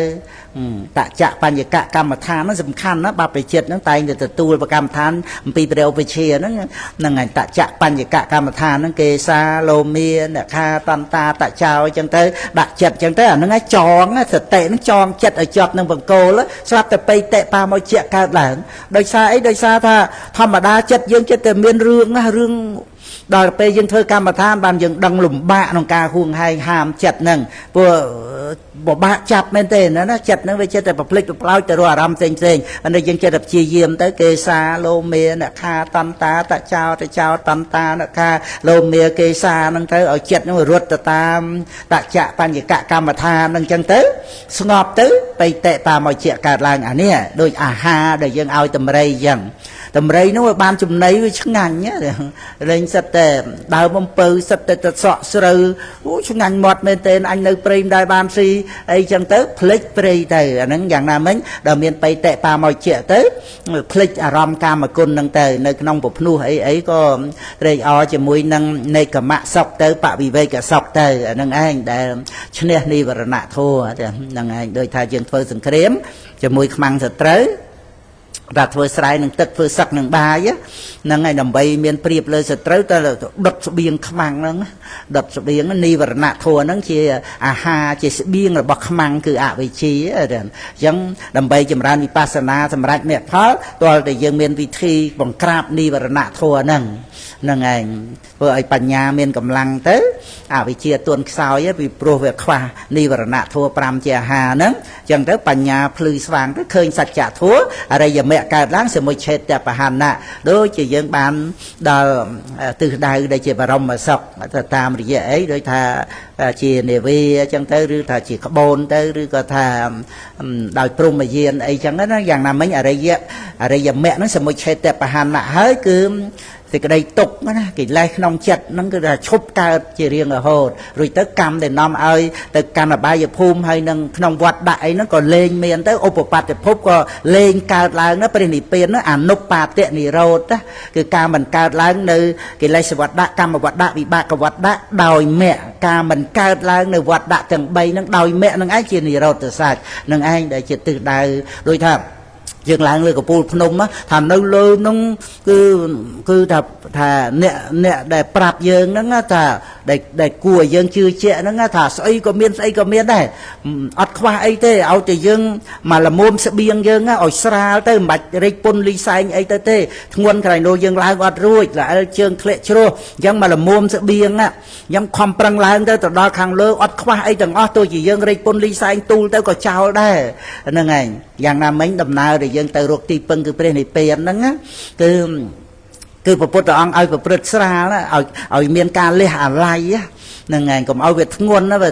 តចៈបញ្ញកកម្មដ្ឋានហ្នឹងសំខាន់ណាបព្វជិតហ្នឹងតែងតែទទួលប្រកម្មដ្ឋានអំពីព្រះឧបជាហ្នឹងហ្នឹងហើយតចៈបញ្ញកកម្មដ្ឋានហ្នឹងគេសាលោមាអ្នកខាតន្តាតចោអញ្ចឹងទៅដាក់ចិត្តអញ្ចឹងទៅអាហ្នឹងឯងចងសតិហ្នឹងចងចិត្តឲ្យជាប់នឹងបង្គោលស្រាប់តែបៃតិបាមកជាកើតឡើងដោយសារអីដោយសារថាធម្មតាចិត្តយើងចិត្តតែមានរឿងណារឿង ដល់ពេលយើងធ្វើកម្មដ្ឋានបានយើងដឹងលំបាកក្នុងការហួងហែងហាមចិត្តហ្នឹងព្រោះបបាក់ចាប់មែនទេណាចិត្តហ្នឹងវាចិត្តតែប្រភ្លេចប្រផ្លោចទៅរកអារម្មណ៍ផ្សេងហើយយើងចិត្តតែព្យាយាមទៅគេសាលោមេអ្នកខាតន្តាតចោតចោតន្តាអ្នកខាលោមេគេសាហ្នឹងទៅឲ្យចិត្តហ្នឹងរត់ទៅតាមតចៈបញ្ញកកម្មដ្ឋានហ្នឹងចឹងទៅស្ងប់ទៅបៃតេតាមឲ្យជាកើតឡើងអានេះដូចអាហារដែលយើងឲ្យតម្រៃចឹងតម្រៃនោះបានចំណីវាឆ្ងាញ់លេងសិតតែដើមបំពៅសិតតែសក់ស្រូវអូឆ្ងាញ់មាត់មែនទេអញនៅព្រៃមិនដែលបានស៊ីអីចឹងទៅភ្លេចព្រៃទៅអាហ្នឹងយ៉ាងណាមិញដល់មានបៃតេបាមកជាទៅភ្លេចអារម្មណ៍កាមគុណហ្នឹងទៅនៅក្នុងពភ្នោះអីក៏ត្រេកអរជាមួយនឹងនៃកម្មៈសុខទៅបវិវេកសុខទៅអាហ្នឹងឯងដែលឈ្នះនិវរណៈធម៌ហ្នឹងឯងដូចថាយើងធ្វើសង្គ្រាមជាមួយខ្មាំងសត្រូវតែធ្វើស្រែនឹងទឹកធ្វើសឹកនឹងបាយហ្នឹងហើយដើម្បីមានព្រៀបលើសត្រូវតែដុតស្បៀងខ្មាំងហ្នឹងដុតស្បៀងនិវរណៈធម៌ហ្នឹងជាអាហារជាស្បៀងរបស់ខ្មាំងគឺអវិជ្ជាអញ្ចឹងដើម្បីចម្រើនវិបស្សនាសម្រាប់មគ្គផលទាល់តែយើងមានវិធីបង្ក្រាបនិវរណៈធម៌ហ្នឹងឯងធ្វើឲ្យបញ្ញាមានកម្លាំងទៅអវិជ្ជាទន់ខ្សោយពីព្រោះវាខ្វះនិវរណៈធម៌5ជាអាហារហ្នឹងអញ្ចឹងទៅបញ្ញាភ្លឺស្វាងទៅឃើញសច្ចធម៌អរិយមគ្គកើតឡើងសមុច្ឆេតបហនៈដូចជាយើងបានដល់ទិសដៅដែលជាបរមសុខតាមរយៈអីដូចថាជានាវីអញ្ចឹងទៅឬថាជាក្បូនទៅឬក៏ថាដោយព្រមយានអីចឹងណាយ៉ាងណាមិញអរិយមគ្គហ្នឹងសមុច្ឆេតបហនៈហើយគឺសេចក្តីទុកណាកិលេសក្នុងចិត្តហ្នឹងគឺថាឈប់កើតជារៀងរហូតរួចទៅកម្មដែលនាំឲ្យទៅកាន់អបាយភូមិហើយនឹងក្នុងវត្តដាក់អីហ្នឹងក៏លែងមានទៅឧបបត្តិភពក៏លែងកើតឡើងណាព្រះនិព្វានហ្នឹងអនុបាតនិរោធណាគឺការមិនកើតឡើងនៅកិលេសវត្តដាក់កម្មវត្តដាក់វិបាកវត្តដាក់ដោយមគ្គការមិនកើតឡើងនៅវត្តដាក់ទាំង3ហ្នឹងដោយមគ្គហ្នឹងឯងជានិរោធសច្ចនឹងឯងដែលជាទិសដៅដូចថាយើងឡើងលើកពូលភ្នំថានៅលើហ្នឹងគឺថាអ្នកដែលប្រាប់យើងហ្នឹងថាដែលគួរយើងជឿជាក់ហ្នឹងថាស្អីក៏មានដែរអត់ខ្វះអីទេឲ្យតែយើងមកល្មមស្បៀងយើងឲ្យស្រាលទៅមិនបាច់រិចពុនលីសែងអីទៅទេធ្ងន់ក្រៃនោះយើងឡើងអត់រួចល្អិលជើងធ្លាក់ជ្រោះអញ្ចឹងមកល្មមស្បៀងខ្ញុំខំប្រឹងឡើងទៅដល់ខាងលើអត់ខ្វះអីទាំងអស់ទោះជាយើងរិចពុនលីសែងទូលទៅក៏ចោលដែរហ្នឹងឯងយ៉ាងណាមិញដំណើរដែលយើងទៅរកទីពឹងគឺព្រះនិព្វានហ្នឹងគឺព្រះពុទ្ធអង្គឲ្យប្រព្រឹត្តស្រាលឲ្យមានការលះអាល័យហ្នឹងឯងកុំឲ្យវាធ្ងន់វា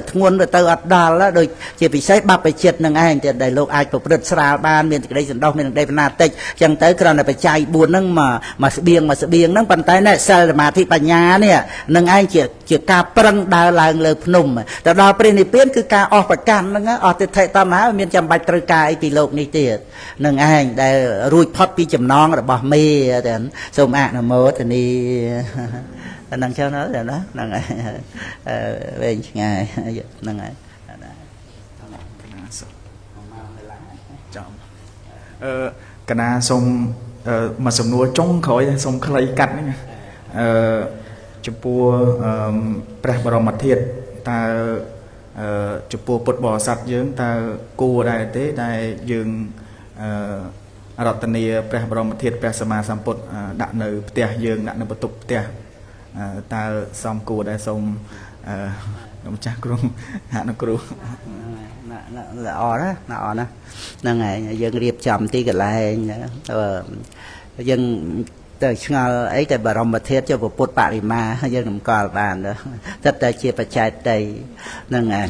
ទៅអត់ដល់ដូចជាពិសេសបព្វជិតហ្នឹងឯងដែលលោកអាចប្រព្រឹត្តស្រាលបានមានសេចក្តីសន្តោសមានសេចក្តីបណ្ណាតិចអញ្ចឹងទៅគ្រាន់តែបច្ច័យ4ហ្នឹងមកស្បៀងហ្នឹងប៉ុន្តែណែសិលសមាធិបញ្ញានេះនឹងឯងជាការប្រឹងដើរឡើងលើភ្នំទៅដល់ព្រះនិព្វានគឺការអស់ប្រកាន់ហ្នឹងអស់ទិដ្ឋិតណ្ហាមានចាំបាច់ត្រូវការអីពីលោកនេះទៀតនឹងឯងដែលរួចផុតពីចំណងរបស់មេសូមអនុមោទនីហ្នឹងចុះណាហ្នឹងហើយវែងឆ្ងាយហ្នឹងហើយកណាសូមមកសំណួរចុងក្រោយសូមខ្លីកាត់ហ្នឹងចំពោះព្រះបរមធាតុតើចំពោះពុទ្ធបរិស័ទយើងតើគួរដែរទេដែលយើងរតនាព្រះបរមធាតុព្រះសម្មាសម្ពុទ្ធដាក់នៅផ្ទះយើងដាក់នៅបន្ទប់ផ្ទះតើសំគួរដែរសូមម្ចាស់គ្រូហាក់នៅគ្រូល្អណាហ្នឹងហើយយើងរៀបចំទីកន្លែងយើងទៅឆ្ងល់អីតែបរមធាតុចុះពុទ្ធបរិមាយើងរំកល់បានទៅតែជាបច្ច័យតីហ្នឹងហើយ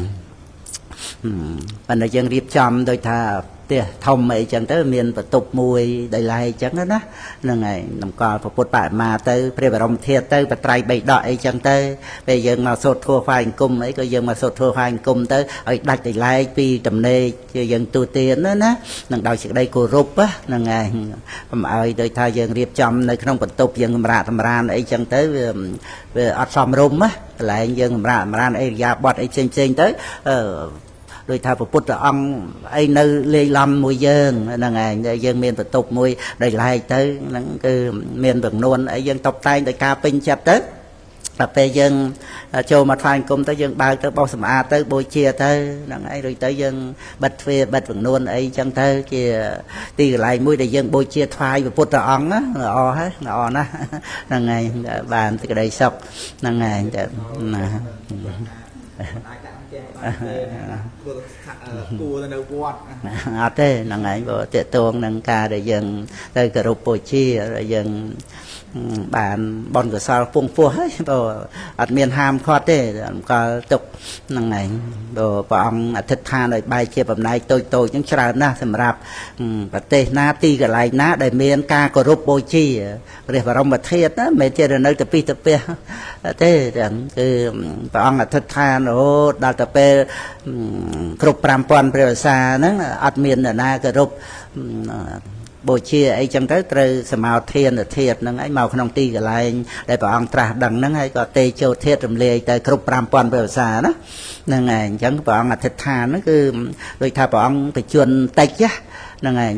ប៉ុន្តែយើងរៀបចំដូចថាផ្ទះធំអីចឹងទៅមានបន្ទប់មួយដោយឡែកចឹងណាហ្នឹងហើយតម្កល់ពុទ្ធបរិមាទៅព្រះបរមធាតុទៅបត្រៃបីដកអីចឹងទៅពេលយើងមកសូត្រធម៌ថ្វាយអង្គមអីក៏យើងមកសូត្រធម៌ថ្វាយអង្គមទៅឲ្យដាច់ដោយឡែកពីតំណេកជាយើងទូទានណានឹងដោយសេចក្តីគោរពហ្នឹងហើយកុំឲ្យដូចថាយើងរៀបចំនៅក្នុងបន្ទប់យើងសម្រានអីចឹងទៅវាអត់សមរម្យកន្លែងយើងសម្រានអីរិយាបថអីផ្សេងទៅដោយថាពុទ្ធអង្គអីនៅលេខឡំមួយយើងហ្នឹងឯងយើងមានបន្ទប់មួយដោយឡែកទៅហ្នឹងគឺមានចំនួនអីយើងតុបតែងដោយការពេញចិត្តទៅ តែពេលយើងចូលមកថ្វាយគុំទៅយើងបើកទៅបោសសម្អាតទៅបូជាទៅហ្នឹងហើយរួចទៅយើងបិទទ្វារបិទវនួនអីចឹងទៅជាទីកន្លែងមួយដែលយើងបូជាថ្វាយព្រះពុទ្ធអង្គណាល្អហើយល្អណាស់ហ្នឹងហើយបានសេចក្តីសុខហ្នឹងហើយតែណាគួរទៅនៅវត្តអត់ទេហ្នឹងហើយបើតេតងនឹងការដែលយើងទៅគោរពបូជាយើងបានបនកសលពងពោះហើយបើអត់មានហាមឃាត់ទេអង្គទុកហ្នឹងឯងបើព្រះអង្គអធិដ្ឋានឲ្យបែកជាបំណែកតូចតូចហ្នឹងច្រើនណាស់សម្រាប់ប្រទេសណាទីកន្លែងណាដែលមានការគោរពបូជាព្រះបរមធាតុណាមិនមែនជានៅទៅពីទៅផ្ទះទេទាំងគឺព្រះអង្គអធិដ្ឋានរហូតដល់ទៅពេលគ្រប់ 5000 ព្រះវស្សាហ្នឹងអត់មានអ្នកណាគោរពបូជាអីចឹងទៅត្រូវសមាធិធាតុហ្នឹងឯងមកក្នុងទីកន្លែងដែលព្រះអង្គត្រាស់ដឹងហ្នឹងហើយក៏ទេចូលធាតុរំលាយទៅគ្រប់ 5000 ព្រះវស្សាណាហ្នឹងឯងអញ្ចឹងព្រះអង្គអធិដ្ឋានហ្នឹងគឺដូចថាព្រះអង្គបជនតិចហ្នឹងឯង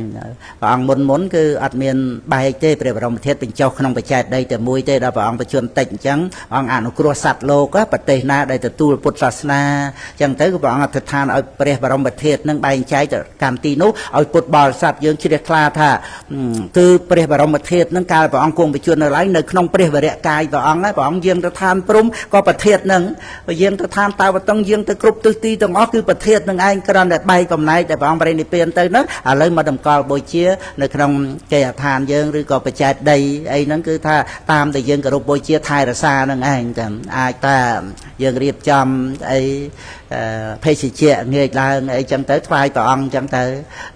ព្រះអង្គមុនគឺអត់មានបែកទេព្រះបរមធាតុបញ្ចុះក្នុងបច្ច័យដីតែមួយទេដល់ព្រះអង្គបជនតិចអញ្ចឹងអង្គអនុគ្រោះសត្វលោកប្រទេសណាដែលទទួលពុទ្ធសាសនាអញ្ចឹងទៅគឺព្រះអង្គអធិដ្ឋានឲ្យព្រះបរមធាតុនឹងបែងចែកទៅកម្មទីនោះឲ្យពុទ្ធបរិស័ទយើងជ្រះថ្លាថាគឺព្រះបរមធាតុនឹងកាលព្រះអង្គគង់បជននៅឡើយនៅក្នុងព្រះវរៈកាយព្រះអង្គហើយព្រះអង្គយាងទៅឋានព្រំក៏ប្រធាតុនឹងយាងទៅឋានតាវតឹងយាងទៅគ្រប់ទិសទីទាំងអស់គឺប្រធាតុនឹងឯងគ្រាន់តែបែកបំណែកតែព្រះអង្គបរិនិព្វានទៅហ្នឹងឥឡូវមកតម្កល់បូជានៅក្នុងគេហដ្ឋានយើងឬក៏បច្ច័យដីអីហ្នឹងគឺថាតាមតែយើងគោរពបូជាថែរក្សានឹងឯងតែអាចថាយើងរៀបចំអីភេសជ្ជៈងាកឡើងអីចឹងទៅថ្វាយព្រះអង្គចឹងទៅ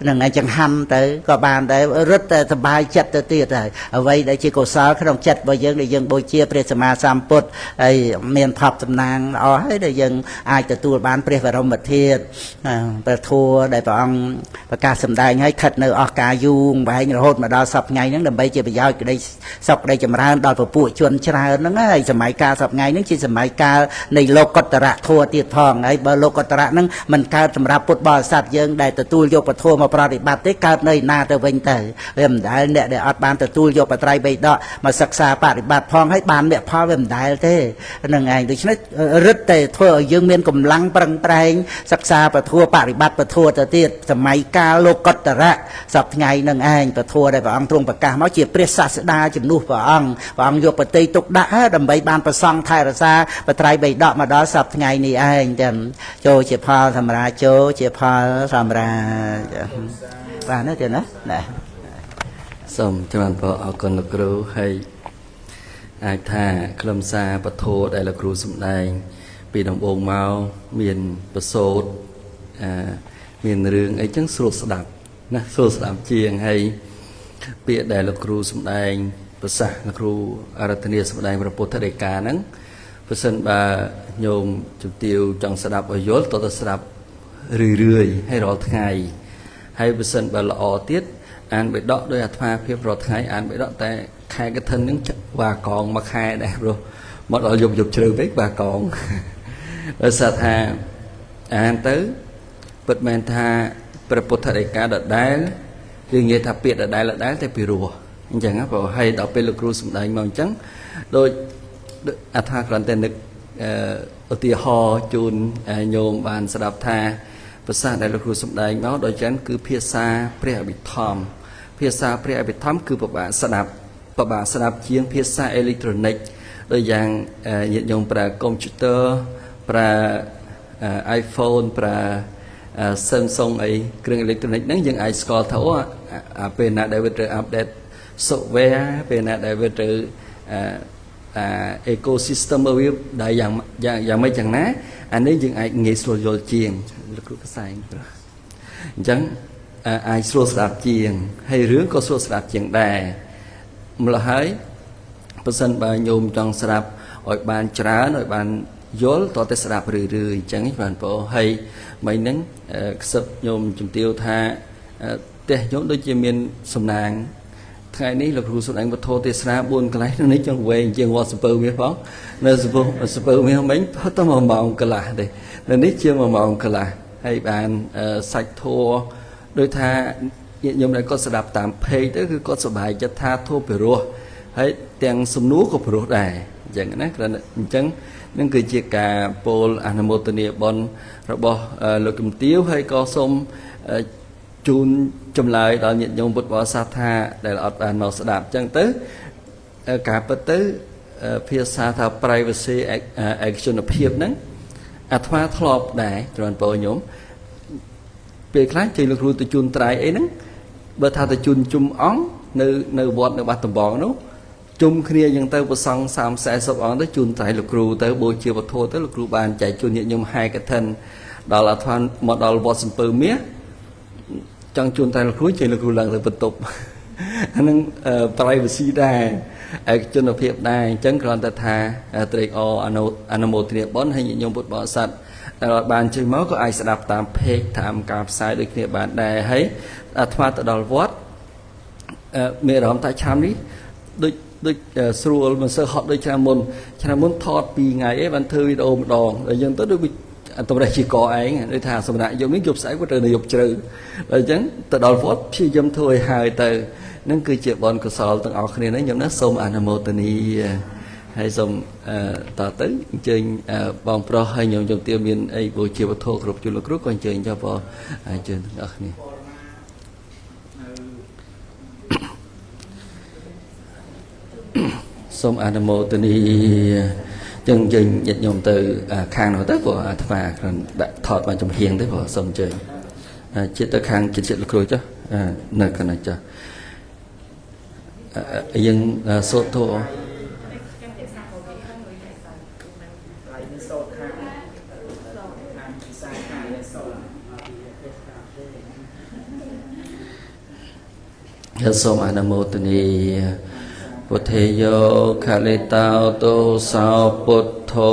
នឹងឯងចង្ហាន់ទៅក៏បានដែររឹតតែសប្បាយចិត្តទៅទៀតហើយអ្វីដែលជាកុសលក្នុងចិត្តរបស់យើងដែលយើងបូជាព្រះសម្មាសម្ពុទ្ធហើយមានផប់សំណាងល្អហើយដែលយើងអាចទទួលបានព្រះបរមធាតុព្រះធម៌ដែលព្រះអង្គប្រកាសសម្ដែងឲ្យស្ថិតនៅអស់កាលយូរបែងរហូតមកដល់សប្តាហ៍ថ្ងៃហ្នឹងដើម្បីជាប្រយោជន៍ក្តីសុខក្តីចម្រើនដល់ពពួកជនច្រើនហ្នឹងហើយសម័យកាលសប្តាហ៍ថ្ងៃហ្នឹងជាសម័យកាលនៃលោកុត្តរធម៌ទៀតផងហើយបើលោកុត្តរៈហ្នឹងមិនកើតសម្រាប់ពុទ្ធបរិស័ទយើងដែលទទួលយកពធមកប្រតិបត្តិទេកើតនៅណាទៅវិញទៅវាមិនដែលអ្នកដែលអត់បានទទួលយកបត្រៃបិដកមកសិក្សាបប្រតិបត្តិផងហើយបានមគ្គផលវាមិនដែលទេហ្នឹងឯងដូច្នេះរឹតតែធ្វើឲ្យយើងមានកម្លាំងប្រឹងប្រែងសិក្សាពធបប្រតិបត្តិពធទៅទៀតសម័យកាលលោកុត្តរៈសប្តាហ៍ថ្ងៃហ្នឹងឯងពធដែលព្រះអង្គទ្រង់ប្រកាសមកជាព្រះសាស្តាជំនួសព្រះអង្គយកបតីទុកដាក់ដើម្បីបានប្រសង់ថែរក្សាបត្រៃបិដកមកដល់សប្តាហ៍ថ្ងៃនេះឯងតែចូលជាផលសម្រាប់ចូលជាផលសម្រាប់បានទេណាសូមចម្រើនពរអរគុណលោកគ្រូហើយអាចថាខ្លឹមសារពធដែលលោកគ្រូសម្ដែងពីដំបូងមកមានប្រសូតមានរឿងអីចឹងស្រួលស្ដាប់ណាស្រួលស្ដាប់ជាងហើយពាក្យដែលលោកគ្រូសម្ដែងប្រសាសន៍លោកគ្រូអរតនីសម្ដែងព្រះពុទ្ធដីកាហ្នឹងប្រសិនបើញោមជំទាវចង់ស្ដាប់ឲ្យយល់តើស្ដាប់រឿយហើយរាល់ថ្ងៃហើយប្រសិនបើល្អទៀតអានបិដកដោយអាត្មាភាពរាល់ថ្ងៃអានបិដកតែខែកឋិនហ្នឹងវ៉ាកងមួយខែដែរព្រោះមកដល់យប់ជ្រៅពេកវ៉ាកងដោយសារថាអានទៅពិតមែនថាព្រះពុទ្ធដីកាដដែលគឺនិយាយថាពាក្យដដែលតែពីរោះអញ្ចឹងព្រោះហើយដល់ពេលលោកគ្រូសម្ដែងមកអញ្ចឹងដូចអាត្មាគ្រាន់តែនឹកឧទាហរណ៍ជូនញោមបានស្ដាប់ថាភាសាដែលលោកគ្រូសម្ដែងមកដោយចឹងគឺភាសាព្រះអភិធម្មភាសាព្រះអភិធម្មគឺពិបាកស្ដាប់ជាងភាសាអេឡិចត្រូនិកដូចយ៉ាងញាតិញោមប្រើកុំព្យូទ័រប្រើ iPhone ប្រើ Samsung អីគ្រឿងអេឡិចត្រូនិកហ្នឹងយើងអាចស្គាល់ថាអូពេលណាដែលវាត្រូវ update software ពេលណាដែលវាត្រូវecosystem វាដែលយ៉ាងម៉េចយ៉ាងណាអានេះយើងអាចងាយស្រួលយល់ជាងលោកគ្រូកសែងអញ្ចឹងអាចស្រួលស្ដាប់ជាងហើយរឿងក៏ស្រួលស្ដាប់ជាងដែរម្ល៉េះហើយបើសិនបើញោមចង់ស្ដាប់ឲ្យបានច្រើនឲ្យបានយល់តតែស្ដាប់រឿយៗអញ្ចឹងបានបងហើយមិញហ្នឹងខ្សឹបញោមជំទាវថាផ្ទះញោមដូចជាមានសំណាងថ្ងៃនេះលោកគ្រូសម្ដែងពធទេសនា4កន្លែងនេះចង់វែងជាងវត្តសពើមាសផងនៅសពើមាសមិញផុតតែ1ម៉ោងកន្លះទេនៅនេះជា1ម៉ោងកន្លះហើយបានសាច់ធัวដោយថាញាតិញោមដែលគាត់ស្ដាប់តាមเพจទៅគឺគាត់សប្បាយចិត្តថាធัวពិរោះហើយទាំងសំណួរក៏ពិរោះដែរអ ចឹងណាគ្រាន់តែអញ្ចឹងនឹងគឺជាការពោលអនុមោទនាបុណ្យរបស់លោកជំទាវហើយក៏សូមជូនចម្លើយដល់ញាតិញោមពុទ្ធបរិស័ទថាដែលអត់បានមកស្ដាប់អញ្ចឹងទៅការពិតទៅភាសាថា privacy ឯកជនភាពហ្នឹងអាត្មាធ្លាប់ដែរគ្រាន់តែញោមពេលខ្លះជ័យលោកគ្រូទៅជូនត្រៃអីហ្នឹងបើថាទៅជូនជុំអង្គនៅវត្តនៅបាត់ដំបងនោះជុំគ្នាយ៉ាងទៅប្រសង់30-40អង្គទៅជូនត្រៃលោកគ្រូទៅបូជាវត្ថុទៅលោកគ្រូបានចែកជូនញាតិញោមហែកឋិនដល់អាត្មាមកដល់វត្តសំពើមាសចង់ជូនត្រៃលោកគ្រូជ័យលោកគ្រូឡើងទៅបន្ទប់អានឹង privacy ដែរឯកជនភាពដែរអញ្ចឹងគ្រាន់តែថាត្រេកអរអនុមោទនាបុណ្យហើយញាតិញោមពុទ្ធបរិស័ទដែលបានជួយមកក៏អាចស្ដាប់តាមเพจតាមការផ្សាយដូចគ្នាបានដែរហើយអាត្មាទៅដល់វត្តមានអារម្មណ៍ថាឆ្នាំនេះដូចស្រួលមិនសូវហត់ដូចឆ្នាំមុនថត2ថ្ងៃឯងបានធ្វើវីដេអូម្ដងហើយយើងទៅដូចតម្រេះជាកឯងដូចថាសម្រាប់យប់នេះយប់ស្អែកក៏ត្រូវនៅយប់ជ្រៅហើយអញ្ចឹងទៅដល់វត្តព្យាយាមធ្វើឲ្យហើយទៅនឹងគឺជាបុណ្យកុសលទាំងអស់គ្នានេះខ្ញុំណាសូមអនុមោទនាហើយសូមតទៅអញ្ជើញបងប្រុសហើយញោមជំទាវមានអីបូជាវត្ថុគ្រប់ជូនលោកគ្រូក៏អញ្ជើញចុះបងអញ្ជើញទាំងអស់គ្នាសូមអនុមោទនាចឹងយើងញាតិញោមទៅខាងនោះទៅព្រោះអាត្មាគ្រាន់ដាក់ថតបានចំហៀងទេព្រោះសូមអញ្ជើញចិត្តទៅខាងចិត្តលោកគ្រូចុះនៅកណ្ដាលចុះយើងសូត្រធម៌សូមអនុមោទនាពុទ្ធេយោខလိតោទោសោពុទ្ធោ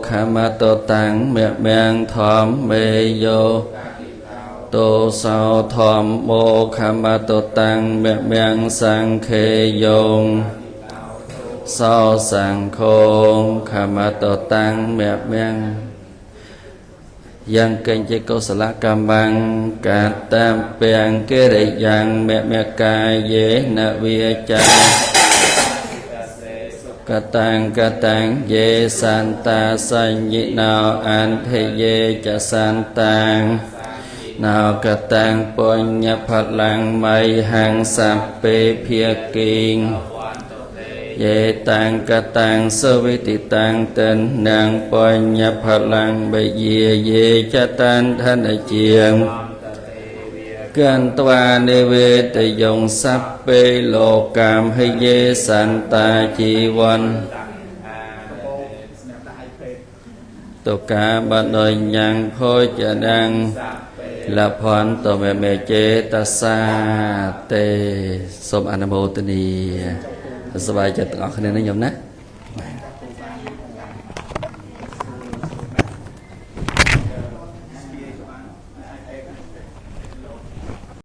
ខមតតាំងមមធម្មមេយោទោសោធម្មោខមតតាំងមសង្ឃេយោសោសង្ឃោខមតតាំងមយ៉ាងកញ្ចេកុសលកម្មੰកាតាមពាំងកិរិយ៉ាងមកាយេនវិចាកតាំងយេសន្តាសញ្ញិណោអន្តយេចសន្តាំងណោកតាំងបញ្ញផលังមៃហੰសព្ពេភាគីងយេតាំងកតាំងសវិតិតាំងតិននាងបញ្ញផលังបយាយេចតានធនជាងកន្តវានិវេតយងសព្ពេលោកាមហិយេសន្តាជីវ័នតុកាបដយញ៉ាំងភោចដាំងលភន្តមេចេតសាទេសូមអនុមោទនាសប្បាយចិត្តទាំងអស់គ្នាណាញោមណា